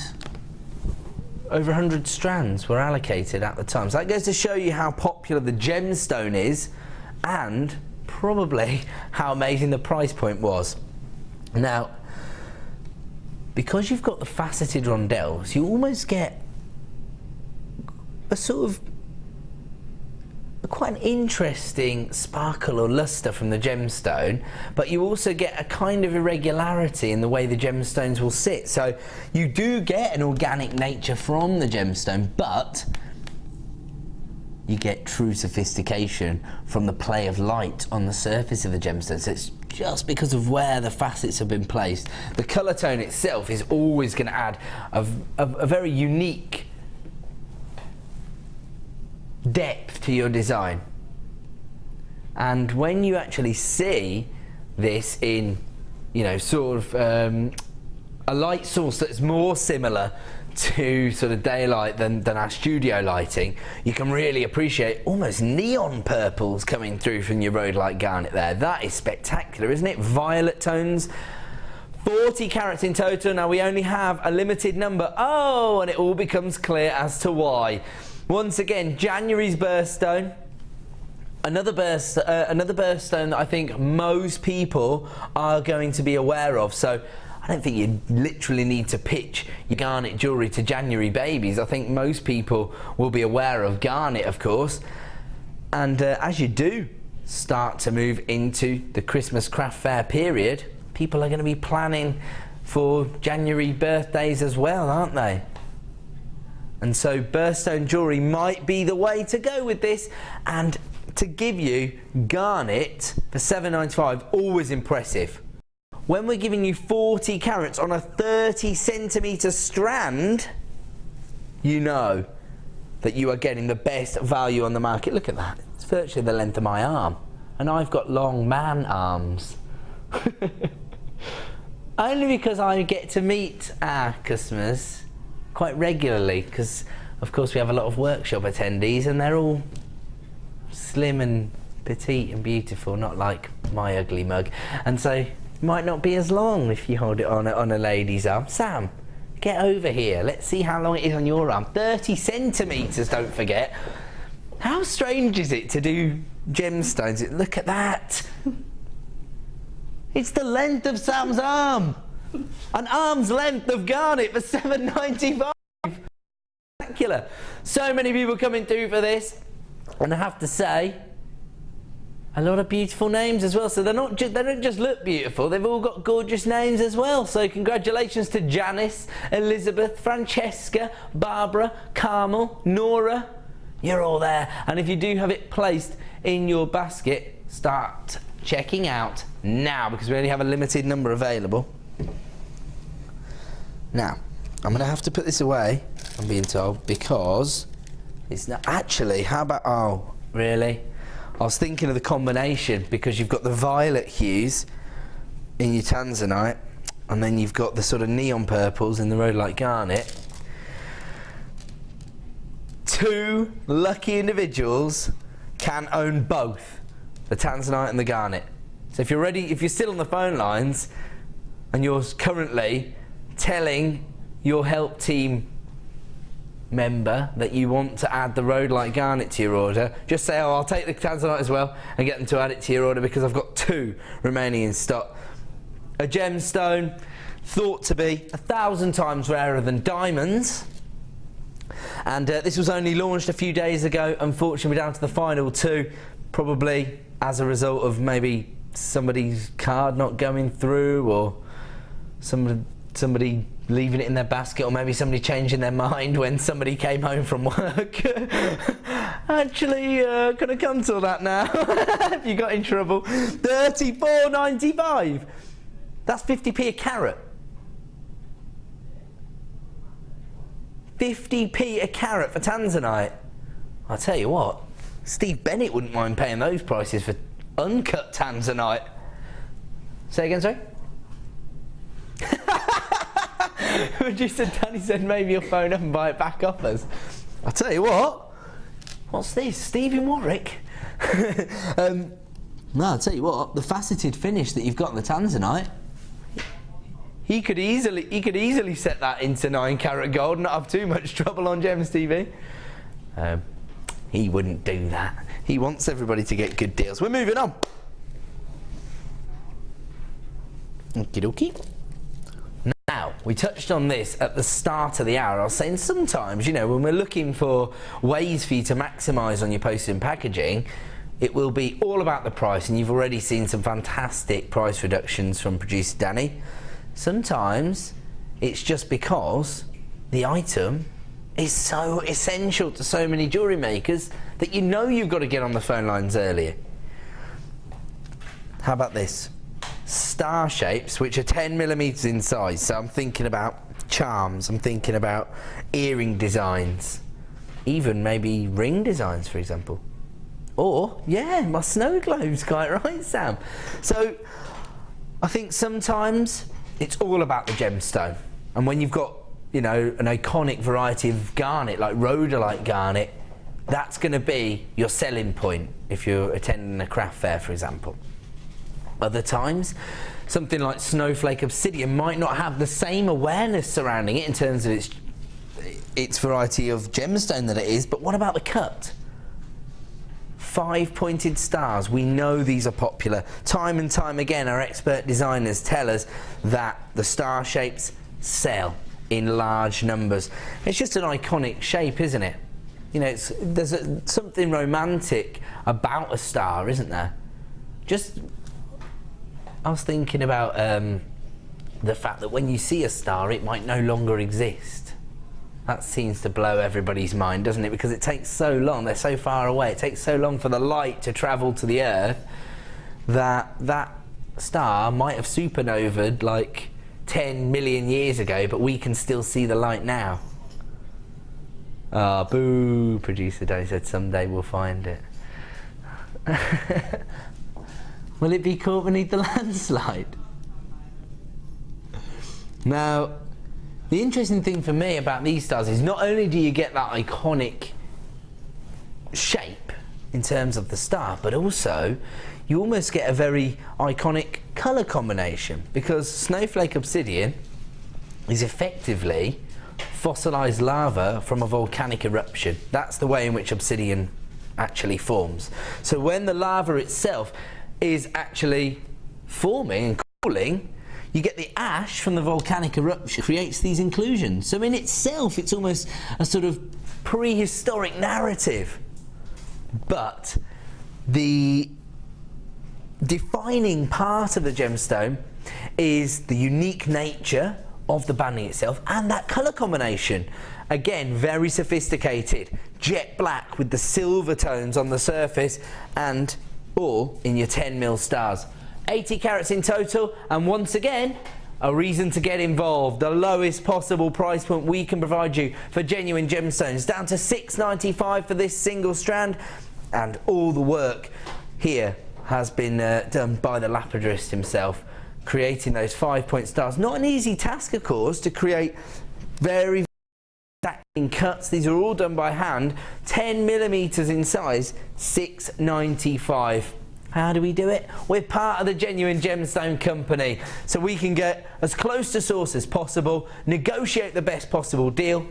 over 100 strands were allocated at the time. So that goes to show you how popular the gemstone is, and probably how amazing the price point was. Now, because you've got the faceted rondelles, you almost get a sort of quite an interesting sparkle or luster from the gemstone, but you also get a kind of irregularity in the way the gemstones will sit. So you do get an organic nature from the gemstone, but you get true sophistication from the play of light on the surface of the gemstone. So it's just because of where the facets have been placed. The colour tone itself is always going to add a very unique depth to your design. And when you actually see this in, you know, sort of a light source that's more similar to sort of daylight than our studio lighting, you can really appreciate almost neon purples coming through from your rhodolite garnet there. That is spectacular, isn't it? Violet tones. 40 carats in total. Now we only have a limited number. Oh, and it all becomes clear as to why. Once again, January's birthstone. Another birthstone that I think most people are going to be aware of. So I don't think you literally need to pitch your garnet jewellery to January babies. I think most people will be aware of garnet, of course. And as you do start to move into the Christmas craft fair period, people are going to be planning for January birthdays as well, aren't they? And so birthstone jewellery might be the way to go with this. And to give you garnet for $7.95, always impressive. When we're giving you 40 carats on a 30cm strand, you know that you are getting the best value on the market. Look at that, it's virtually the length of my arm. And I've got long man arms. Only because I get to meet our customers quite regularly, because of course we have a lot of workshop attendees and they're all slim and petite and beautiful, not like my ugly mug. And so might not be as long if you hold it on a lady's arm. Sam, get over here. Let's see how long it is on your arm. 30 centimetres, don't forget. How strange is it to do gemstones? Look at that. It's the length of Sam's arm. An arm's length of garnet for $7.95. Spectacular. So many people coming through for this. And I have to say, a lot of beautiful names as well. So they don't just look beautiful, they've all got gorgeous names as well. So congratulations to Janice, Elizabeth, Francesca, Barbara, Carmel, Nora. You're all there. And if you do have it placed in your basket, start checking out now, because we only have a limited number available. Now, I'm going to have to put this away, I'm being told, because it's not actually, how about, oh, really? I was thinking of the combination, because you've got the violet hues in your tanzanite, and then you've got the sort of neon purples in the rhodolite garnet. Two lucky individuals can own both, the tanzanite and the garnet. So if you're ready, if you're still on the phone lines, and you're currently telling your help team member that you want to add the rhodolite garnet to your order, just say, oh, I'll take the tanzanite as well, and get them to add it to your order, because I've got 2 remaining in stock. A gemstone thought to be 1,000 times rarer than diamonds, and this was only launched a few days ago. Unfortunately, we're down to the final 2, probably as a result of maybe somebody's card not going through, or somebody leaving it in their basket, or maybe somebody changing their mind when somebody came home from work. Actually, can I cancel that now? If you got in trouble. $34.95. That's 50p a carat. 50p a carat for tanzanite. I'll tell you what, Steve Bennett wouldn't mind paying those prices for uncut tanzanite. Say again, sorry? Danny said maybe you'll phone up and buy it back off us. I'll tell you what. What's this? Stephen Warwick? No, I'll tell you what. The faceted finish that you've got in the tanzanite, he could easily set that into 9 carat gold and not have too much trouble on Gems TV. He wouldn't do that. He wants everybody to get good deals. We're moving on. Okie dokie. Now, we touched on this at the start of the hour. I was saying sometimes, you know, when we're looking for ways for you to maximise on your postage and packaging, it will be all about the price, and you've already seen some fantastic price reductions from producer Danny. Sometimes it's just because the item is so essential to so many jewellery makers that you know you've got to get on the phone lines earlier. How about this? star shapes which are 10 millimeters in size. So I'm thinking about charms, I'm thinking about earring designs, even maybe ring designs, for example. Or, yeah, my snow globe's quite right, Sam. So I think sometimes it's all about the gemstone. And when you've got, you know, an iconic variety of garnet, like rhodolite garnet, that's going to be your selling point if you're attending a craft fair, for example. Other times, something like snowflake obsidian might not have the same awareness surrounding it in terms of its variety of gemstone that it is, but what about the cut? 5-pointed stars, we know these are popular. Time and time again, our expert designers tell us that the star shapes sell in large numbers. It's just an iconic shape, isn't it? You know, there's something romantic about a star, isn't there? I was thinking about the fact that when you see a star, it might no longer exist. That seems to blow everybody's mind, doesn't it? Because it takes so long, they're so far away, it takes so long for the light to travel to the Earth that that star might have supernovaed like 10 million years ago, but we can still see the light now. Ah, boo, producer Danny said someday we'll find it. Will it be caught beneath the landslide? Now, the interesting thing for me about these stars is not only do you get that iconic shape in terms of the star, but also you almost get a very iconic colour combination, because snowflake obsidian is effectively fossilised lava from a volcanic eruption. That's the way in which obsidian actually forms. So when the lava itself is actually forming and cooling, you get the ash from the volcanic eruption creates these inclusions. So in itself, it's almost a sort of prehistoric narrative. But the defining part of the gemstone is the unique nature of the banding itself and that colour combination. Again, very sophisticated. Jet black with the silver tones on the surface and all in your 10mm stars. 80 carats in total, and once again, a reason to get involved. The lowest possible price point we can provide you for genuine gemstones, down to $6.95 for this single strand, and all the work here has been done by the lapidarist himself, creating those 5-point stars. Not an easy task, of course, to create very stacking cuts. These are all done by hand, 10mm in size, $6.95. How do we do it? We're part of the Genuine Gemstone Company, so we can get as close to source as possible, negotiate the best possible deal.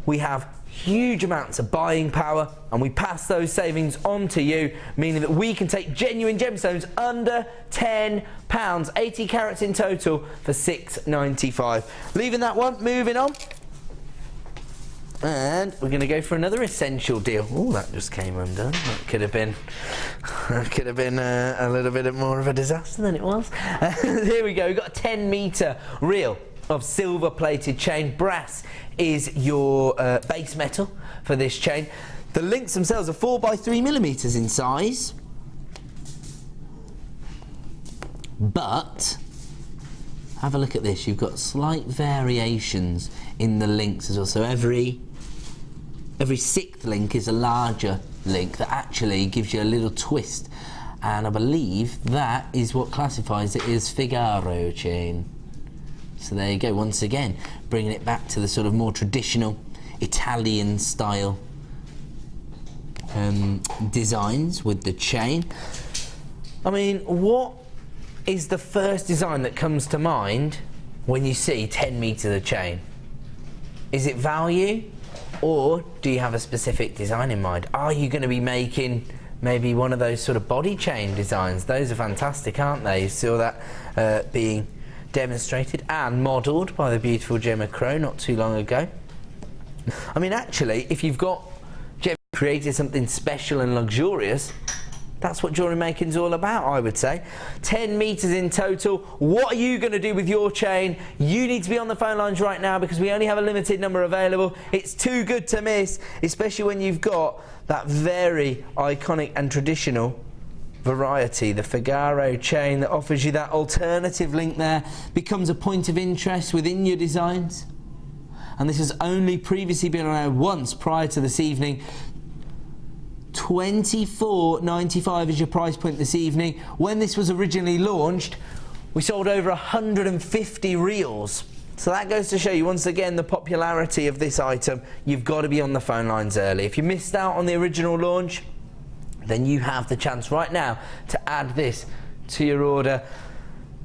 We have huge amounts of buying power, and we pass those savings on to you, meaning that we can take genuine gemstones under £10, 80 carats in total for $6.95. Leaving that one, moving on. And we're going to go for another essential deal. Oh, that just came undone. That could have been a little bit more of a disaster than it was. Here we go. We've got a 10-metre reel of silver-plated chain. Brass is your base metal for this chain. The links themselves are 4 by 3mm in size. But have a look at this. You've got slight variations in the links as well. So every 6th link is a larger link that actually gives you a little twist, and I believe that is what classifies it as Figaro chain. So there you go, once again bringing it back to the sort of more traditional Italian style designs with the chain. I mean, what is the first design that comes to mind when you see 10 meters of chain? Is it value, or do you have a specific design in mind? Are you going to be making maybe one of those sort of body chain designs? Those are fantastic, aren't they? You saw that being demonstrated and modelled by the beautiful Gemma Crow not too long ago. I mean, actually, if you've got created something special and luxurious, that's what jewellery making is all about, I would say. 10 meters in total. What are you going to do with your chain? You need to be on the phone lines right now, because we only have a limited number available. It's too good to miss, especially when you've got that very iconic and traditional variety. The Figaro chain that offers you that alternative link there becomes a point of interest within your designs. And this has only previously been around once prior to this evening. $24.95 is your price point this evening. When this was originally launched, we sold over 150 reels. So that goes to show you once again the popularity of this item. You've got to be on the phone lines early. If you missed out on the original launch, then you have the chance right now to add this to your order.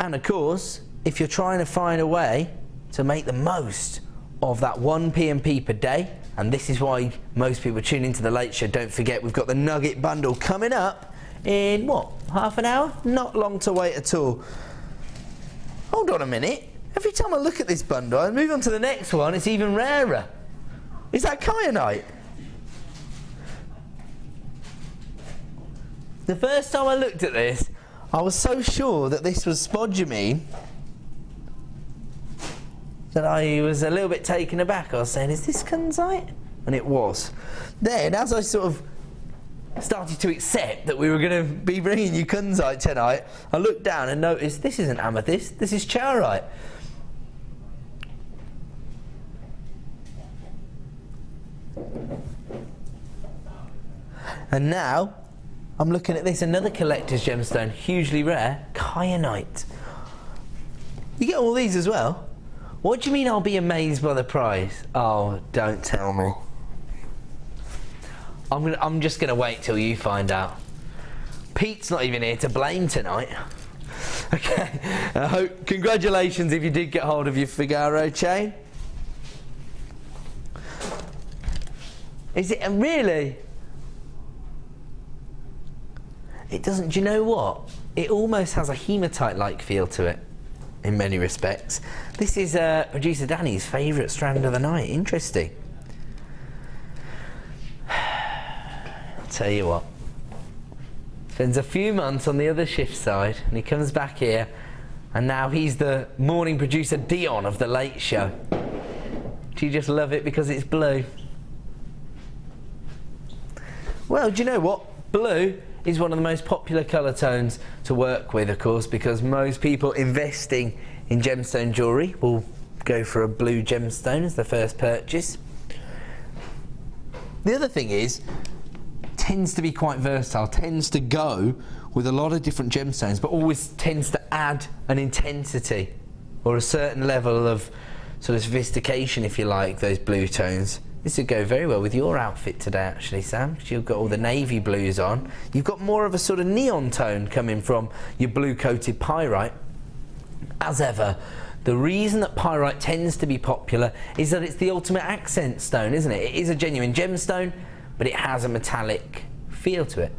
And of course, if you're trying to find a way to make the most of that 1 P&P per day, and this is why most people tune into the Late Show, don't forget we've got the Nugget Bundle coming up in, what, half an hour? Not long to wait at all. Hold on a minute. Every time I look at this bundle and move on to the next one, it's even rarer. Is that Kyanite? The first time I looked at this, I was so sure that this was spodumene that I was a little bit taken aback. I was saying, is this Kunzite? And it was. Then, as I sort of started to accept that we were going to be bringing you Kunzite tonight, I looked down and noticed this isn't Amethyst, this is Charoite. And now I'm looking at this, another collector's gemstone, hugely rare, Kyanite. You get all these as well? What do you mean I'll be amazed by the price? Oh, don't tell me. I'm just going to wait till you find out. Pete's not even here to blame tonight. Okay, congratulations if you did get hold of your Figaro chain. Is it really? It doesn't, do you know what? It almost has a hematite-like feel to it, in many respects. This is producer Danny's favourite strand of the night. Interesting. Tell you what, spends a few months on the other shift side and he comes back here and now he's the morning producer Dion of the Late Show. Do you just love it because it's blue? Well, do you know what? Blue is one of the most popular colour tones to work with, of course, because most people investing in gemstone jewellery will go for a blue gemstone as the first purchase. The other thing is, tends to be quite versatile, tends to go with a lot of different gemstones, but always tends to add an intensity or a certain level of sort of sophistication, if you like, those blue tones. This would go very well with your outfit today, actually, Sam, because you've got all the navy blues on. You've got more of a sort of neon tone coming from your blue-coated pyrite. As ever, the reason that pyrite tends to be popular is that it's the ultimate accent stone, isn't it? It is a genuine gemstone, but it has a metallic feel to it.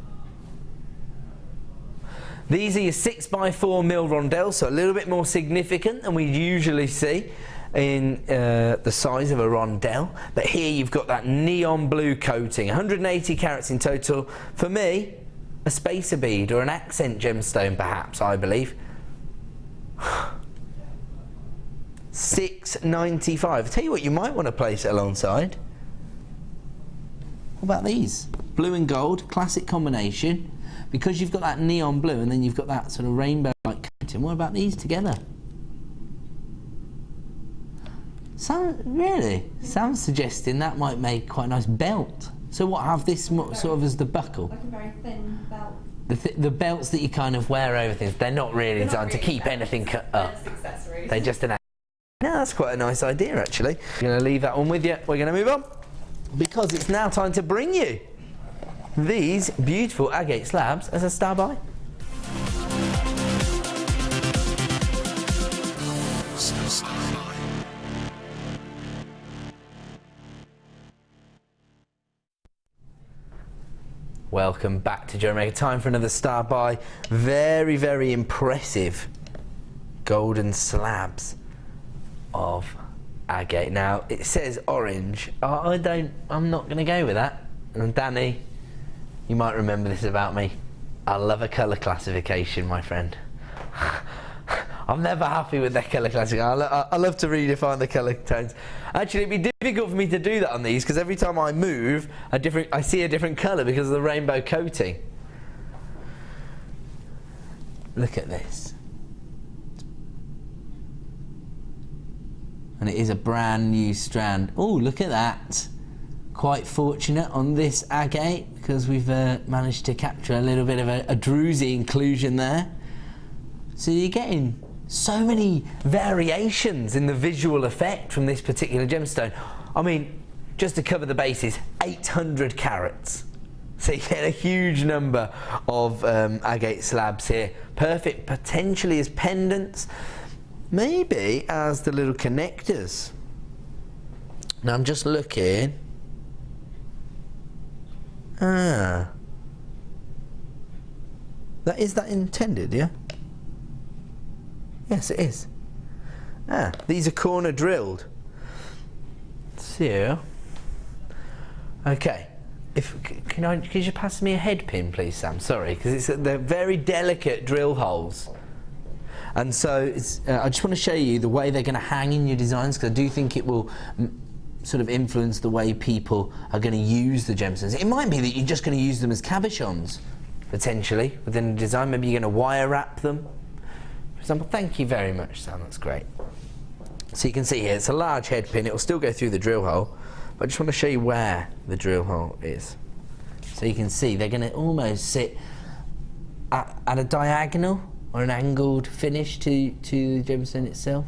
These are your 6x4 mil rondelles, so a little bit more significant than we usually see in the size of a rondelle. But here you've got that neon blue coating, 180 carats in total. For me, a spacer bead or an accent gemstone, perhaps, I believe. $6.95. I'll tell you what, you might want to place it alongside. What about these? Blue and gold, classic combination. Because you've got that neon blue and then you've got that sort of rainbow-like coating. What about these together? Sam's suggesting that might make quite a nice belt. So what, have this sort of as the buckle? Like a very thin belt. The belts that you kind of wear over things, they're not really designed to keep anything cut up. They're just an... No, that's quite a nice idea, actually. I'm going to leave that one with you. We're going to move on, because it's now time to bring you these beautiful agate slabs as a star buy. Welcome back to JewelleryMaker. Time for another star buy. Very, very impressive golden slabs of agate. Now it says orange. I'm not going to go with that. And Danny, you might remember this about me. I love a colour classification, my friend. I'm never happy with their colour classification. I love to redefine the colour tones. Actually, it'd be difficult for me to do that on these because every time I move, I see a different colour because of the rainbow coating. Look at this. And it is a brand new strand. Oh, look at that. Quite fortunate on this agate because we've managed to capture a little bit of a druzy inclusion there. So you're getting so many variations in the visual effect from this particular gemstone. I mean, just to cover the bases, 800 carats. So you get a huge number of agate slabs here. Perfect potentially as pendants, maybe as the little connectors. Now I'm just looking. Ah. Is that intended, yeah? Yes, it is. Ah, these are corner drilled. So, okay. Could you pass me a head pin, please, Sam? Sorry, because they're very delicate drill holes. And so I just want to show you the way they're going to hang in your designs, because I do think it will sort of influence the way people are going to use the gemstones. It might be that you're just going to use them as cabochons, potentially, within the design. Maybe you're going to wire wrap them. For example, thank you very much, Sam, that's great. So you can see here, it's a large head pin. It will still go through the drill hole, but I just want to show you where the drill hole is. So you can see they're going to almost sit at a diagonal or an angled finish to the gemstone itself.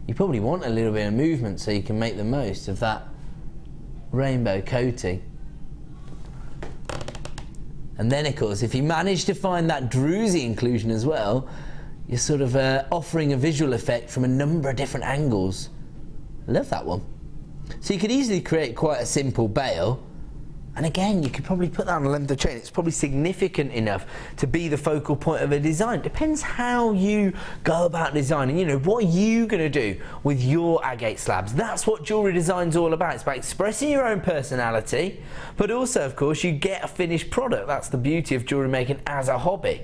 You probably want a little bit of movement so you can make the most of that rainbow coating. And then, of course, if you manage to find that druzy inclusion as well, you're sort of offering a visual effect from a number of different angles. I love that one. So you could easily create quite a simple bail. And again, you could probably put that on a length of chain. It's probably significant enough to be the focal point of a design. Depends how you go about designing. You know, what are you going to do with your agate slabs? That's what jewellery design's all about. It's about expressing your own personality, but also, of course, you get a finished product. That's the beauty of jewellery making as a hobby.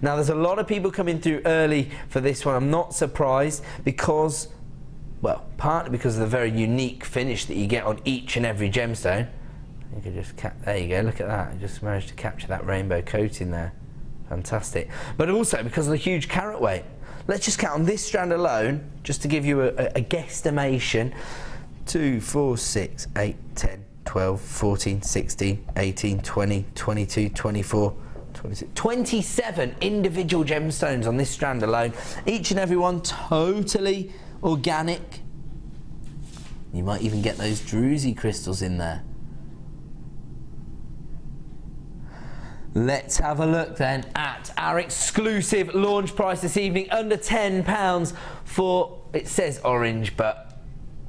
Now, there's a lot of people coming through early for this one. I'm not surprised because, well, partly because of the very unique finish that you get on each and every gemstone. You could just there you go, look at that. You just managed to capture that rainbow coating there. Fantastic. But also because of the huge carat weight. Let's just count on this strand alone, just to give you a guesstimation. 2, 4, 6, 8, 10, 12, 14, 16, 18, 20, 22, 24, 26, 27 individual gemstones on this strand alone. Each and every one totally organic. You might even get those druzy crystals in there. Let's have a look then at our exclusive launch price this evening, under £10 for, it says orange, but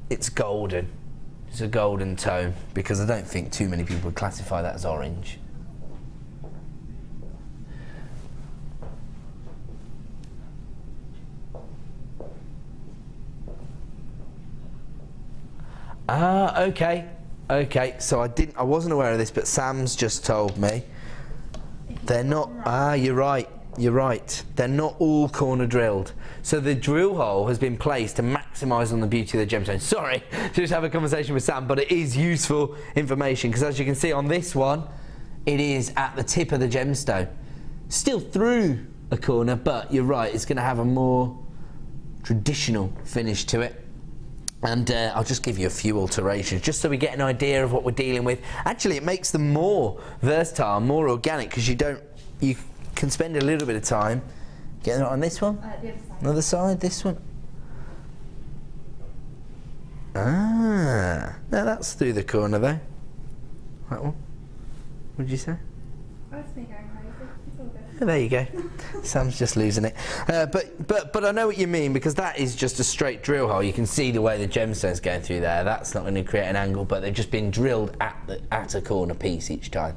it's golden. It's a golden tone, because I don't think too many people would classify that as orange. Ah, okay. Okay, so I wasn't aware of this, but Sam's just told me. They're not, you're right, they're not all corner drilled. So the drill hole has been placed to maximise on the beauty of the gemstone. Sorry to just have a conversation with Sam, but it is useful information, because as you can see on this one, it is at the tip of the gemstone. Still through a corner, but you're right, it's going to have a more traditional finish to it. And I'll just give you a few alterations, just so we get an idea of what we're dealing with. Actually, it makes them more versatile, more organic, because you can spend a little bit of time getting it on this one. The other side. Another side, this one. Ah, no, that's through the corner though. That one. What did you say? That's me going crazy. It's all good. Oh, there you go. Sam's just losing it. But I know what you mean, because that is just a straight drill hole. You can see the way the gemstone's going through there. That's not going to create an angle, but they've just been drilled at a corner piece each time.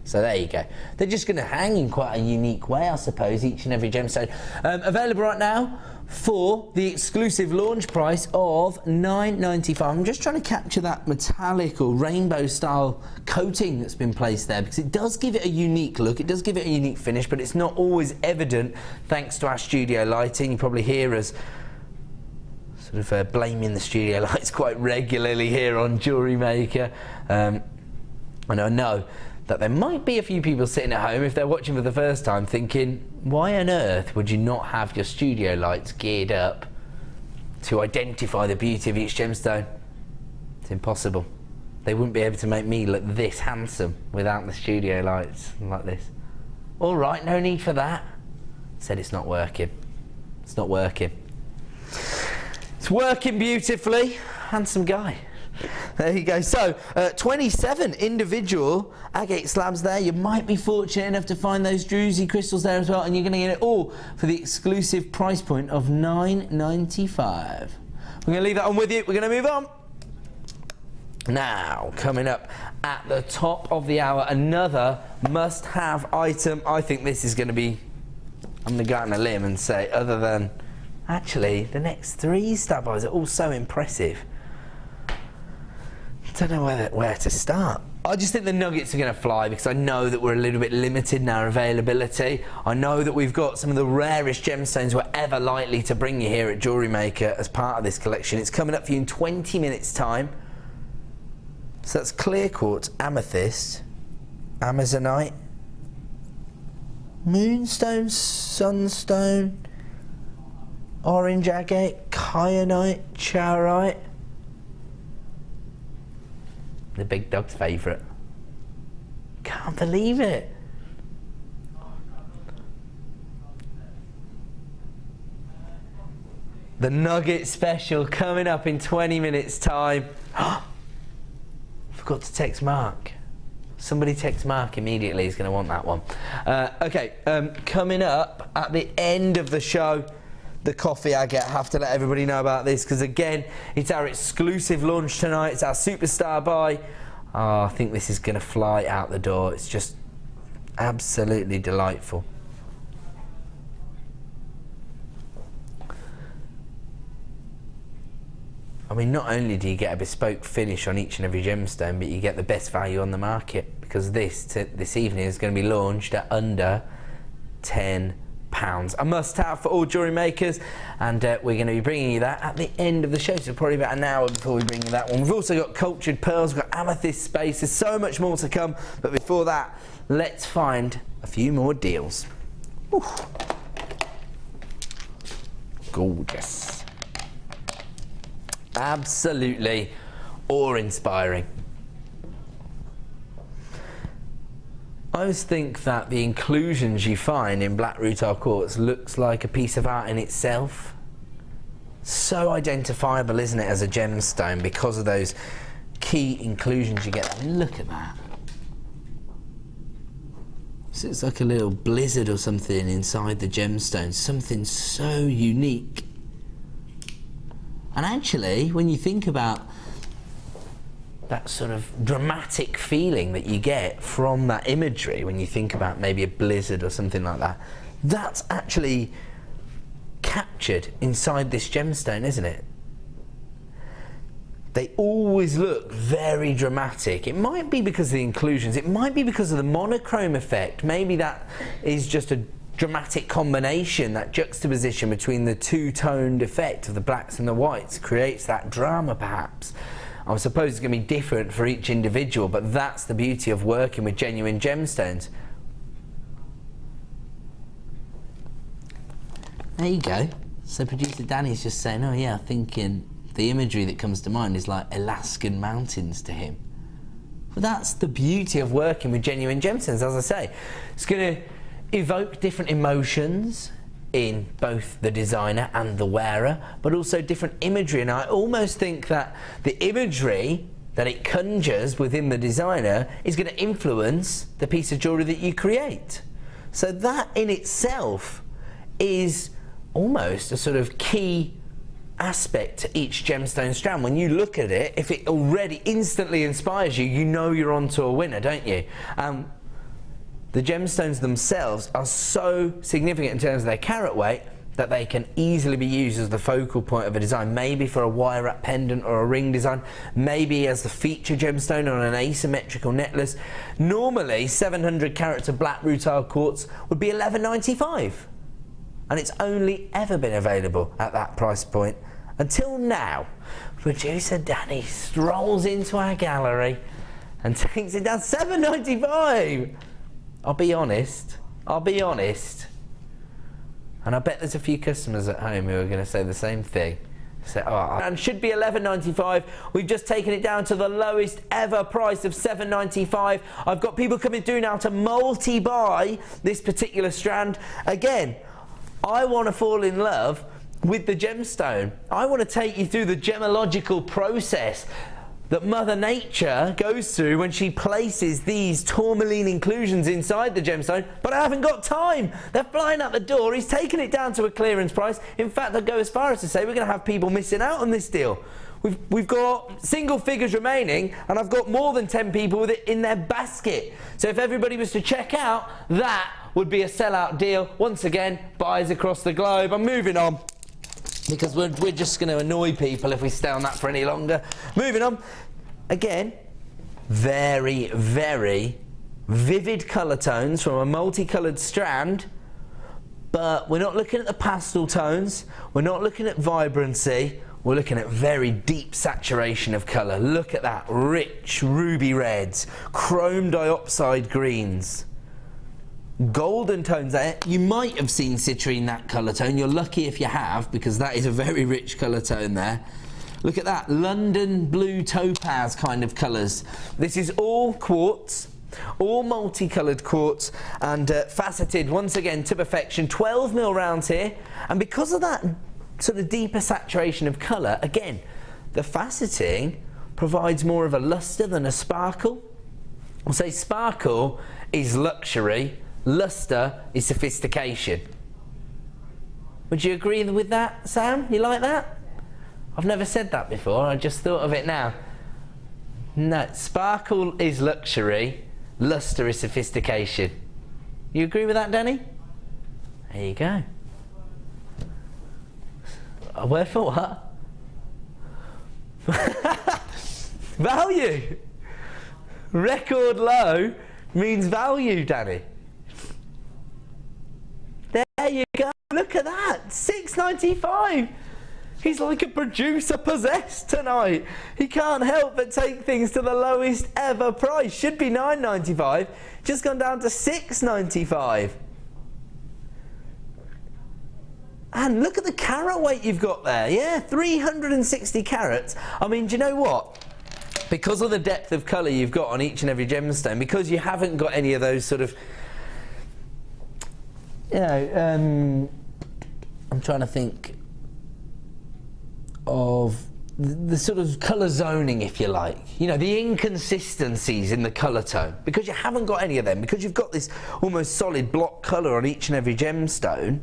So there you go. They're just going to hang in quite a unique way, I suppose, each and every gemstone. Available right now for the exclusive launch price of $9.95. I'm just trying to capture that metallic or rainbow style coating that's been placed there, because it does give it a unique look, it does give it a unique finish, but it's not always evident thanks to our studio lighting. You probably hear us sort of blaming the studio lights quite regularly here on JewelleryMaker. And I know that there might be a few people sitting at home, if they're watching for the first time, thinking, why on earth would you not have your studio lights geared up to identify the beauty of each gemstone? It's impossible. They wouldn't be able to make me look this handsome without the studio lights like this. All right, no need for that. Said it's not working. It's not working. It's working beautifully. Handsome guy. There you go. So, 27 individual agate slabs there. You might be fortunate enough to find those druzy crystals there as well, and you're going to get it all for the exclusive price point of $9.95. We're going to leave that on with you. We're going to move on. Now, coming up at the top of the hour, another must-have item. I think this is going to be, I'm going to go out on a limb and say, other than, actually, the next 3 stab eyes are all so impressive. I don't know where to start. I just think the nuggets are going to fly because I know that we're a little bit limited in our availability. I know that we've got some of the rarest gemstones we're ever likely to bring you here at JewelleryMaker as part of this collection. It's coming up for you in 20 minutes' time. So that's clear quartz, amethyst, amazonite, moonstone, sunstone, orange agate, kyanite, charoite. The big dog's favourite. Can't believe it. The nugget special coming up in 20 minutes' time. Forgot to text Mark. Somebody text Mark immediately. He's going to want that one. Okay, coming up at the end of the show, the coffee agate. I have to let everybody know about this because, again, it's our exclusive launch tonight. It's our superstar buy. Oh, I think this is going to fly out the door. It's just absolutely delightful. I mean, not only do you get a bespoke finish on each and every gemstone, but you get the best value on the market because this evening is going to be launched at under £10. A must-have for all jewellery makers, and we're going to be bringing you that at the end of the show, so probably about an hour before we bring you that one. We've also got cultured pearls, we've got amethyst space, there's so much more to come, but before that, let's find a few more deals. Ooh. Gorgeous. Absolutely awe-inspiring. I always think that the inclusions you find in black rutile quartz looks like a piece of art in itself. So identifiable, isn't it, as a gemstone because of those key inclusions you get. I mean, look at that. So it's like a little blizzard or something inside the gemstone, something so unique. And actually, when you think about that sort of dramatic feeling that you get from that imagery, when you think about maybe a blizzard or something like that, that's actually captured inside this gemstone, isn't it? They always look very dramatic. It might be because of the inclusions, it might be because of the monochrome effect. Maybe that is just a dramatic combination, that juxtaposition between the two-toned effect of the blacks and the whites creates that drama, perhaps. I suppose it's going to be different for each individual, but that's the beauty of working with genuine gemstones. There you go. So producer Danny's just saying, oh yeah, thinking the imagery that comes to mind is like Alaskan mountains to him. But that's the beauty of working with genuine gemstones, as I say. It's going to evoke different emotions in both the designer and the wearer, but also different imagery. And I almost think that the imagery that it conjures within the designer is going to influence the piece of jewellery that you create. So that in itself is almost a sort of key aspect to each gemstone strand. When you look at it, if it already instantly inspires you, you know you're onto a winner, don't you? The gemstones themselves are so significant in terms of their carat weight that they can easily be used as the focal point of a design, maybe for a wire wrap pendant or a ring design, maybe as the feature gemstone on an asymmetrical necklace. Normally 700 carats of black rutile quartz would be $11.95, and it's only ever been available at that price point until now. Producer Danny strolls into our gallery and takes it down $7.95. I'll be honest, and I bet there's a few customers at home who are going to say the same thing. So, and should be $11.95. We've just taken it down to the lowest ever price of $7.95. I've got people coming through now to multi-buy this particular strand. Again, I want to fall in love with the gemstone. I want to take you through the gemological process that Mother Nature goes through when she places these tourmaline inclusions inside the gemstone, but I haven't got time. They're flying out the door. He's taken it down to a clearance price. In fact, I'd go as far as to say we're going to have people missing out on this deal. We've got single figures remaining, and I've got more than 10 people with it in their basket. So if everybody was to check out, that would be a sellout deal. Once again, buyers across the globe. I'm moving on, because we're just going to annoy people if we stay on that for any longer. Moving on. Again, very, very vivid colour tones from a multicoloured strand, but we're not looking at the pastel tones, we're not looking at vibrancy, we're looking at very deep saturation of colour. Look at that, rich ruby reds, chrome dioxide greens, golden tones there. You might have seen citrine, that colour tone. You're lucky if you have, because that is a very rich colour tone there. Look at that, London blue topaz kind of colours. This is all quartz, all multicoloured quartz, and faceted once again to perfection. 12mm rounds here, and because of that sort of deeper saturation of colour, again, the faceting provides more of a lustre than a sparkle. I'll say sparkle is luxury, lustre is sophistication. Would you agree with that, Sam? You like that? I've never said that before, I just thought of it now. No, sparkle is luxury, lustre is sophistication. You agree with that, Danny? There you go. A word for what? Value. Record low means value, Danny. There you go. Look at that. $6.95. He's like a producer possessed tonight. He can't help but take things to the lowest ever price. Should be $9.95. Just gone down to $6.95. And look at the carat weight you've got there. Yeah, 360 carats. I mean, do you know what? Because of the depth of colour you've got on each and every gemstone, because you haven't got any of those sort of, you know, I'm trying to think of the sort of colour zoning, if you like, you know, the inconsistencies in the colour tone, because you haven't got any of them, because you've got this almost solid block colour on each and every gemstone,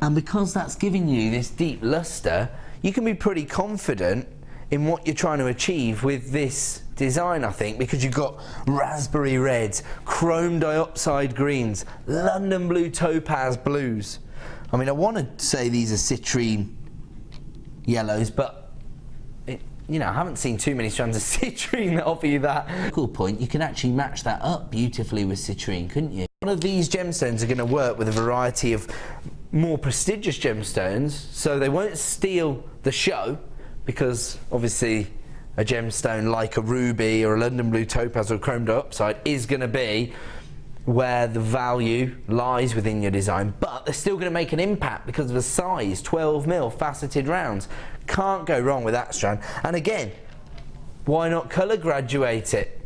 and because that's giving you this deep lustre, you can be pretty confident in what you're trying to achieve with this design, I think, because you've got raspberry reds, chrome dioxide greens, London blue topaz blues. I mean, I want to say these are citrine yellows, but you know, I haven't seen too many strands of citrine that offer you that. Cool point, you can actually match that up beautifully with citrine, couldn't you? One of these gemstones are going to work with a variety of more prestigious gemstones, so they won't steal the show, because obviously a gemstone like a ruby or a London blue topaz or a chrome dioxide is going to be where the value lies within your design, but they're still going to make an impact because of the size. 12mm faceted rounds, can't go wrong with that strand. And again, why not colour graduate it?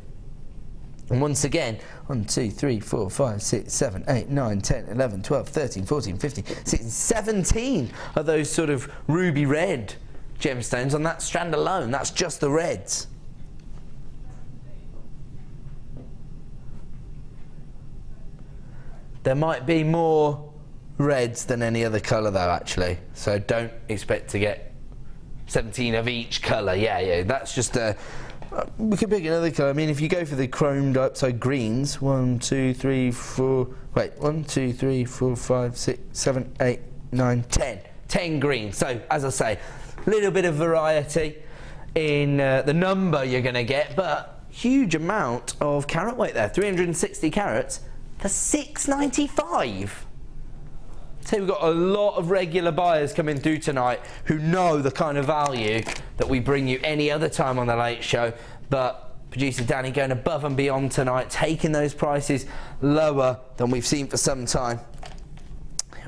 And once again, 1, 2, 3, 4, 5, 6, 7, 8, 9, 10, 11, 12, 13, 14, 15, 16, 17 of those sort of ruby red gemstones on that strand alone. That's just the reds. There might be more reds than any other colour though, actually, so don't expect to get 17 of each colour. Yeah, that's just a... we can pick another colour. I mean, if you go for the chrome dioxide greens, 1, 2, 3, 4... wait, 1, 2, 3, 4, 5, 6, 7, 8, 9, 10. 10 greens. So, as I say, a little bit of variety in the number you're going to get, but huge amount of carat weight there. 360 carats for $6.95. So we've got a lot of regular buyers coming through tonight who know the kind of value that we bring you any other time on the Late Show, but producer Danny going above and beyond tonight, taking those prices lower than we've seen for some time.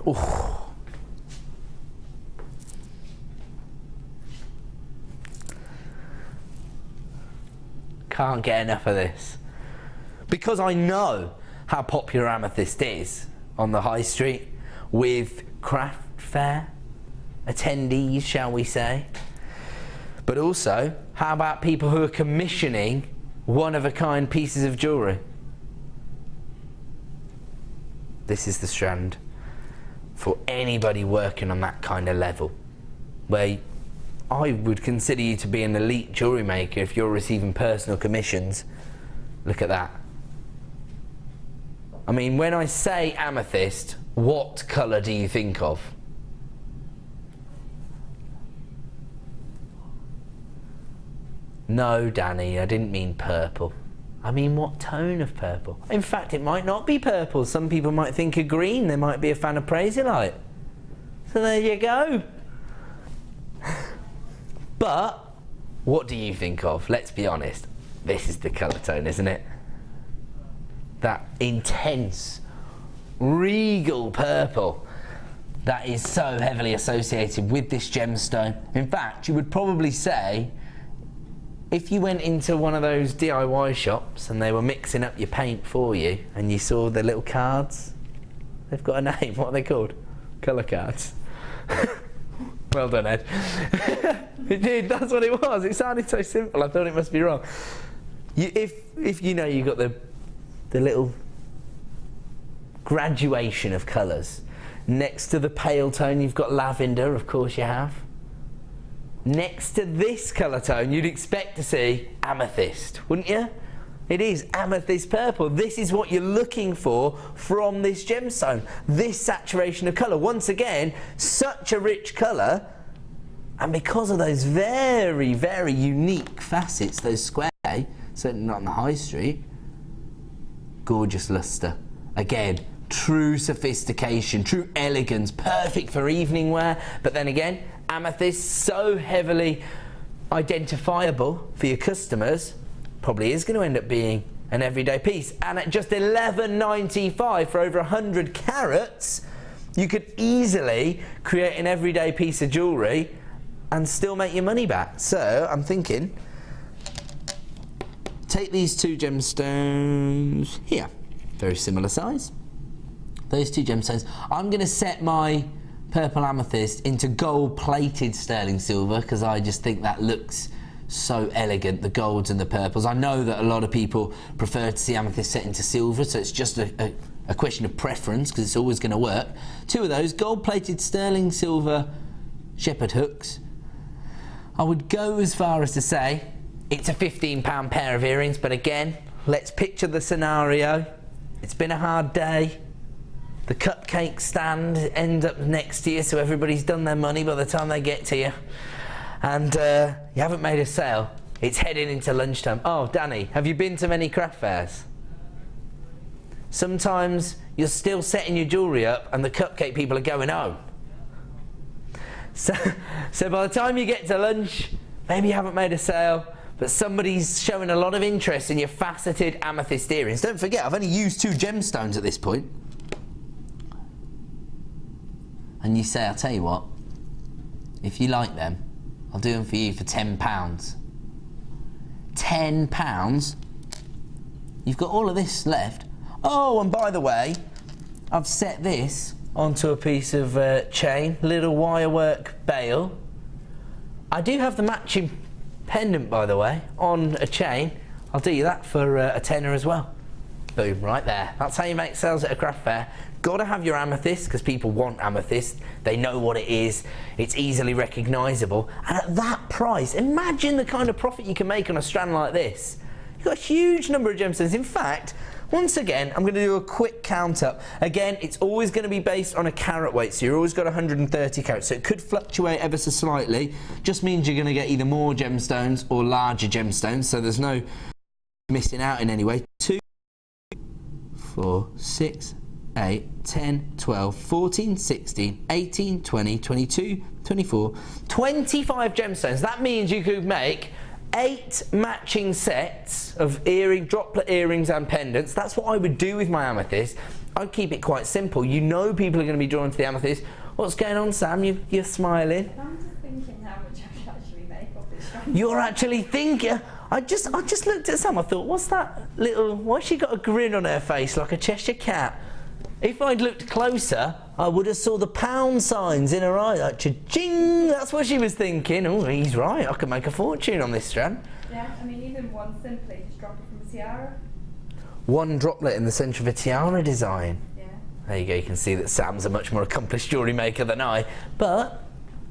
Ooh. Can't get enough of this. Because I know how popular Amethyst is on the high street with craft fair attendees, shall we say. But also, how about people who are commissioning one-of-a-kind pieces of jewellery? This is the strand for anybody working on that kind of level, where I would consider you to be an elite jewellery maker if you're receiving personal commissions. Look at that. I mean, when I say amethyst, what colour do you think of? No, Danny, I didn't mean purple. I mean, what tone of purple? In fact, it might not be purple. Some people might think of green. They might be a fan of Prasiolite. So there you go. But what do you think of? Let's be honest. This is the colour tone, isn't it? That intense, regal purple that is so heavily associated with this gemstone. In fact, you would probably say, if you went into one of those DIY shops and they were mixing up your paint for you and you saw the little cards, they've got a name. What are they called? Colour cards. Well done, Ed. It did, that's what it was. It sounded so simple, I thought it must be wrong. If you know you've got the little graduation of colours. Next to the pale tone you've got lavender, of course you have. Next to this colour tone you'd expect to see amethyst, wouldn't you? It is amethyst purple. This is what you're looking for from this gemstone. This saturation of colour. Once again, such a rich colour, and because of those very, very unique facets, those square, certainly not on the high street, gorgeous lustre. Again, true sophistication, true elegance, perfect for evening wear, but then again, amethyst so heavily identifiable for your customers, probably is going to end up being an everyday piece. And at just $11.95 for over 100 carats, you could easily create an everyday piece of jewellery and still make your money back. So I'm thinking, take these two gemstones here, very similar size. Those two gemstones. I'm going to set my purple amethyst into gold-plated sterling silver because I just think that looks so elegant, the golds and the purples. I know that a lot of people prefer to see amethyst set into silver, so it's just a question of preference because it's always going to work. Two of those gold-plated sterling silver shepherd hooks. I would go as far as to say it's a £15 pair of earrings, but again, let's picture the scenario. It's been a hard day. The cupcake stand ends up next to you, so everybody's done their money by the time they get to you. And you haven't made a sale. It's heading into lunchtime. Oh, Danny, have you been to many craft fairs? Sometimes you're still setting your jewellery up and the cupcake people are going home. So by the time you get to lunch, maybe you haven't made a sale, but somebody's showing a lot of interest in your faceted amethyst earrings. Don't forget, I've only used two gemstones at this point. And you say, I'll tell you what, if you like them, I'll do them for you for £10. £10? You've got all of this left. Oh, and by the way, I've set this onto a piece of chain, little wirework bail. I do have the matching pendant, by the way, on a chain. I'll do you that for a tenner as well. Boom, right there. That's how you make sales at a craft fair. Got to have your amethyst because people want amethyst. They know what it is. It's easily recognisable. And at that price, imagine the kind of profit you can make on a strand like this. You've got a huge number of gemstones. In fact, once again, I'm going to do a quick count up. Again, it's always going to be based on a carat weight, so you've always got 130 carats. So it could fluctuate ever so slightly. Just means you're going to get either more gemstones or larger gemstones, so there's no missing out in any way. 2, 4, 6, 8, 10, 12, 14, 16, 18, 20, 22, 24, 25 gemstones. That means you could make 8 matching sets of droplet earrings and pendants. That's what I would do with my amethyst. I'd keep it quite simple. You know people are going to be drawn to the amethyst. What's going on, Sam? You're smiling. I'm just thinking how much I should actually make off this strand. You're actually thinking. I just looked at Sam. I thought, what's that little? Why's she got a grin on her face like a Cheshire cat? If I'd looked closer, I would have saw the pound signs in her eye, like cha-ching. That's what she was thinking. Oh, he's right. I could make a fortune on this strand. Yeah, I mean, even one simply, just drop it from a tiara. One droplet in the centre of a tiara design. Yeah. There you go. You can see that Sam's a much more accomplished jewellery maker than I, but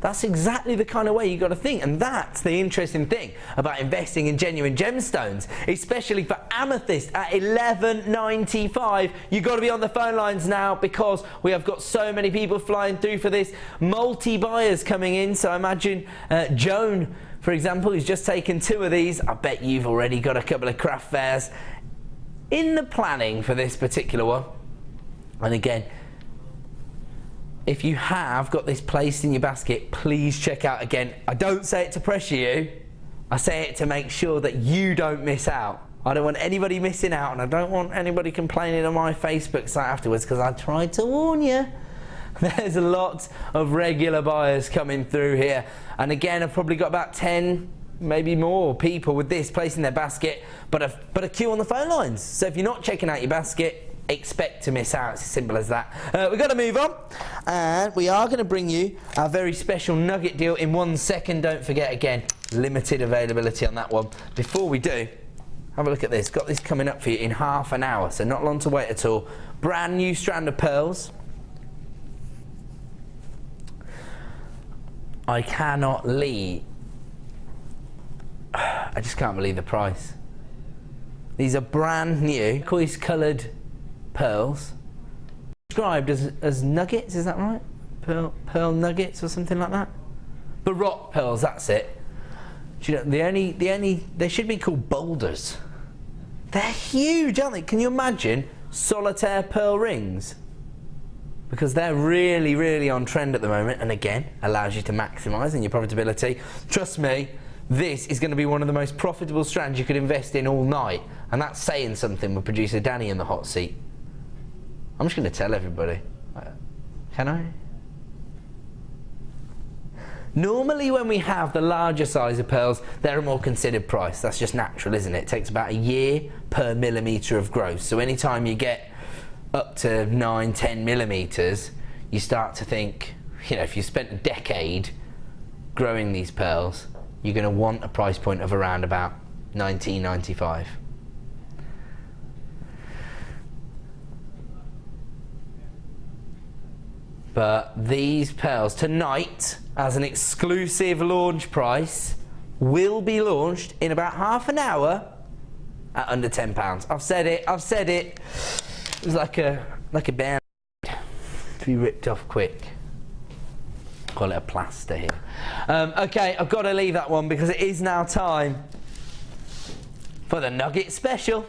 that's exactly the kind of way you got to think, and that's the interesting thing about investing in genuine gemstones, especially for amethyst at $11.95. You've got to be on the phone lines now because we have got so many people flying through for this. Multi-buyers coming in, so imagine Joan, for example, who's just taken 2 of these. I bet you've already got a couple of craft fairs in the planning for this particular one. And again, if you have got this placed in your basket, please check out again. I don't say it to pressure you. I say it to make sure that you don't miss out. I don't want anybody missing out, and I don't want anybody complaining on my Facebook site afterwards, because I tried to warn you. There's a lot of regular buyers coming through here. And again, I've probably got about 10, maybe more people with this placing their basket, but a queue on the phone lines. So if you're not checking out your basket, expect to miss out. It's as simple as that. We've got to move on, and we are going to bring you our very special nugget deal in 1 second. Don't forget, again, limited availability on that one. Before we do, have a look at this. Got this coming up for you in half an hour, so not long to wait at all. Brand new strand of pearls. I cannot believe, I just can't believe the price. These are brand new turquoise coloured pearls, described as nuggets, is that right? Pearl nuggets or something like that? Baroque pearls, that's it. Do you know, they should be called boulders. They're huge, aren't they? Can you imagine solitaire pearl rings? Because they're really, really on trend at the moment, and again, allows you to maximise in your profitability. Trust me, this is going to be one of the most profitable strands you could invest in all night, and that's saying something with producer Danny in the hot seat. I'm just going to tell everybody. Can I? Normally when we have the larger size of pearls, they're a more considered price. That's just natural, isn't it? It takes about a year per millimetre of growth. So anytime you get up to 9, 10 millimetres, you start to think, you know, if you spent a decade growing these pearls, you're going to want a price point of around about $19.95. But these pearls tonight, as an exclusive launch price, will be launched in about half an hour at under £10. I've said it. It was like a band to be ripped off quick. Call it a plaster here. Okay, I've got to leave that one because it is now time for the Nugget Special.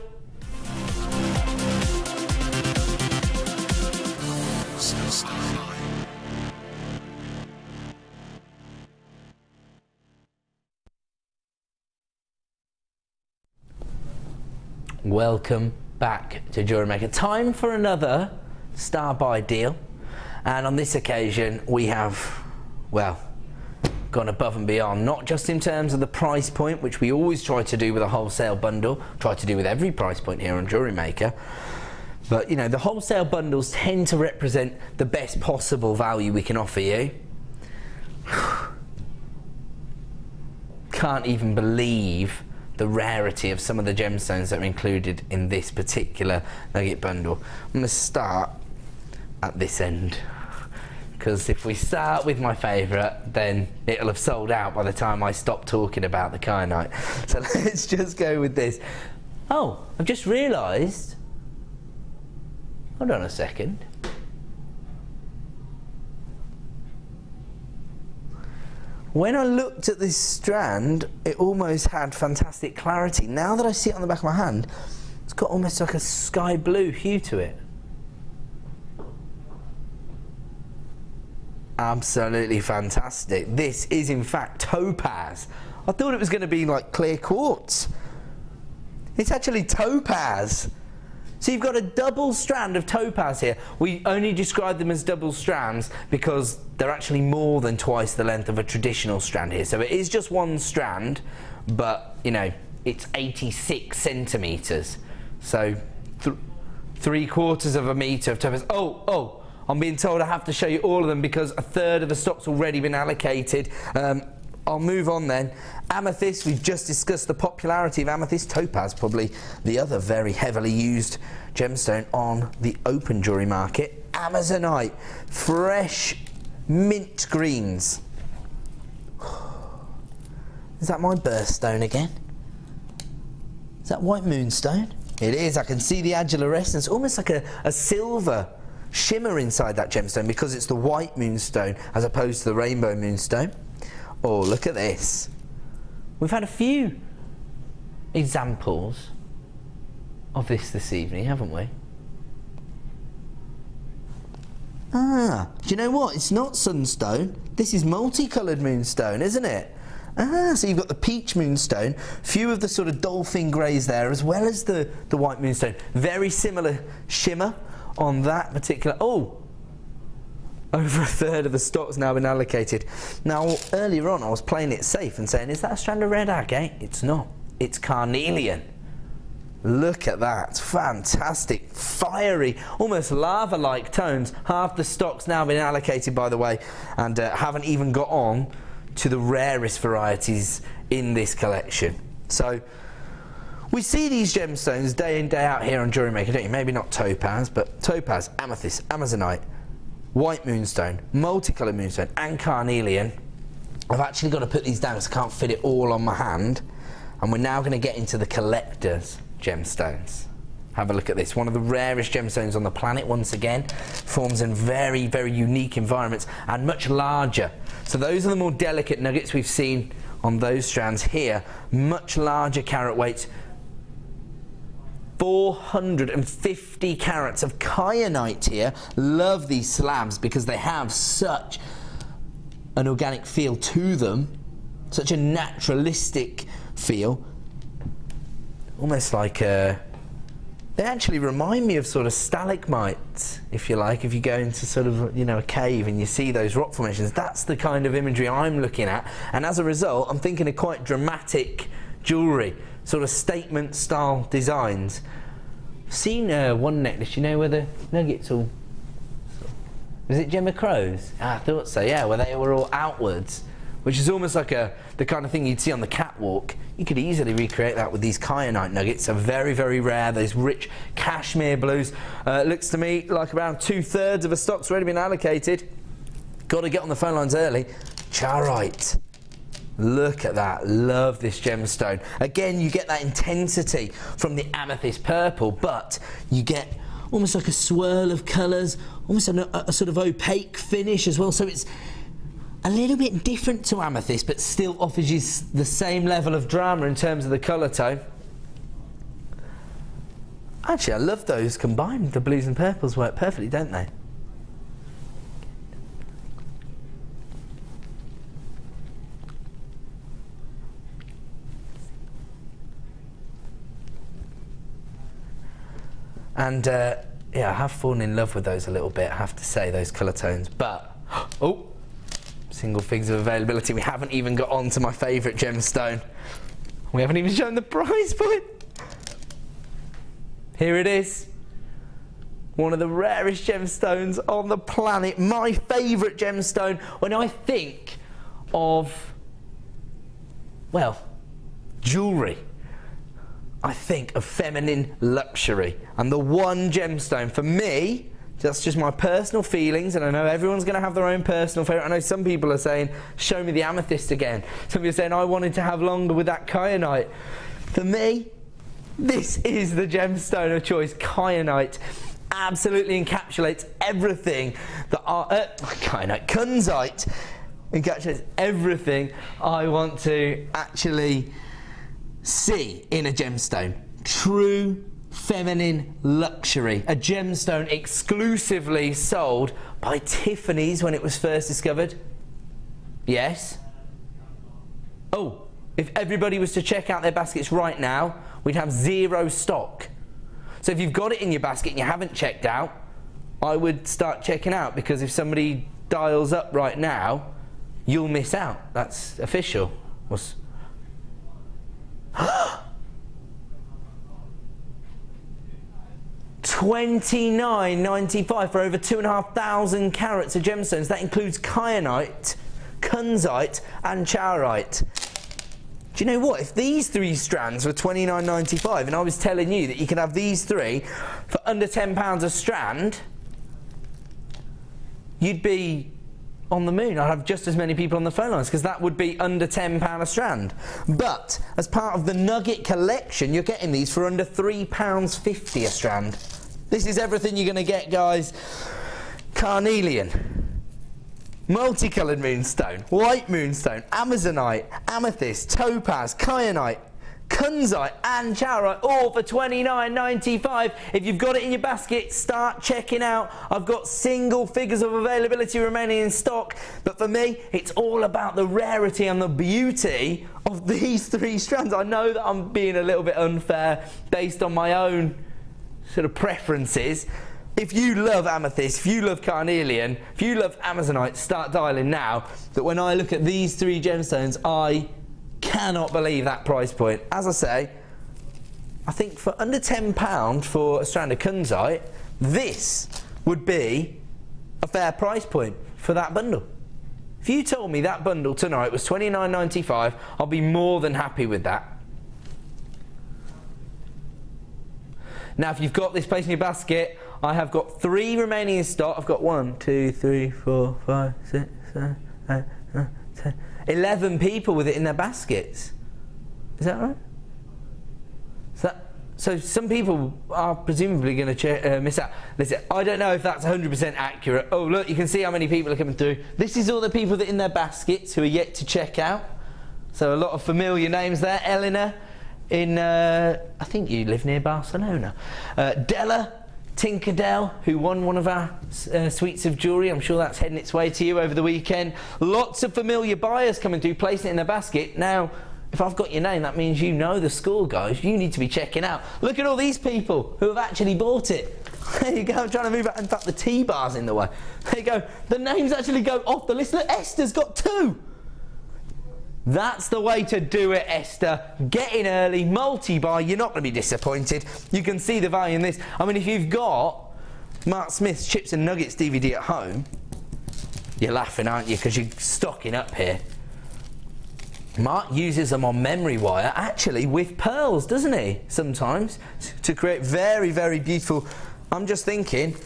Welcome back to JewelleryMaker. Time for another star buy deal, and on this occasion we have, well, gone above and beyond, not just in terms of the price point, which we always try to do with a wholesale bundle, try to do with every price point here on JewelleryMaker, but you know, the wholesale bundles tend to represent the best possible value we can offer you. Can't even believe the rarity of some of the gemstones that are included in this particular nugget bundle. I'm going to start at this end, because if we start with my favourite, then it'll have sold out by the time I stop talking about the Kyanite. So let's just go with this. Oh, I've just realised, hold on a second. When I looked at this strand, it almost had fantastic clarity. Now that I see it on the back of my hand, it's got almost like a sky blue hue to it. Absolutely fantastic. This is in fact topaz. I thought it was going to be like clear quartz. It's actually topaz. So you've got a double strand of topaz here. We only describe them as double strands because they're actually more than twice the length of a traditional strand here. So it is just one strand, but you know, it's 86 centimetres. So 3/4 of a metre of topaz. Oh, I'm being told I have to show you all of them because a third of the stock's already been allocated. I'll move on then. Amethyst, we've just discussed the popularity of amethyst. Topaz, probably the other very heavily used gemstone on the open jewellery market. Amazonite, fresh mint greens. Is that my birthstone again? Is that white moonstone? It is. I can see the agilarescence, almost like a silver shimmer inside that gemstone because it's the white moonstone as opposed to the rainbow moonstone. Oh, look at this. We've had a few examples of this evening, haven't we? Ah, do you know what? It's not sunstone. This is multicoloured moonstone, isn't it? Ah, so you've got the peach moonstone, few of the sort of dolphin greys there, as well as the white moonstone. Very similar shimmer on that particular... Oh! Over a third of the stock's now been allocated. Now, earlier on, I was playing it safe and saying, is that a strand of red agate? It's not. It's carnelian. Look at that. Fantastic, fiery, almost lava-like tones. Half the stock's now been allocated, by the way, and haven't even got on to the rarest varieties in this collection. So, we see these gemstones day in, day out here on JewelleryMaker, don't you? Maybe not topaz, but topaz, amethyst, amazonite, white moonstone, multicoloured moonstone, and carnelian. I've actually got to put these down because I can't fit it all on my hand. And we're now going to get into the collector's gemstones. Have a look at this. One of the rarest gemstones on the planet, once again. Forms in very, very unique environments and much larger. So those are the more delicate nuggets we've seen on those strands here. Much larger carat weights. 450 carats of kyanite here. Love these slabs because they have such an organic feel to them, such a naturalistic feel, almost like they actually remind me of sort of stalagmites, if you like. If you go into sort of, you know, a cave and you see those rock formations, that's the kind of imagery I'm looking at, and as a result I'm thinking of quite dramatic jewellery, sort of statement style designs. I've seen one necklace, you know, where the nuggets all... Was it Gemma Crow's? I thought so, yeah, where they were all outwards, which is almost like the kind of thing you'd see on the catwalk. You could easily recreate that with these kyanite nuggets. They're very, very rare, those rich cashmere blues. Looks to me like around 2/3 of the stock's already been allocated. Got to get on the phone lines early. Charoite. Look at that, love this gemstone. Again, you get that intensity from the amethyst purple, but you get almost like a swirl of colours, almost a sort of opaque finish as well, so it's a little bit different to amethyst, but still offers you the same level of drama in terms of the colour tone. Actually, I love those combined. The blues and purples work perfectly, don't they? And yeah, I have fallen in love with those a little bit, I have to say, those colour tones. But, oh, single figures of availability. We haven't even got on to my favourite gemstone. We haven't even shown the price point. Here it is. One of the rarest gemstones on the planet. My favourite gemstone when I think of, well, jewellery. I think of feminine luxury, and the one gemstone for me, that's just my personal feelings, and I know everyone's going to have their own personal favourite. I know some people are saying, show me the amethyst again. Some people are saying, I wanted to have longer with that kyanite. For me, this is the gemstone of choice. Kyanite absolutely encapsulates everything that Kunzite encapsulates everything I want to actually see in a gemstone. True feminine luxury, a gemstone exclusively sold by Tiffany's when it was first discovered? Yes. Oh, if everybody was to check out their baskets right now, we'd have 0 stock. So if you've got it in your basket and you haven't checked out, I would start checking out, because if somebody dials up right now, you'll miss out. That's official. $29.95 for over 2,500 carats of gemstones. That includes Kyanite, Kunzite and Charoite. Do you know what? If these 3 strands were $29.95 and I was telling you that you could have these 3 for under £10 a strand, you'd be on the moon. I'd have just as many people on the phone lines, because that would be under £10 a strand. But as part of the Nugget collection, you're getting these for under £3.50 a strand. This is everything you're going to get, guys. Carnelian, multicoloured moonstone, white moonstone, amazonite, amethyst, topaz, kyanite, Kunzite and Charoite, all for $29.95. If you've got it in your basket, start checking out. I've got single figures of availability remaining in stock, but for me, it's all about the rarity and the beauty of these 3 strands. I know that I'm being a little bit unfair based on my own sort of preferences. If you love amethyst, if you love carnelian, if you love amazonite, start dialing now. But when I look at these 3 gemstones, I cannot believe that price point. As I say, I think for under £10 for a strand of Kunzite, this would be a fair price point for that bundle. If you told me that bundle tonight was $29.95, I'll be more than happy with that. Now, if you've got this place in your basket, I have got 3 remaining in stock. I've got 1, 2, 3, 4, 5, 6, 7, 8, 9, 10, 11 people with it in their baskets. Is that right? So some people are presumably going to miss out. Listen, I don't know if that's 100% accurate. Oh, look, you can see how many people are coming through. This is all the people that are in their baskets who are yet to check out. So a lot of familiar names there. Eleanor in, I think you live near Barcelona. Della Tinkerdell, who won one of our suites of jewellery. I'm sure that's heading its way to you over the weekend. Lots of familiar buyers coming through, placing it in their basket. Now, if I've got your name, that means you know the score, guys. You need to be checking out. Look at all these people who have actually bought it. There you go, I'm trying to move out. In fact, the T-bar's in the way. There you go. The names actually go off the list. Look, Esther's got 2. That's the way to do it, Esther. Get in early, multi-buy. You're not going to be disappointed. You can see the value in this. I mean, if you've got Mark Smith's Chips and Nuggets DVD at home, you're laughing, aren't you? Because you're stocking up here. Mark uses them on memory wire, actually with pearls, doesn't he? Sometimes to create very, very beautiful. I'm just thinking,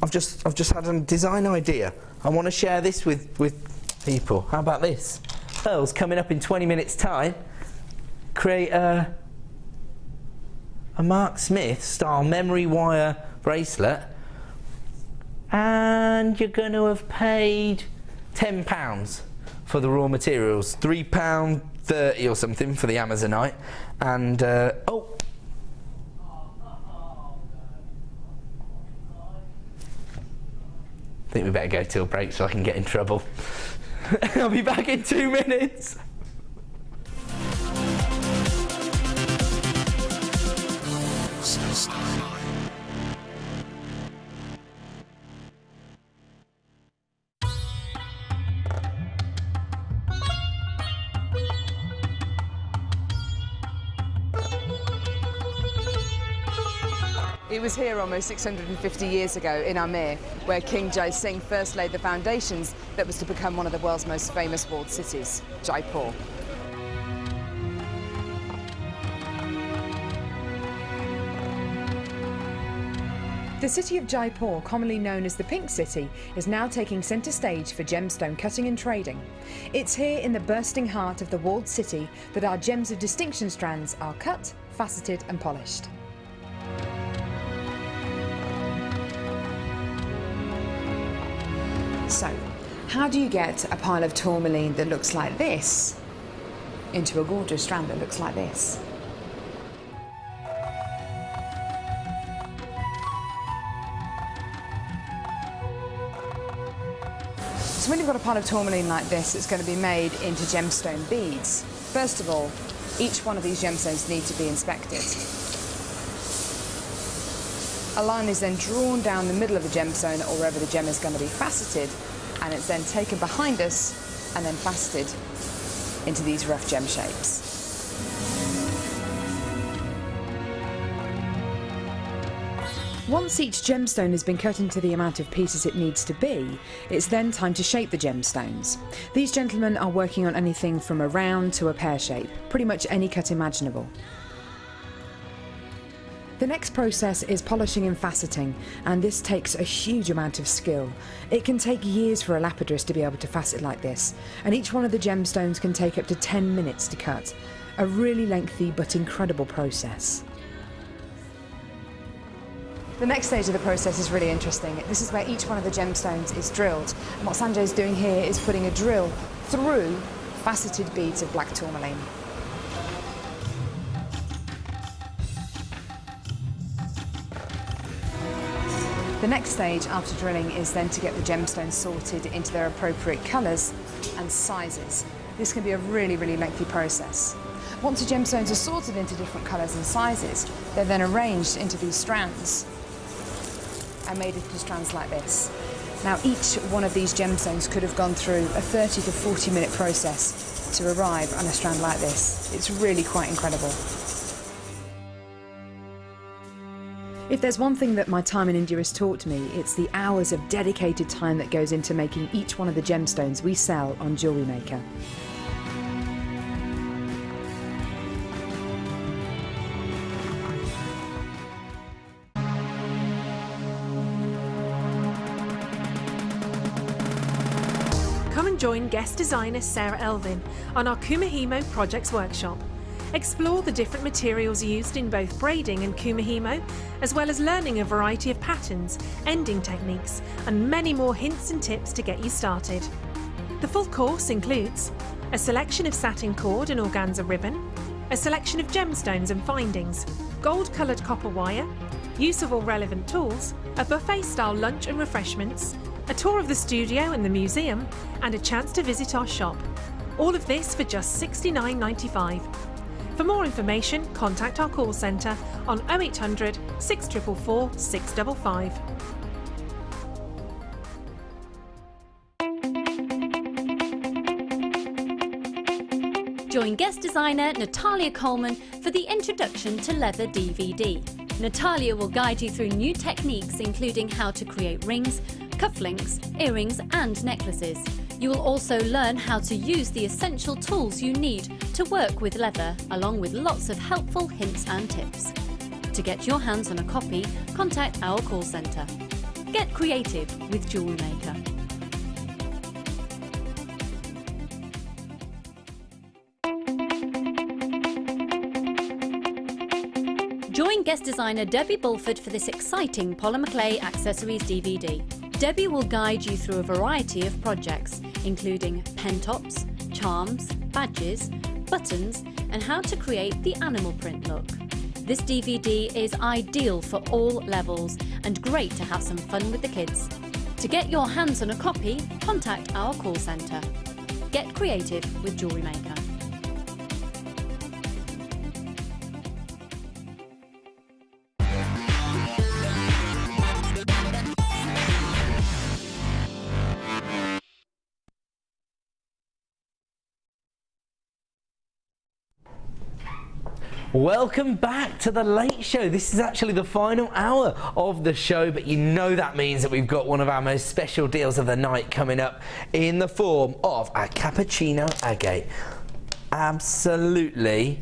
I've just had a design idea. I want to share this with people. How about this? Pearls coming up in 20 minutes time. Create a Mark Smith style memory wire bracelet, and you're going to have paid £10 for the raw materials, £3.30 or something for the amazonite, and oh, I think we better go to a break so I can get in trouble. I'll be back in 2 minutes. It was here almost 650 years ago in Amir, where King Jai Singh first laid the foundations that was to become one of the world's most famous walled cities, Jaipur. The city of Jaipur, commonly known as the Pink City, is now taking centre stage for gemstone cutting and trading. It's here in the bursting heart of the walled city that our gems of distinction strands are cut, faceted and polished. So, how do you get a pile of tourmaline that looks like this into a gorgeous strand that looks like this? So when you've got a pile of tourmaline like this, it's going to be made into gemstone beads. First of all, each one of these gemstones need to be inspected. A line is then drawn down the middle of the gemstone or wherever the gem is going to be faceted, and it's then taken behind us and then faceted into these rough gem shapes. Once each gemstone has been cut into the amount of pieces it needs to be, it's then time to shape the gemstones. These gentlemen are working on anything from a round to a pear shape, pretty much any cut imaginable. The next process is polishing and faceting, and this takes a huge amount of skill. It can take years for a lapidrist to be able to facet like this, and each one of the gemstones can take up to 10 minutes to cut. A really lengthy but incredible process. The next stage of the process is really interesting. This is where each one of the gemstones is drilled. And what Sanjay's doing here is putting a drill through faceted beads of black tourmaline. The next stage after drilling is then to get the gemstones sorted into their appropriate colours and sizes. This can be a really, really lengthy process. Once the gemstones are sorted into different colours and sizes, they're then arranged into these strands and made into strands like this. Now each one of these gemstones could have gone through a 30 to 40 minute process to arrive on a strand like this. It's really quite incredible. If there's one thing that my time in India has taught me, it's the hours of dedicated time that goes into making each one of the gemstones we sell on JewelleryMaker. Come and join guest designer Sarah Elvin on our Kumihimo Projects Workshop. Explore the different materials used in both braiding and kumihimo, as well as learning a variety of patterns, ending techniques, and many more hints and tips to get you started. The full course includes a selection of satin cord and organza ribbon, a selection of gemstones and findings, gold-coloured copper wire, use of all relevant tools, a buffet-style lunch and refreshments, a tour of the studio and the museum, and a chance to visit our shop. All of this for just $69.95. For more information, contact our call centre on 0800 644 655. Join guest designer Natalia Coleman for the Introduction to Leather DVD. Natalia will guide you through new techniques including how to create rings, cufflinks, earrings and necklaces. You will also learn how to use the essential tools you need to work with leather, along with lots of helpful hints and tips. To get your hands on a copy, contact our call centre. Get creative with JewelleryMaker. Join guest designer Debbie Bulford for this exciting polymer clay accessories DVD. Debbie will guide you through a variety of projects, including pen tops, charms, badges, buttons, and how to create the animal print look. This DVD is ideal for all levels and great to have some fun with the kids. To get your hands on a copy, contact our call centre. Get creative with JewelleryMaker. Welcome back to the Late Show. This is actually the final hour of the show, but you know that means that we've got one of our most special deals of the night coming up in the form of a Cappuccino Agate. Absolutely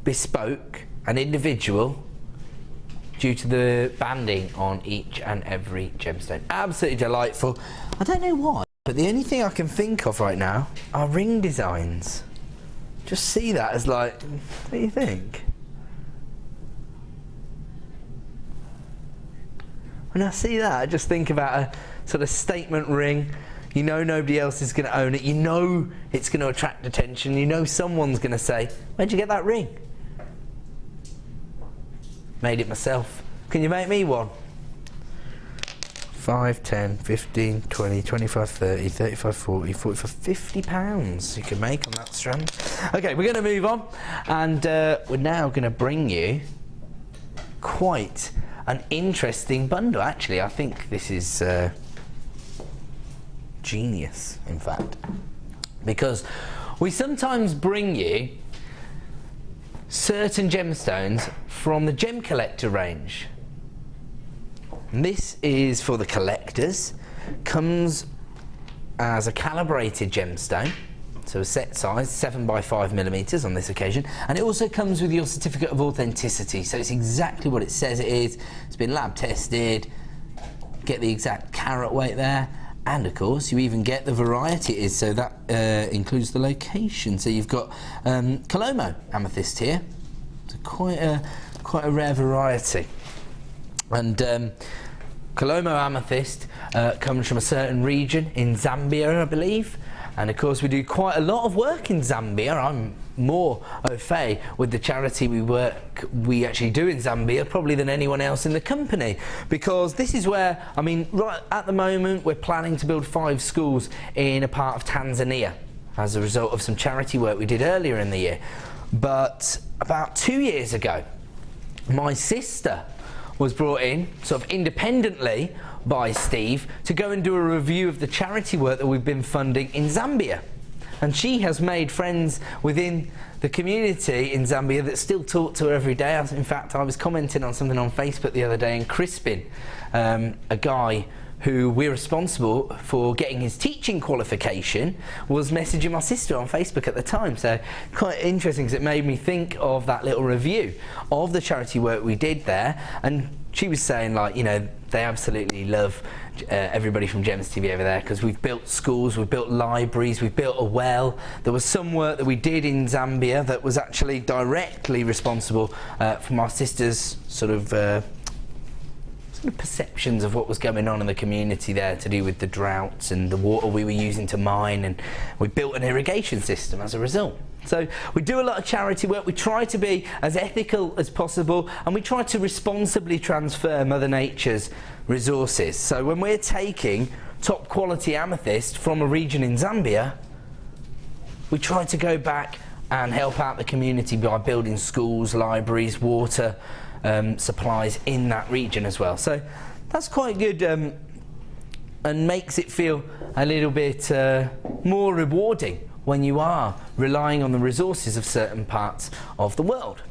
bespoke and individual due to the banding on each and every gemstone. Absolutely delightful. I don't know why, but the only thing I can think of right now are ring designs. Just see that as like, what do you think? When I see that, I just think about a sort of statement ring. You know nobody else is going to own it. You know it's going to attract attention. You know someone's going to say, where'd you get that ring? Made it myself. Can you make me one? 5, 10, 15, 20, 25, 30, 35, 40, 45, 50 pounds you can make on that strand. Okay, we're going to move on, and we're now going to bring you quite an interesting bundle. Actually, I think this is genius, in fact, because we sometimes bring you certain gemstones from the Gem Collector range. And this is for the collectors, comes as a calibrated gemstone, so a set size 7 by 5 millimeters on this occasion, and it also comes with your certificate of authenticity, so it's exactly what it says it is. It's been lab tested, get the exact carat weight there, and of course you even get the variety it is, so that includes the location. So you've got Colomo amethyst here, so quite a rare variety. And Colomo amethyst comes from a certain region in Zambia, I believe, and of course we do quite a lot of work in Zambia. I'm more au fait with the charity we actually do in Zambia probably than anyone else in the company, because this is where, I mean, right at the moment we're planning to build 5 schools in a part of Tanzania as a result of some charity work we did earlier in the year. But about 2 years ago, my sister was brought in sort of independently by Steve to go and do a review of the charity work that we've been funding in Zambia. And she has made friends within the community in Zambia that still talk to her every day. In fact, I was commenting on something on Facebook the other day, and Crispin, a guy who we're responsible for getting his teaching qualification, was messaging my sister on Facebook at the time. So quite interesting, because it made me think of that little review of the charity work we did there. And she was saying, like, you know, they absolutely love everybody from Gems TV over there, because we've built schools, we've built libraries, we've built a well. There was some work that we did in Zambia that was actually directly responsible for my sister's sort of perceptions of what was going on in the community there, to do with the droughts and the water we were using to mine, and we built an irrigation system as a result. So we do a lot of charity work. We try to be as ethical as possible, and we try to responsibly transfer Mother Nature's resources. So when we're taking top quality amethyst from a region in Zambia, we try to go back and help out the community by building schools, libraries, water supplies in that region as well. So that's quite good, and makes it feel a little bit more rewarding when you are relying on the resources of certain parts of the world.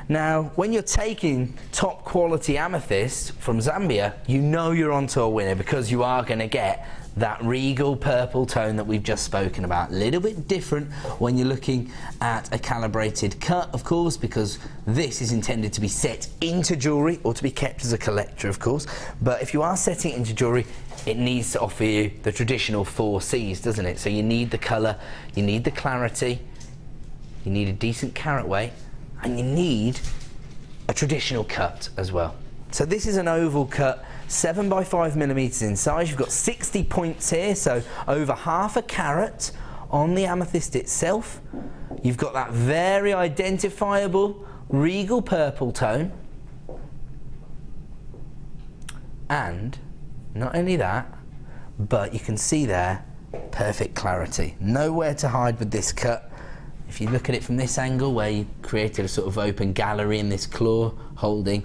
Now, when you're taking top quality amethyst from Zambia, you know you're onto a winner, because you are going to get that regal purple tone that we've just spoken about. A little bit different when you're looking at a calibrated cut, of course, because this is intended to be set into jewellery, or to be kept as a collector, of course. But if you are setting it into jewellery, it needs to offer you the traditional 4 C's, doesn't it? So you need the colour, you need the clarity, you need a decent carat weight, and you need a traditional cut as well. So this is an oval cut, 7 by 5 millimeters in size. You've got 60 points here, so over half a carat on the amethyst itself. You've got that very identifiable regal purple tone. And not only that, but you can see there, perfect clarity. Nowhere to hide with this cut. If you look at it from this angle, where you created a sort of open gallery in this claw holding,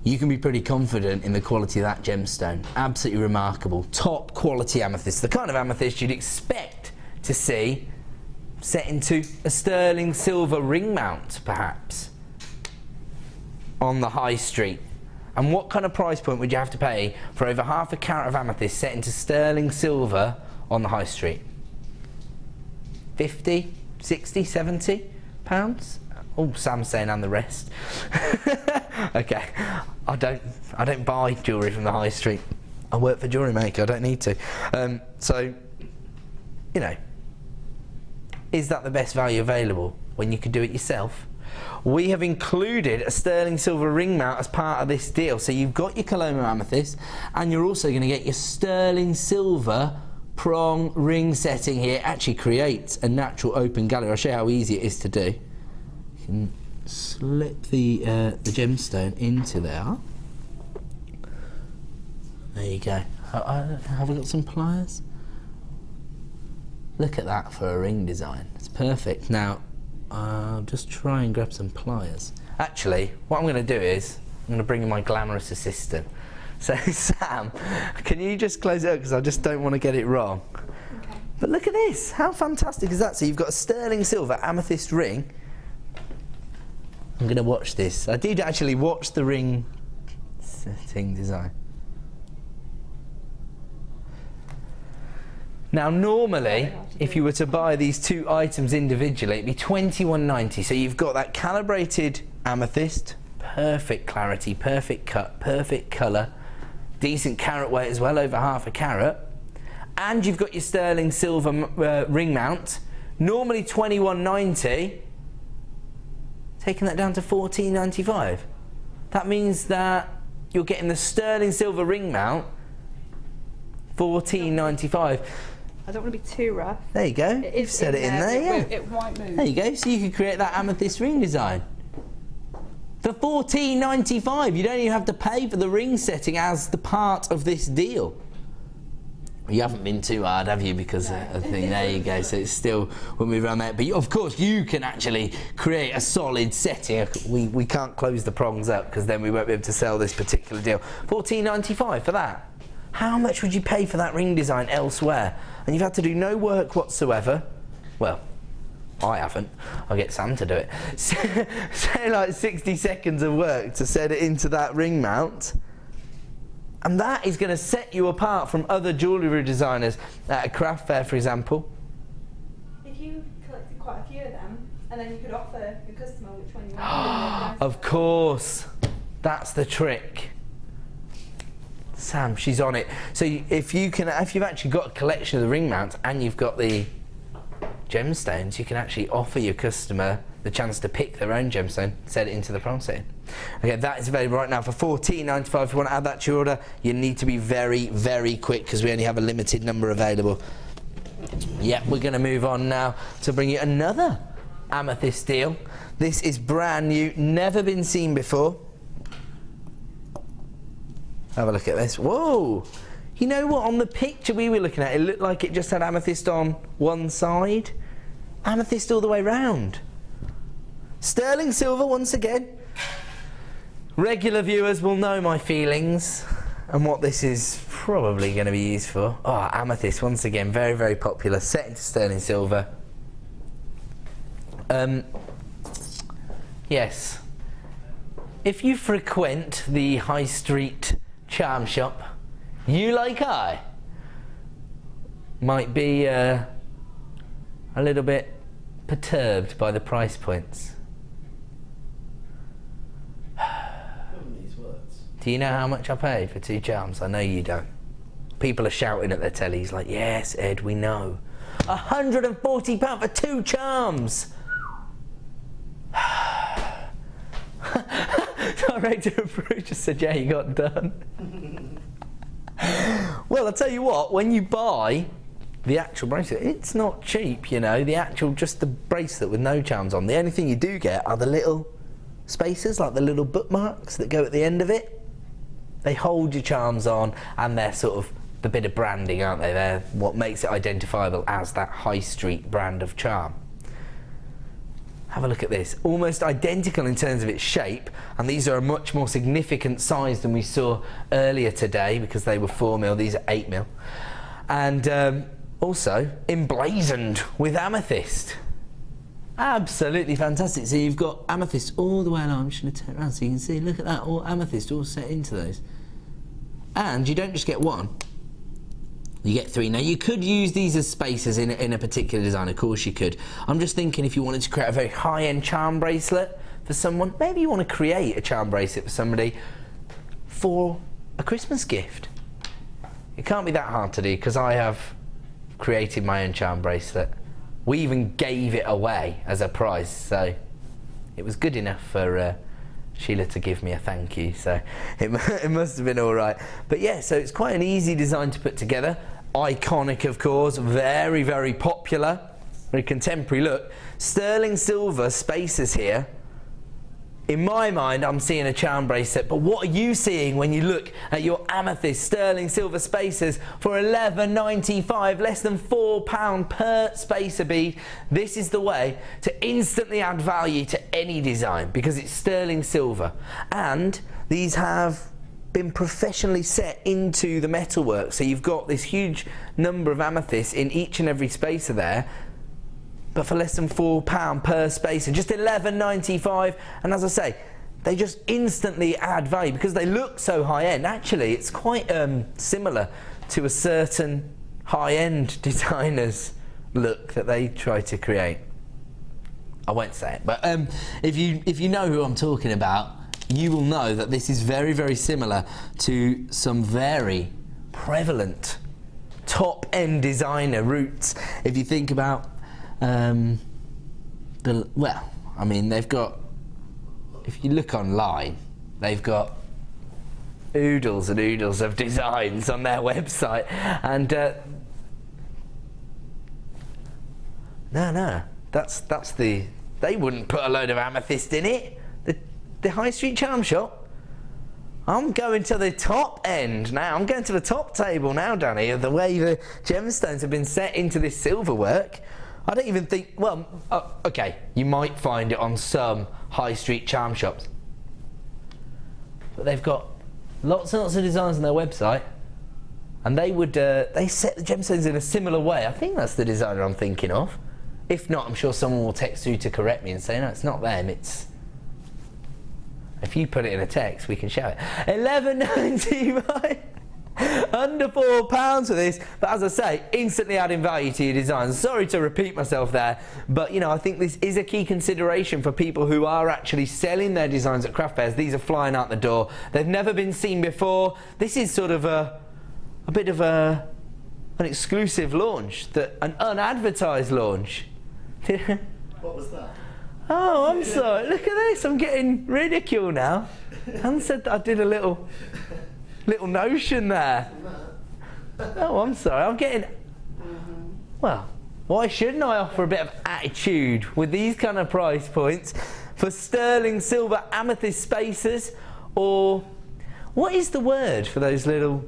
you can be pretty confident in the quality of that gemstone. Absolutely remarkable. Top quality amethyst. The kind of amethyst you'd expect to see set into a sterling silver ring mount, perhaps, on the high street. And what kind of price point would you have to pay for over half a carat of amethyst set into sterling silver on the high street? 50, 60, 70 pounds? Oh, Sam's saying and the rest. Okay, I don't buy jewellery from the high street. I work for JewelleryMaker, I don't need to. So, you know, is that the best value available when you could do it yourself? We have included a sterling silver ring mount as part of this deal. So you've got your Colomo amethyst, and you're also going to get your sterling silver prong ring setting here. It actually creates a natural open gallery. I'll show you how easy it is to do. You can slip the gemstone into there. There you go. Have we got some pliers? Look at that for a ring design. It's perfect. Now, I'll just try and grab some pliers. Actually, what I'm going to do is, I'm going to bring in my glamorous assistant. So, Sam, can you just close it up, because I just don't want to get it wrong. Okay. But look at this. How fantastic is that? So you've got a sterling silver amethyst ring. I'm going to watch this. I did actually watch the ring setting design. Now, normally, if you were to buy these two items individually, it'd be $21.90. So you've got that calibrated amethyst, perfect clarity, perfect cut, perfect colour, decent carat weight as well, over half a carat, and you've got your sterling silver ring mount, normally $21.90, taking that down to $14.95. That means that you're getting the sterling silver ring mount, $14.95. I don't want to be too rough. There you go. You've set it in there, yeah. It won't move. There you go. So you could create that amethyst ring design for $14.95. You don't even have to pay for the ring setting as the part of this deal. You haven't been too hard, have you? Because I think there you go. So it's still, we'll move around there. But of course, you can actually create a solid setting. We can't close the prongs up, because then we won't be able to sell this particular deal. $14.95 for that. How much would you pay for that ring design elsewhere? And you've had to do no work whatsoever. Well, I haven't. I'll get Sam to do it. Say like 60 seconds of work to set it into that ring mount. And that is going to set you apart from other jewellery designers at a craft fair, for example. If you collected quite a few of them, and then you could offer your customer which one you want. Of course. That's the trick. Sam, she's on it. So if you've actually got a collection of the ring mounts and you've got the gemstones, you can actually offer your customer the chance to pick their own gemstone, set it into the prong setting. Okay, that is available right now for $14.95. If you want to add that to your order, you need to be very, very quick, because we only have a limited number available. Yeah, we're going to move on now to bring you another amethyst deal. This is brand new, never been seen before. Have a look at this. Whoa! You know what? On the picture we were looking at, it looked like it just had amethyst on one side. Amethyst all the way round. Sterling silver once again. Regular viewers will know my feelings and what this is probably going to be used for. Oh, amethyst once again, very, very popular. Set into sterling silver. Yes. If you frequent the high street charm shop, you, like I, might be a little bit perturbed by the price points. Do you know how much I paid for 2 charms? I know you don't. People are shouting at their tellies like, yes, Ed, we know. £140 for 2 charms! Director of Approx just said, yeah, you got done. Well, I'll tell you what, when you buy the actual bracelet, it's not cheap, you know, just the bracelet with no charms on. The only thing you do get are the little spacers, like the little bookmarks that go at the end of it. They hold your charms on, and they're sort of the bit of branding, aren't they? They're what makes it identifiable as that high street brand of charm. Have a look at this. Almost identical in terms of its shape, and these are a much more significant size than we saw earlier today, because they were 4mm, these are 8mm. And also emblazoned with amethyst. Absolutely fantastic. So you've got amethyst all the way along. I'm just going to turn around so you can see. Look at that, all amethyst all set into those. And you don't just get one, you get 3. Now you could use these as spacers in a particular design, of course you could. I'm just thinking if you wanted to create a very high-end charm bracelet for someone, maybe you want to create a charm bracelet for somebody for a Christmas gift. It can't be that hard to do, because I have created my own charm bracelet. We even gave it away as a prize, so it was good enough for Sheila to give me a thank you, so it must have been all right. But yeah, so it's quite an easy design to put together. Iconic, of course, very, very popular, very contemporary look. Sterling silver spacers here. In my mind, I'm seeing a charm bracelet, but what are you seeing when you look at your amethyst sterling silver spacers for £11.95, less than £4 per spacer bead? This is the way to instantly add value to any design because it's sterling silver, and these have been professionally set into the metalwork, so you've got this huge number of amethysts in each and every spacer there, but for less than £4 per spacer, just £11.95. And as I say, they just instantly add value because they look so high-end. Actually, it's quite similar to a certain high-end designer's look that they try to create. I won't say it, but if you know who I'm talking about, you will know that this is very, very similar to some very prevalent top-end designer roots. If you think about well, I mean, they've got, if you look online, they've got oodles and oodles of designs on their website, and that's the, they wouldn't put a load of amethyst in it. The high street charm shop. I'm going to the top end now. I'm going to the top table now, Danny, of the way the gemstones have been set into this silver work. I don't even think, well, okay, you might find it on some high street charm shops, but they've got lots and lots of designs on their website, and they would, they set the gemstones in a similar way. I think that's the designer I'm thinking of. If not, I'm sure someone will text you to correct me and say, no, it's not them, it's, if you put it in a text, we can show it. £11.95. Under £4 for this, but as I say, instantly adding value to your designs. Sorry to repeat myself there, but you know, I think this is a key consideration for people who are actually selling their designs at craft fairs. These are flying out the door. They've never been seen before. This is sort of a bit of an exclusive launch, an unadvertised launch. What was that? Oh, I'm sorry. Look at this. I'm getting ridiculed now. Han said that I did a little notion there. Oh, I'm sorry. I'm getting... Well, why shouldn't I offer a bit of attitude with these kind of price points for sterling silver amethyst spacers? Or what is the word for those little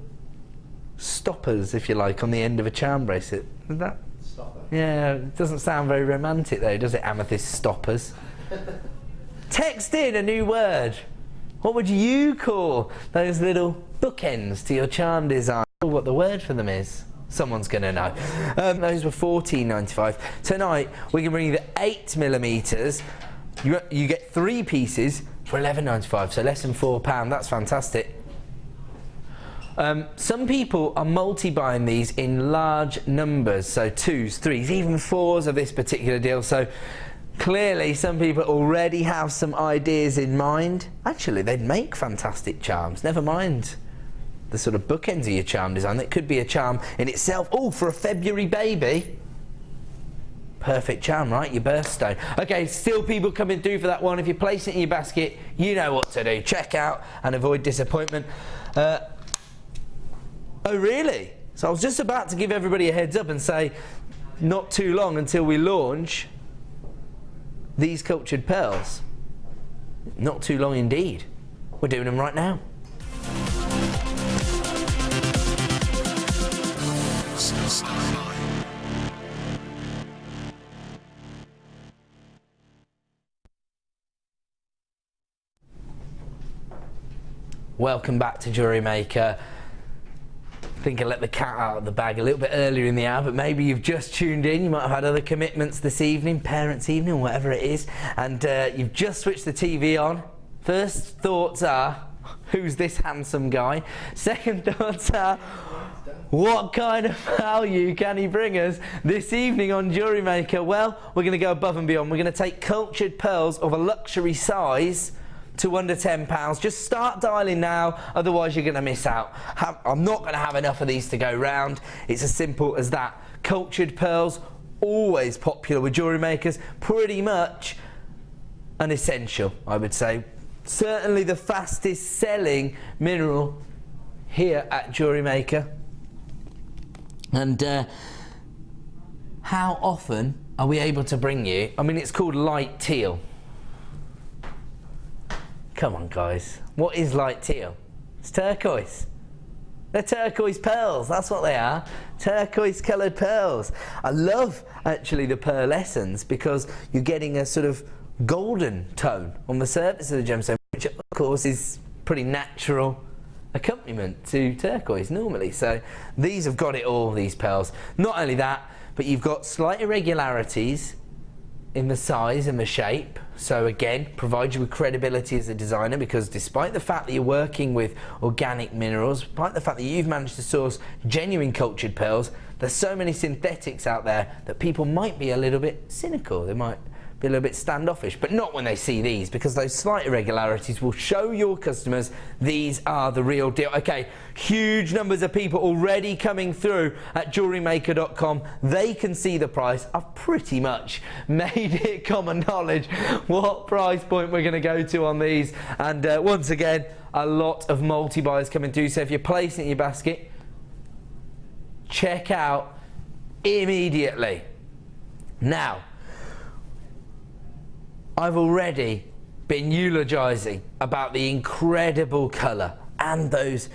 stoppers, if you like, on the end of a charm bracelet? Is that... Stopper. Yeah, it doesn't sound very romantic though, does it? Amethyst stoppers. Text in a new word. What would you call those little bookends to your charm design? What the word for them is? Someone's going to know. Those were £14.95. Tonight, we can bring you the 8mm. You get 3 pieces for £11.95, so less than £4. That's fantastic. Some people are multi-buying these in large numbers, so 2s, 3s, even 4s of this particular deal. So clearly some people already have some ideas in mind. Actually, they'd make fantastic charms, never mind the sort of bookends of your charm design. That could be a charm in itself. Oh, for a February baby. Perfect charm, right? Your birthstone. Okay, still people coming through for that one. If you place it in your basket, you know what to do. Check out and avoid disappointment. Oh, really? So I was just about to give everybody a heads up and say, not too long until we launch these cultured pearls. Not too long indeed. We're doing them right now. Welcome back to JewelleryMaker. I think I let the cat out of the bag a little bit earlier in the hour, but maybe you've just tuned in. You might have had other commitments this evening, parents' evening, whatever it is, and you've just switched the TV on. First thoughts are, who's this handsome guy? Second thoughts are, what kind of value can he bring us this evening on JewelleryMaker? Well, we're going to go above and beyond. We're going to take cultured pearls of a luxury size to under £10. Just start dialing now, otherwise you're going to miss out. I'm not going to have enough of these to go round. It's as simple as that. Cultured pearls, always popular with jewellery makers, pretty much an essential, I would say. Certainly the fastest selling mineral here at JewelleryMaker. And how often are we able to bring you? I mean, it's called light teal. Come on, guys. What is light teal? It's turquoise. They're turquoise pearls, that's what they are. Turquoise coloured pearls. I love, actually, the pearlescence because you're getting a sort of golden tone on the surface of the gemstone, which, of course, is pretty natural accompaniment to turquoise normally. So these have got it all, these pearls. Not only that, but you've got slight irregularities in the size and the shape. So again, provides you with credibility as a designer, because despite the fact that you're working with organic minerals, despite the fact that you've managed to source genuine cultured pearls, there's so many synthetics out there that people might be a little bit cynical. They might be a little bit standoffish, but not when they see these, because those slight irregularities will show your customers these are the real deal. Okay, huge numbers of people already coming through at JewelleryMaker.com. They can see the price. I've pretty much made it common knowledge what price point we're going to go to on these, and once again, a lot of multi-buyers coming through, so if you're placing it in your basket, check out immediately. Now, I've already been eulogising about the incredible colour and those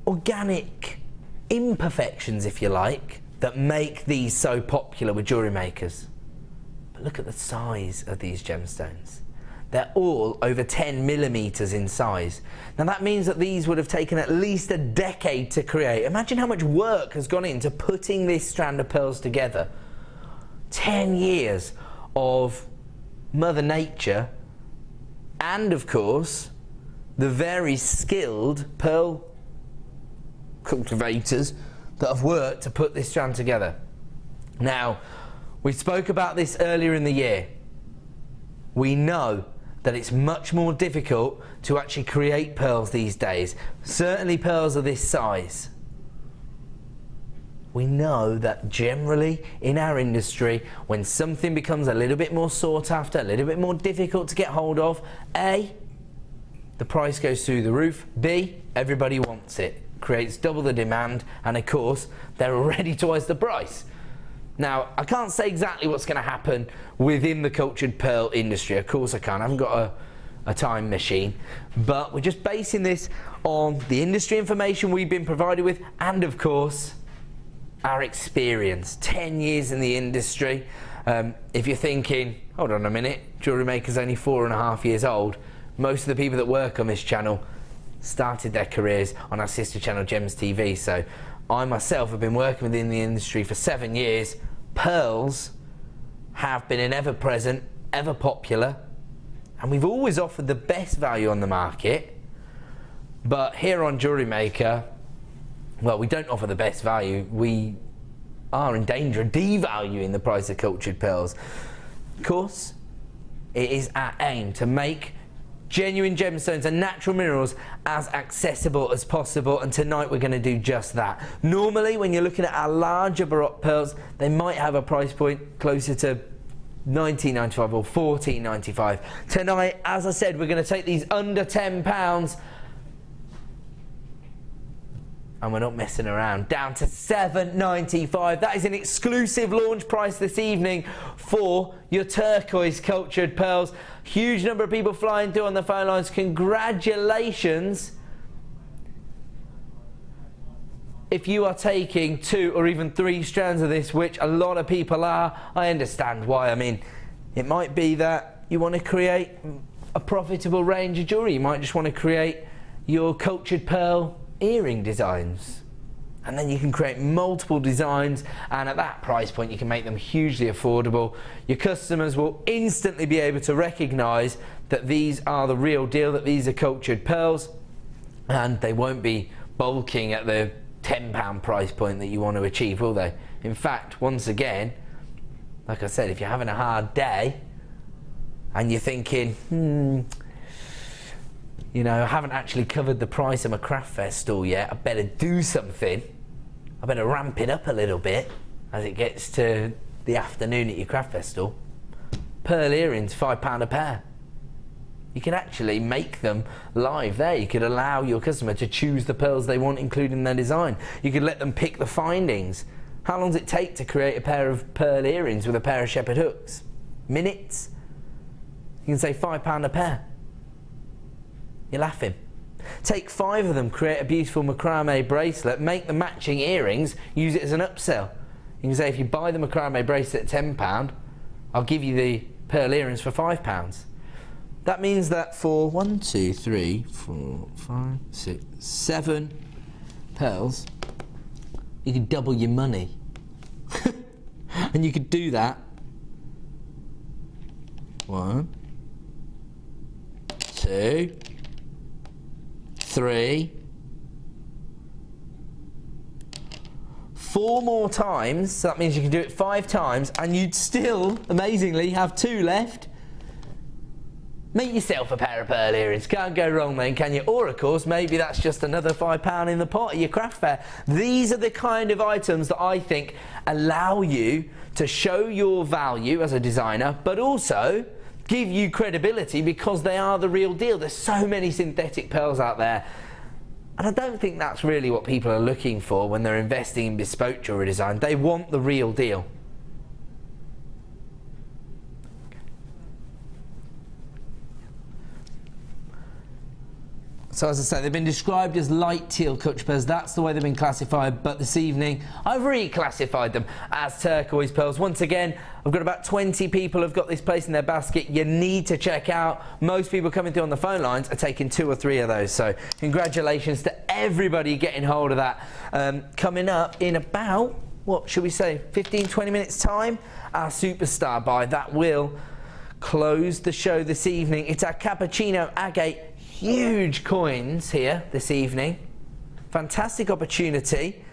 organic imperfections, if you like, that make these so popular with jewellery makers. But look at the size of these gemstones. They're all over 10 millimetres in size. Now that means that these would have taken at least a decade to create. Imagine how much work has gone into putting this strand of pearls together. 10 years of Mother Nature, and of course the very skilled pearl cultivators that have worked to put this strand together. Now, we spoke about this earlier in the year. We know that it's much more difficult to actually create pearls these days, certainly pearls of this size. We know that generally in our industry, when something becomes a little bit more sought after, a little bit more difficult to get hold of, A, the price goes through the roof, B, everybody wants it, creates double the demand, and of course, they're already twice the price. Now, I can't say exactly what's going to happen within the cultured pearl industry. Of course I can't, I haven't got a time machine, but we're just basing this on the industry information we've been provided with, and of course, our experience, 10 years in the industry. If you're thinking, hold on a minute, Jewellery Maker's only 4.5 years old, most of the people that work on this channel started their careers on our sister channel Gems TV, so I myself have been working within the industry for 7 years. Pearls have been an ever-present, ever-popular, and we've always offered the best value on the market, but here on Jewellery Maker, well, we don't offer the best value. We are in danger of devaluing the price of cultured pearls. Of course, it is our aim to make genuine gemstones and natural minerals as accessible as possible, and tonight we're going to do just that. Normally, when you're looking at our larger Baroque pearls, they might have a price point closer to $19.95 or $14.95. Tonight, as I said, we're going to take these under £10, and we're not messing around, down to $7.95. That is an exclusive launch price this evening for your turquoise cultured pearls. Huge number of people flying through on the phone lines. Congratulations if you are taking 2 or even 3 strands of this, which a lot of people are. I understand why. I mean, it might be that you want to create a profitable range of jewellery. You might just want to create your cultured pearl earring designs, and then you can create multiple designs, and at that price point you can make them hugely affordable. Your customers will instantly be able to recognise that these are the real deal, that these are cultured pearls, and they won't be bulking at the £10 price point that you want to achieve, will they? In fact, once again, like I said, if you're having a hard day and you're thinking, you know, I haven't actually covered the price of my craft fair stall yet, I better do something, I better ramp it up a little bit as it gets to the afternoon at your craft fair stall. Pearl earrings, £5 a pair. You can actually make them live there. You could allow your customer to choose the pearls they want, including their design. You could let them pick the findings. How long does it take to create a pair of pearl earrings with a pair of shepherd hooks? Minutes? You can say £5 a pair. you're laughing. Take 5 of them, create a beautiful macrame bracelet, make the matching earrings, use it as an upsell. You can say if you buy the macrame bracelet at £10, I'll give you the pearl earrings for £5. That means that for 1, 2, 3, 4, 5, 6, 7 pearls, you could double your money. And you could do that 1, 2, 3, 4 more times. So that means you can do it 5 times and you'd still, amazingly, have 2 left. Make yourself a pair of pearl earrings. Can't go wrong then, can you? Or, of course, maybe that's just another £5 in the pot at your craft fair. These are the kind of items that I think allow you to show your value as a designer, but also give you credibility because they are the real deal. There's so many synthetic pearls out there. And I don't think that's really what people are looking for when they're investing in bespoke jewellery design. They want the real deal. So as I say, they've been described as light teal culture pearls. That's the way they've been classified. But this evening, I've reclassified them as turquoise pearls. Once again, I've got about 20 people who've got this place in their basket. You need to check out. Most people coming through on the phone lines are taking 2 or 3 of those. So congratulations to everybody getting hold of that. Coming up in about, what should we say, 15, 20 minutes time, our superstar buy. That will close the show this evening. It's our Cappuccino Agate. Huge coins here this evening. Fantastic opportunity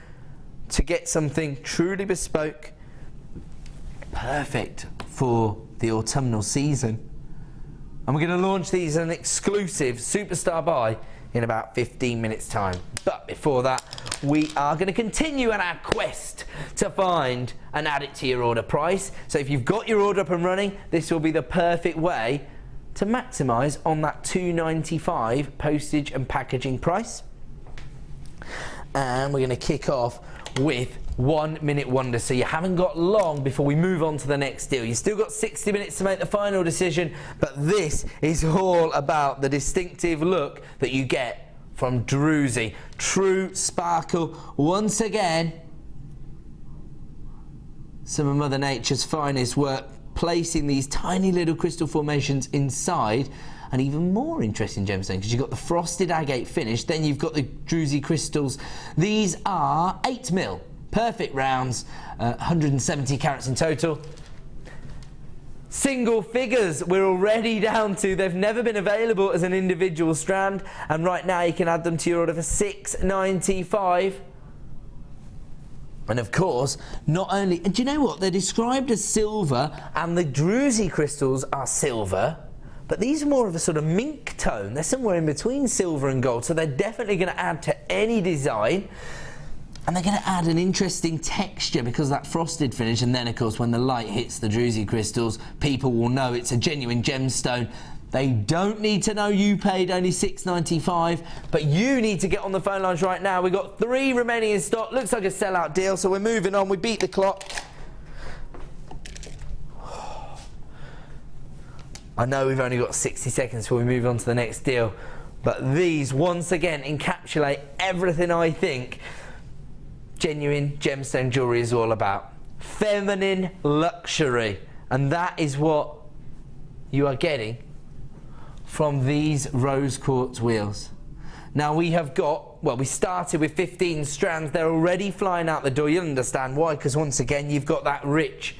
to get something truly bespoke, perfect for the autumnal season. And we're going to launch these as an exclusive superstar buy in about 15 minutes time. But before that, we are going to continue on our quest to find and add it to your order price. So if you've got your order up and running, this will be the perfect way to maximise on that $2.95 postage and packaging price. And we're going to kick off with 1 minute wonder. So you haven't got long before we move on to the next deal. You've still got 60 minutes to make the final decision, but this is all about the distinctive look that you get from Druzy. True sparkle once again. Some of Mother Nature's finest work, placing these tiny little crystal formations inside an even more interesting gemstone, because you've got the frosted agate finish, then you've got the Druzy crystals. These are 8mm, perfect rounds, 170 carats in total. Single figures we're already down to. They've never been available as an individual strand, and right now you can add them to your order for $6.95. And of course, not only, and do you know what? They're described as silver, and the Druzy crystals are silver, but these are more of a sort of mink tone. They're somewhere in between silver and gold, so they're definitely going to add to any design. And they're going to add an interesting texture because of that frosted finish. And then, of course, when the light hits the Druzy crystals, people will know it's a genuine gemstone. They don't need to know you paid only $6.95, but you need to get on the phone lines right now. We've got 3 remaining in stock. Looks like a sellout deal, so we're moving on. We beat the clock. I know we've only got 60 seconds before we move on to the next deal, but these, once again, encapsulate everything I think genuine gemstone jewellery is all about. Feminine luxury. And that is what you are getting from these rose quartz wheels. Now we have got, well, we started with 15 strands. They're already flying out the door. You'll understand why, because once again you've got that rich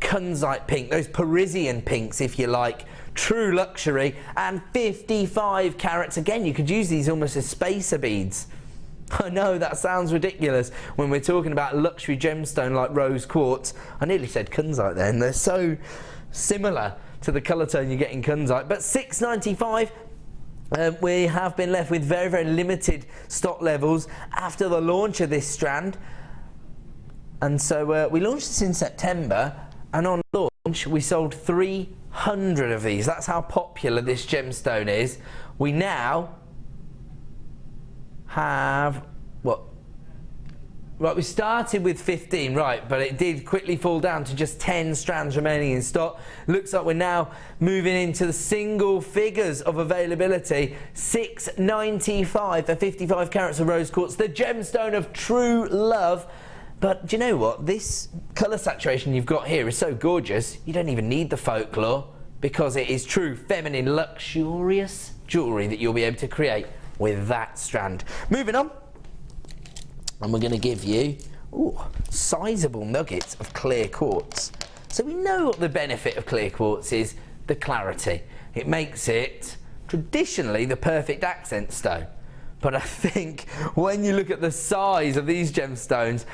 Kunzite pink, those Parisian pinks if you like, true luxury, and 55 carats. Again, you could use these almost as spacer beads. I know that sounds ridiculous when we're talking about luxury gemstone like rose quartz. I nearly said Kunzite then. They're so similar to the colour tone you get in Kunzite. But $6.95, we have been left with very, very limited stock levels after the launch of this strand. And so we launched this in September, and on launch we sold 300 of these. That's how popular this gemstone is. We now have, what, Right, we started with 15, right, but it did quickly fall down to just 10 strands remaining in stock. Looks like we're now moving into the single figures of availability. $6.95 for 55 carats of rose quartz, the gemstone of true love. But do you know what? This colour saturation you've got here is so gorgeous, you don't even need the folklore, because it is true feminine, luxurious jewellery that you'll be able to create with that strand. Moving on. And we're going to give you sizable nuggets of clear quartz. So we know what the benefit of clear quartz is, the clarity. It makes it traditionally the perfect accent stone. But I think when you look at the size of these gemstones,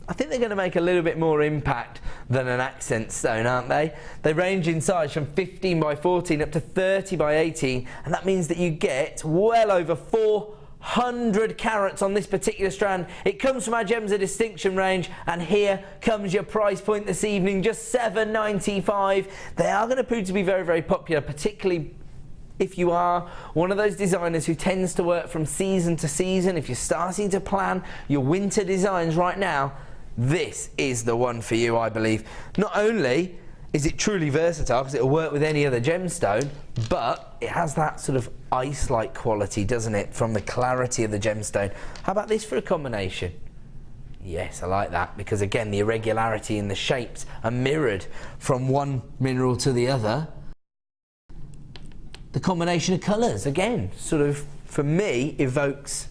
I think they're going to make a little bit more impact than an accent stone, aren't they? They range in size from 15 by 14 up to 30 by 18, and that means that you get well over 400 carats on this particular strand. It comes from our Gems of Distinction range, and here comes your price point this evening, just $7.95. They are going to prove to be very, very popular, particularly if you are one of those designers who tends to work from season to season. If you're starting to plan your winter designs right now, this is the one for you, I believe. Not only is it truly versatile, because it'll work with any other gemstone, but it has that sort of ice-like quality, doesn't it, from the clarity of the gemstone. How about this for a combination? Yes, I like that, because again, the irregularity in the shapes are mirrored from one mineral to the other. The combination of colours, again, sort of, for me, evokes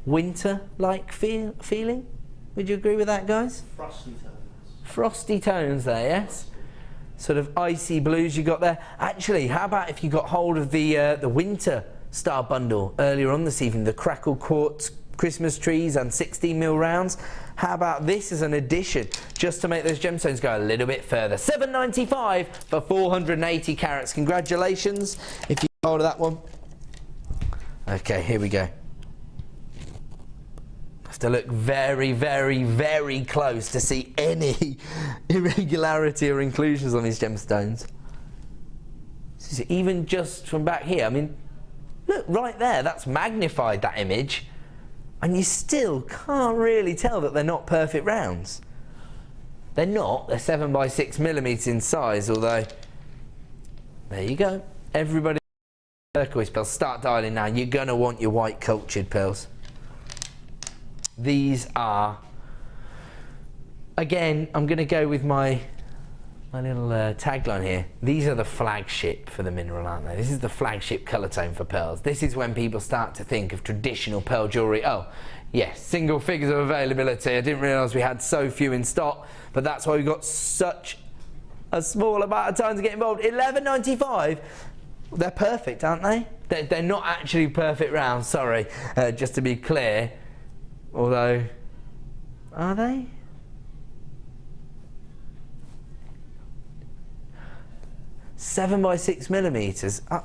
winter-like feeling. Would you agree with that, guys? Frosty tones. Frosty tones there, yes? Sort of icy blues you got there. Actually, how about if you got hold of the winter star bundle earlier on this evening, the crackled quartz Christmas trees and 16mm rounds? How about this as an addition, just to make those gemstones go a little bit further? $7.95 for 480 carats. Congratulations if you got hold of that one. Okay, here we go. Have to look very, very, very close to see any irregularity or inclusions on these gemstones. So even just from back here, I mean, look right there, that's magnified, that image, and you still can't really tell that they're not perfect rounds. They're not, they're 7 by 6mm in size, although, there you go. Everybody, turquoise pearls, start dialing now. You're gonna want your white cultured pearls. These are, again, I'm going to go with my little tagline here. These are the flagship for the mineral, aren't they? This is the flagship colour tone for pearls. This is when people start to think of traditional pearl jewellery. Oh, yes, single figures of availability. I didn't realise we had so few in stock, but that's why we've got such a small amount of time to get involved. $11.95. They're perfect, aren't they? They're not actually perfect rounds, sorry, just to be clear. Although, are they? $7 by 6mm.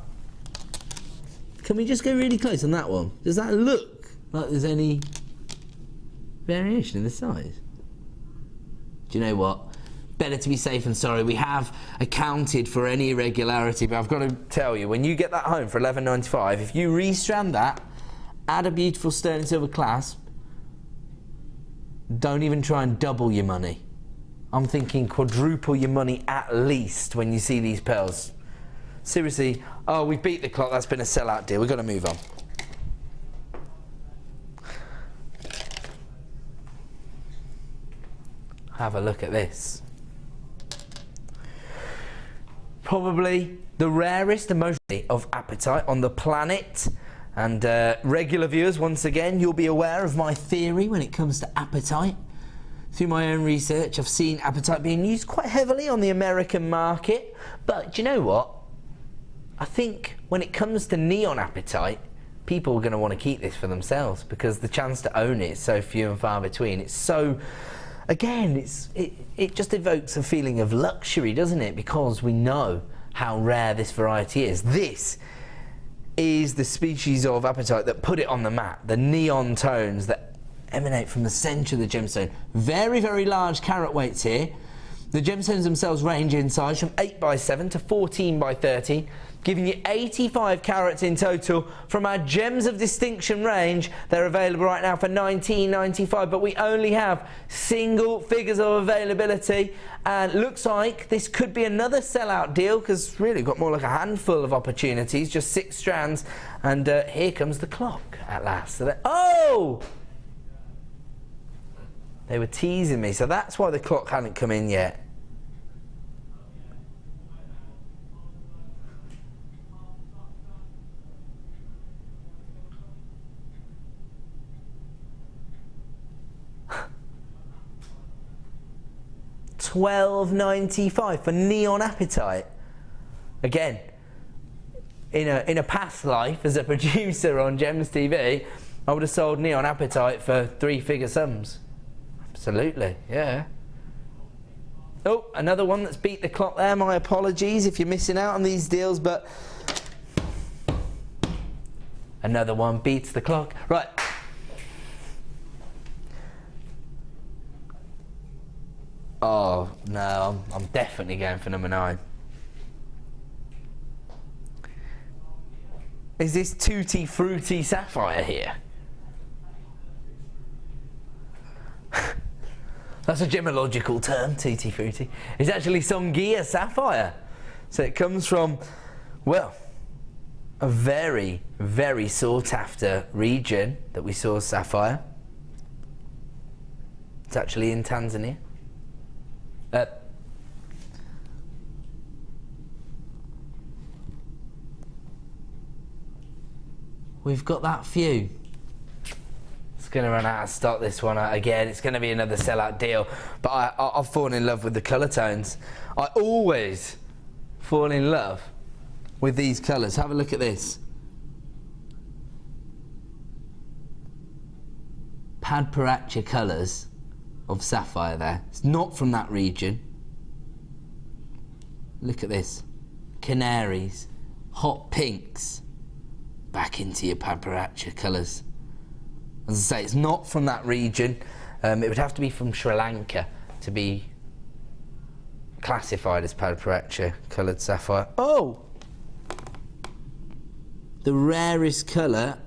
Can we just go really close on that one? Does that look like there's any variation in the size? Do you know what? Better to be safe than sorry. We have accounted for any irregularity, but I've got to tell you, when you get that home for $11.95, if you restrand that, add a beautiful sterling silver clasp, don't even try and double your money. I'm thinking quadruple your money at least when you see these pearls. Seriously, oh, we beat the clock, that's been a sellout deal, we've got to move on. Have a look at this. Probably the rarest and most of apatite on the planet. And regular viewers, once again, you'll be aware of my theory when it comes to apatite. Through my own research, I've seen apatite being used quite heavily on the American market. But do you know what? I think when it comes to neon apatite, people are going to want to keep this for themselves, because the chance to own it is so few and far between. It's so, again, it just evokes a feeling of luxury, doesn't it? Because we know how rare this variety is. This is the species of apatite that put it on the map, the neon tones that emanate from the centre of the gemstone. Very, very large carat weights here. The gemstones themselves range in size from 8 by 7 to 14 by 13. giving you 85 carats in total from our Gems of Distinction range. They're available right now for $19.95, but we only have single figures of availability, and looks like this could be another sellout deal, because really got more like a handful of opportunities, just 6 strands, and here comes the clock at last. So oh! They were teasing me, so that's why the clock hadn't come in yet. $12.95 for Neon Apatite. Again, in a past life as a producer on Gems TV, I would have sold Neon Apatite for 3-figure sums. Absolutely, yeah. Oh, another one that's beat the clock there. My apologies if you're missing out on these deals, but another one beats the clock. Right. Oh, no, I'm definitely going for number 9. Is this Tutti Frutti Sapphire here? That's a gemological term, Tutti Frutti. It's actually Songhia Sapphire. So it comes from, well, a very, very sought after region that we saw sapphire. It's actually in Tanzania. We've got that few. It's going to run out of stock, this one. Again, it's going to be another sellout deal. But I've fallen in love with the colour tones. I always fall in love with these colours. Have a look at this. Padparacha colours of sapphire there. It's not from that region. Look at this. Canaries, hot pinks, back into your Padparacha colours. As I say, it's not from that region. It would have to be from Sri Lanka to be classified as Padparacha coloured sapphire. Oh! The rarest colour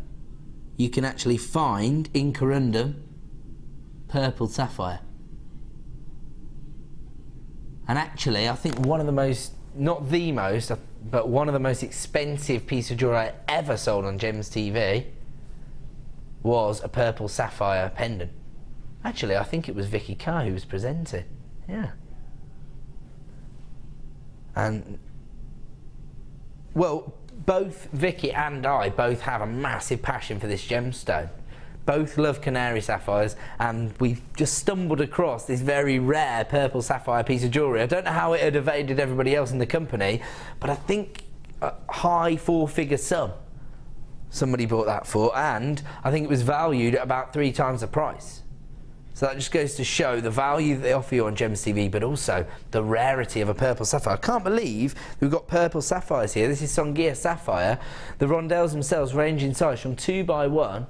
you can actually find in corundum, purple sapphire. And actually, I think one of the most, not the most, but one of the most expensive piece of jewellery I ever sold on Gems TV was a purple sapphire pendant. Actually, I think it was Vicky Carr who was presenting. Yeah. And, well, both Vicky and I both have a massive passion for this gemstone. Both love canary sapphires, and we've just stumbled across this very rare purple sapphire piece of jewellery. I don't know how it had evaded everybody else in the company, but I think a high 4-figure sum somebody bought that for, and I think it was valued at about 3 times the price. So that just goes to show the value that they offer you on Gems TV, but also the rarity of a purple sapphire. I can't believe we've got purple sapphires here. This is Songhia Sapphire. The rondelles themselves range in size from 2x1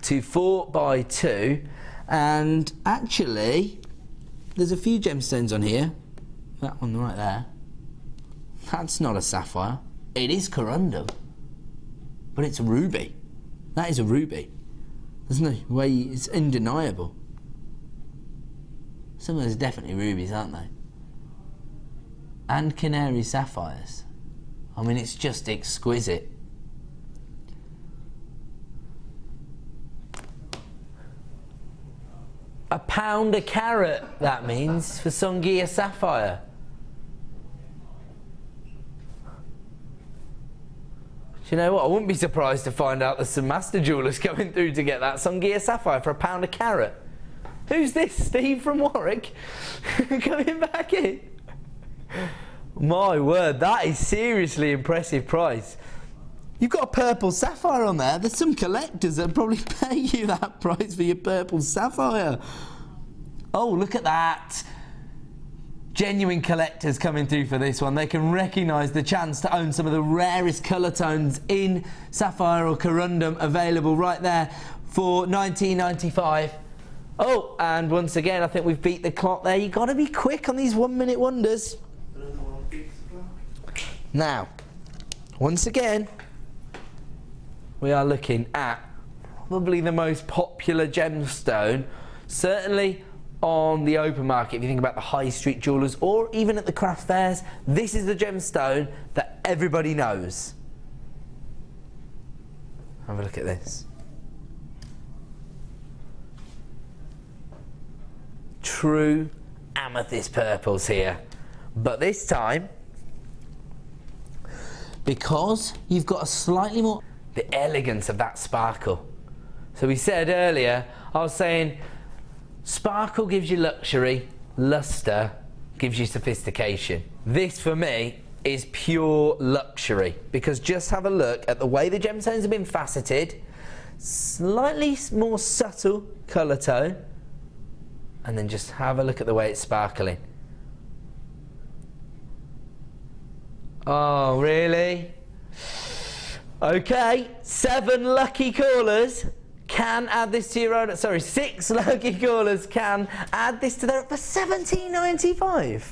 to 4x2, and actually there's a few gemstones on here. That one right there, that's not a sapphire. It is corundum, but it's a ruby. That is a ruby. There's no way, it's undeniable. Some of those are definitely rubies, aren't they? And canary sapphires. I mean, it's just exquisite. £1 a carat, that means, for Songhia Sapphire. Do you know what? I wouldn't be surprised to find out there's some master jewellers coming through to get that Songhia Sapphire for £1 a carat. Who's this? Steve from Warwick? Coming back in? My word, that is seriously impressive price. You've got a purple sapphire on there. There's some collectors that probably pay you that price for your purple sapphire. Oh, look at that. Genuine collectors coming through for this one. They can recognise the chance to own some of the rarest colour tones in sapphire or corundum, available right there for $19.95. Oh, and once again, I think we've beat the clock there. You've got to be quick on these 1-minute wonders. Now, once again, we are looking at probably the most popular gemstone, certainly on the open market. If you think about the high street jewellers or even at the craft fairs, this is the gemstone that everybody knows. Have a look at this. True amethyst purples here. But this time, because you've got a slightly more, the elegance of that sparkle. So we said earlier, I was saying, sparkle gives you luxury, luster gives you sophistication. This for me is pure luxury, because just have a look at the way the gemstones have been faceted, slightly more subtle colour tone, and then just have a look at the way it's sparkling. Oh, really? Okay, 7 lucky callers can add this to your order. Sorry, 6 lucky callers can add this to their for $17.95.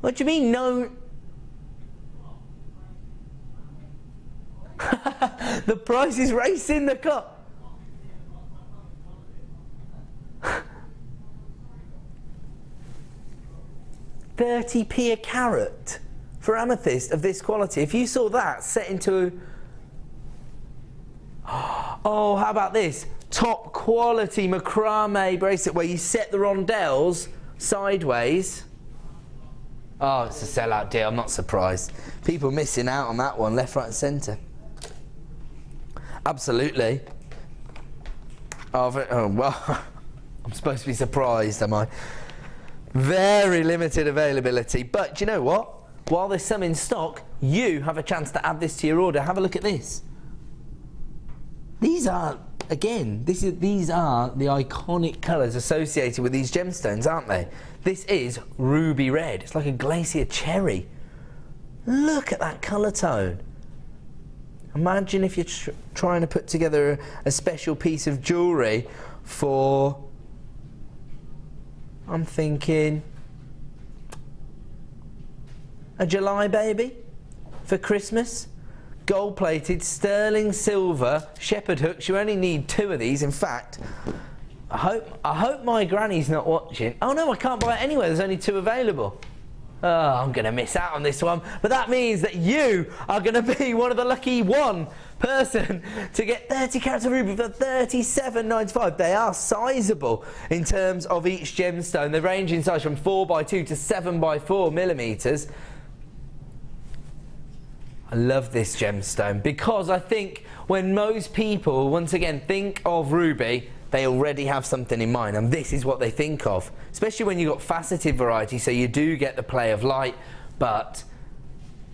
What do you mean, no? The price is racing the clock. 30p a carat for amethyst of this quality. If you saw that set into, oh, how about this? Top quality macrame bracelet where you set the rondelles sideways. Oh, it's a sellout deal, I'm not surprised. People missing out on that one, left, right and centre. Absolutely. Oh, well, I'm supposed to be surprised, am I? Very limited availability, but do you know what? While there's some in stock, you have a chance to add this to your order. Have a look at this. These are, again, these are the iconic colours associated with these gemstones, aren't they? This is ruby red. It's like a glacier cherry. Look at that colour tone. Imagine if you're trying to put together a special piece of jewellery for, I'm thinking, a July baby for Christmas. Gold-plated sterling silver shepherd hooks. You only need 2 of these. In fact, I hope my granny's not watching. Oh no, I can't buy it anywhere. There's only 2 available. Oh, I'm going to miss out on this one. But that means that you are going to be one of the lucky one person to get 30 carats of ruby for $37.95. They are sizable in terms of each gemstone. They range in size from 4x2 to 7x4 millimeters. I love this gemstone because I think when most people, once again, think of ruby, they already have something in mind, and this is what they think of, especially when you've got faceted variety, so you do get the play of light, but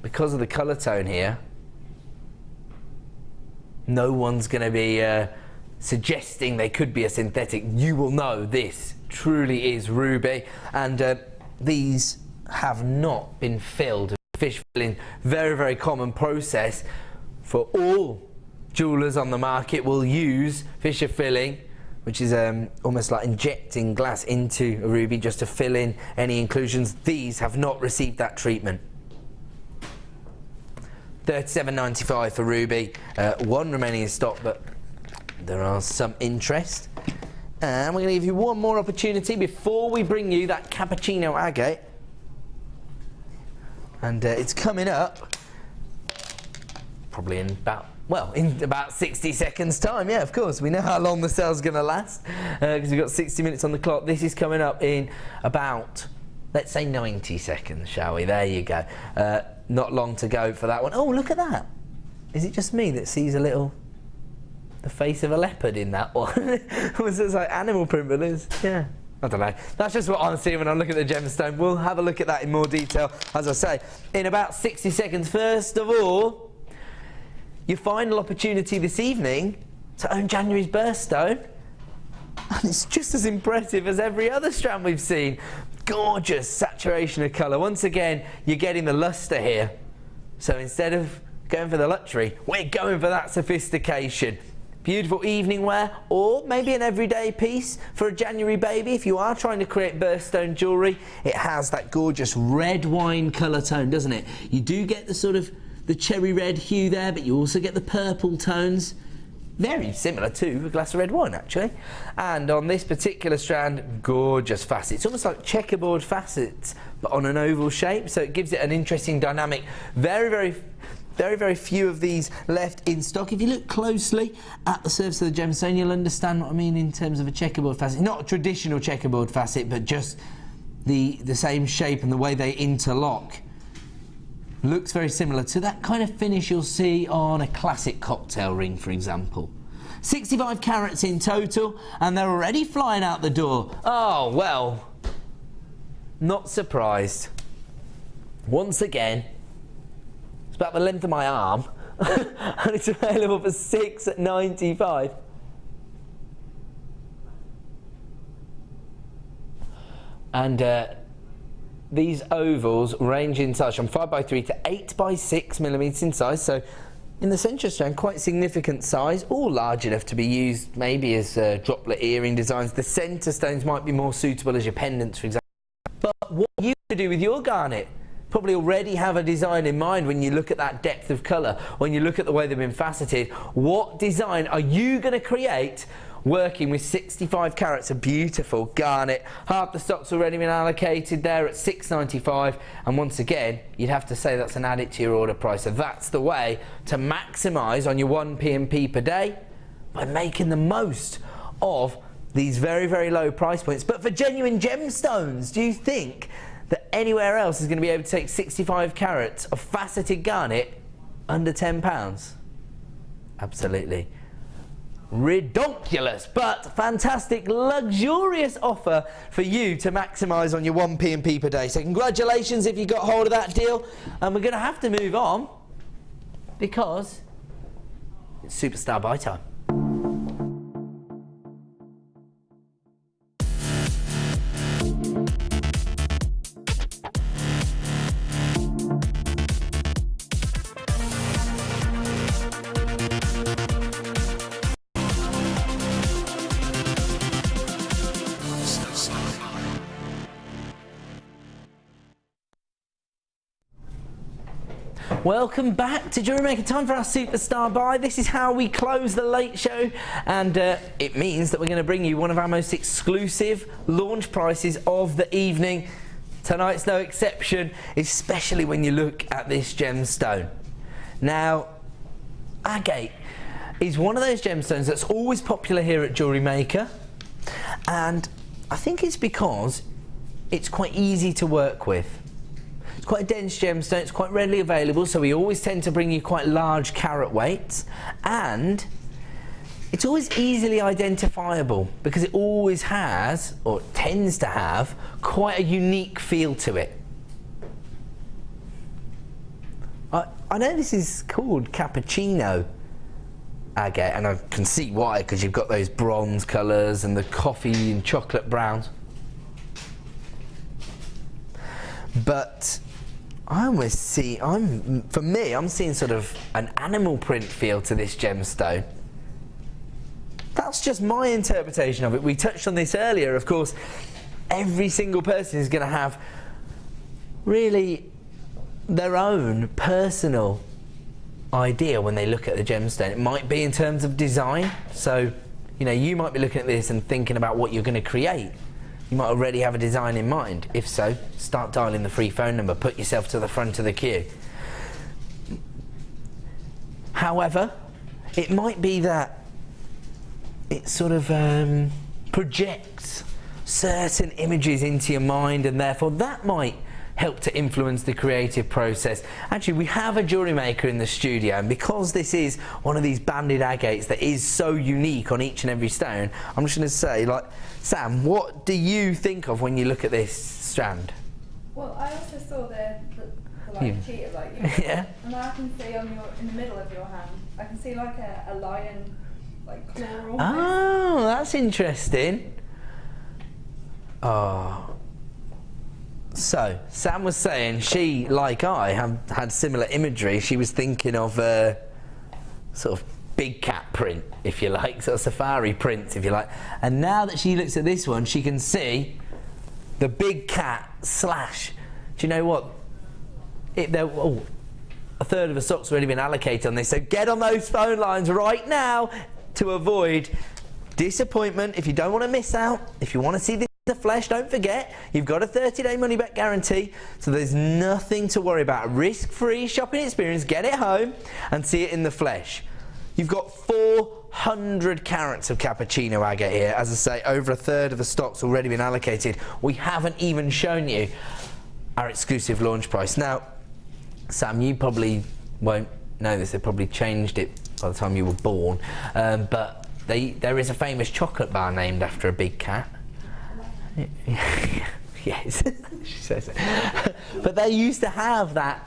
because of the colour tone here, no one's going to be suggesting they could be a synthetic. You will know this truly is ruby, and these have not been filled. Fish filling, very, very common process for all jewellers on the market will use fissure filling, which is almost like injecting glass into a ruby just to fill in any inclusions. These have not received that treatment. $37.95 for ruby. 1 remaining in stock, but there are some interest. And we're going to give you one more opportunity before we bring you that Cappuccino Agate. And it's coming up probably in about 60 seconds time. Yeah, of course, we know how long the sale's going to last because we've got 60 minutes on the clock. This is coming up in about, let's say, 90 seconds, shall we? There you go. Not long to go for that one. Oh, look at that. Is it just me that sees the face of a leopard in that one? It was like animal print, but it's, yeah. I don't know. That's just what I'm seeing when I look at the gemstone. We'll have a look at that in more detail, as I say, in about 60 seconds. First of all, your final opportunity this evening to own January's birthstone. And it's just as impressive as every other strand we've seen. Gorgeous saturation of colour. Once again, you're getting the lustre here. So instead of going for the luxury, we're going for that sophistication. beautiful evening wear, or maybe an everyday piece for a January baby. If you are trying to create birthstone jewellery, it has that gorgeous red wine colour tone, doesn't it? You do get the sort of the cherry red hue there, but you also get the purple tones. Very similar to a glass of red wine, actually. And on this particular strand, gorgeous facets. It's almost like checkerboard facets, but on an oval shape, so it gives it an interesting dynamic. Very few of these left in stock. If you look closely at the surface of the gemstone, you'll understand what I mean in terms of a checkerboard facet. Not a traditional checkerboard facet, but just the same shape and the way they interlock. Looks very similar to that kind of finish you'll see on a classic cocktail ring, for example. 65 carats in total, and they're already flying out the door. Oh, well, not surprised. Once again, it's about the length of my arm, and it's available for $6.95. And these ovals range in size from 5x3 to 8x6 millimetres in size, so in the centre strand, quite significant size, all large enough to be used maybe as droplet earring designs. The centre stones might be more suitable as your pendants, for example. But what you to do with your garnet? Probably already have a design in mind when you look at that depth of colour, when you look at the way they've been faceted. What design are you going to create working with 65 carats of beautiful garnet? Half the stock's already been allocated there at $6.95, and once again you'd have to say that's an add it to your order price. So that's the way to maximise on your 1 P&P per day, by making the most of these very low price points. But for genuine gemstones, do you think that anywhere else is going to be able to take 65 carats of faceted garnet under £10? Absolutely redonkulous, but fantastic, luxurious offer for you to maximise on your 1 P&P per day. So congratulations if you got hold of that deal, and we're going to have to move on because it's Superstar Buy time. Welcome back to JewelleryMaker. Time for our Superstar Buy. This is how we close the late show, and it means that we're going to bring you one of our most exclusive launch prices of the evening. Tonight's no exception, especially when you look at this gemstone. Now, agate is one of those gemstones that's always popular here at JewelleryMaker, and I think it's because it's quite easy to work with. It's quite a dense gemstone, it's quite readily available, so we always tend to bring you quite large carat weights, and it's always easily identifiable because it always has, or tends to have, quite a unique feel to it. I know this is called Cappuccino Agate, and I can see why, because you've got those bronze colours and the coffee and chocolate browns. But I almost see, for me, I'm seeing sort of an animal print feel to this gemstone. That's just my interpretation of it. We touched on this earlier, of course. Every single person is going to have really their own personal idea when they look at the gemstone. It might be in terms of design, so you know, you might be looking at this and thinking about what you're going to create. You might already have a design in mind. If so, start dialing the free phone number, put yourself to the front of the queue. However, it might be that it sort of projects certain images into your mind, and therefore that might help to influence the creative process. Actually, we have a JewelleryMaker in the studio, and because this is one of these banded agates that is so unique on each and every stone, I'm just going to say, like, Sam, what do you think of when you look at this strand? Well, I also saw the like cheetah, like you. Yeah. And I can see on in the middle of your hand, I can see like a lion, like claw almost. Oh, that's interesting. Oh. So, Sam was saying she, like I, had similar imagery. She was thinking of sort of big cat print, if you like, sort of safari prints, if you like. And now that she looks at this one, she can see the big cat slash. Do you know what? A third of the stock's already been allocated on this, so get on those phone lines right now to avoid disappointment. If you don't want to miss out, if you want to see this in the flesh, don't forget, you've got a 30-day money-back guarantee, so there's nothing to worry about. Risk-free shopping experience, get it home and see it in the flesh. You've got 400 carats of Cappuccino Agate here. As I say, over a third of the stock's already been allocated. We haven't even shown you our exclusive launch price. Now, Sam, you probably won't know this. They probably changed it by the time you were born. But there is a famous chocolate bar named after a big cat. Yes, she says it. But they used to have that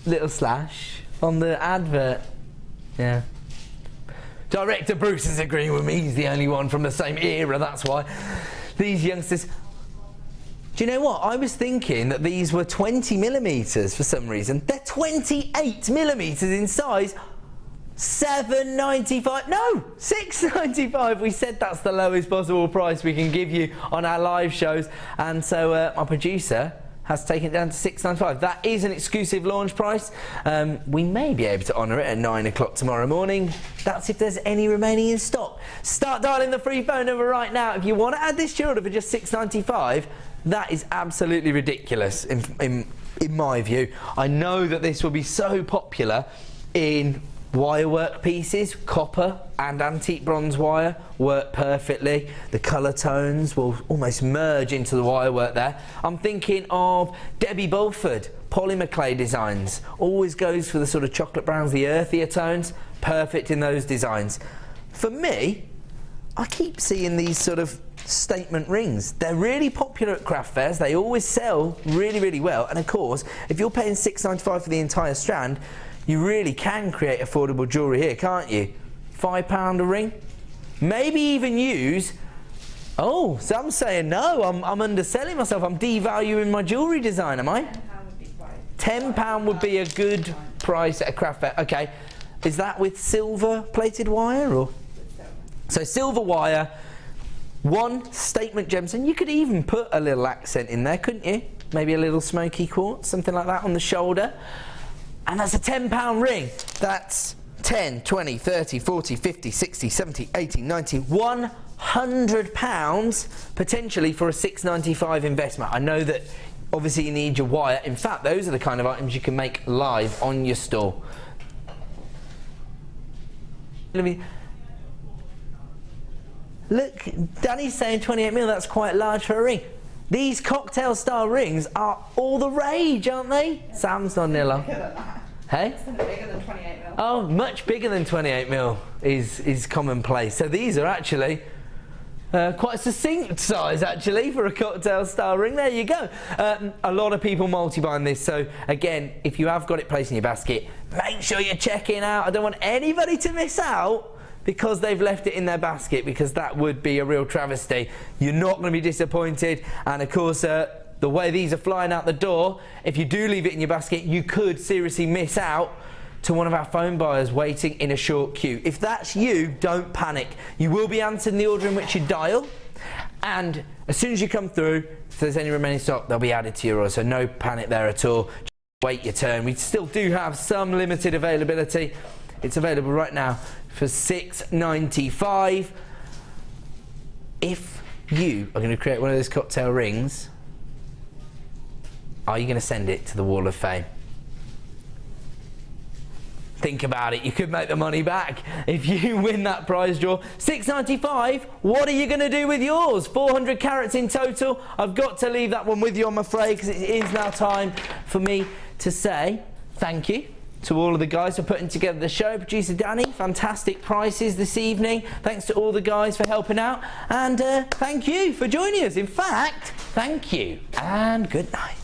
little slash on the advert. Yeah. Director Bruce is agreeing with me. He's the only one from the same era, that's why. These youngsters... Do you know what? I was thinking that these were 20 millimetres for some reason. They're 28 millimetres in size. $7.95. No, $6.95. We said that's the lowest possible price we can give you on our live shows. And so my producer has taken it down to $6.95. That is an exclusive launch price. We may be able to honour it at 9 o'clock tomorrow morning. That's if there's any remaining in stock. Start dialing the free phone number right now. If you want to add this to your order for just $6.95, that is absolutely ridiculous in my view. I know that this will be so popular in wirework pieces. Copper and antique bronze wire work perfectly. The colour tones will almost merge into the wirework there. I'm thinking of Debbie Bulford, polymer clay designs. Always goes for the sort of chocolate browns, the earthier tones. Perfect in those designs. For me, I keep seeing these sort of statement rings. They're really popular at craft fairs. They always sell really, really well. And of course, if you're paying $6.95 for the entire strand, you really can create affordable jewellery here, can't you? £5 a ring? Maybe even use... Oh, some saying no, I'm underselling myself. I'm devaluing my jewellery design, am I? £10 would be a good price at a craft fair. Okay, is that with silver plated wire or? So silver wire, one statement gemstone. You could even put a little accent in there, couldn't you? Maybe a little smoky quartz, something like that on the shoulder. And that's a £10 ring. That's 10, 20, 30, 40, 50, 60, 70, 80, 90, £100 potentially for a $6.95 investment. I know that obviously you need your wire. In fact, those are the kind of items you can make live on your store. Look, Danny's saying 28mm, that's quite large for a ring. These cocktail style rings are all the rage, aren't they? Sam's not nilla. Hey? It's bigger than 28mm. Oh, much bigger than 28mm is commonplace. So these are actually quite a succinct size, actually, for a cocktail style ring. There you go. A lot of people multi-buying this. So again, if you have got it placed in your basket, make sure you're checking out. I don't want anybody to miss out because they've left it in their basket, because that would be a real travesty. You're not going to be disappointed. And of course, the way these are flying out the door, if you do leave it in your basket, you could seriously miss out to one of our phone buyers waiting in a short queue. If that's you, don't panic. You will be answered in the order in which you dial, and as soon as you come through, if there's any remaining stock, they'll be added to your order, so no panic there at all. Just wait your turn. We still do have some limited availability. It's available right now for $6.95. If you are going to create one of those cocktail rings, are you going to send it to the Wall of Fame? Think about it. You could make the money back if you win that prize draw. $6.95. What are you going to do with yours? 400 carats in total. I've got to leave that one with you, I'm afraid, because it is now time for me to say thank you to all of the guys for putting together the show. Producer Danny, fantastic prices this evening. Thanks to all the guys for helping out. And thank you for joining us. In fact, thank you and good night.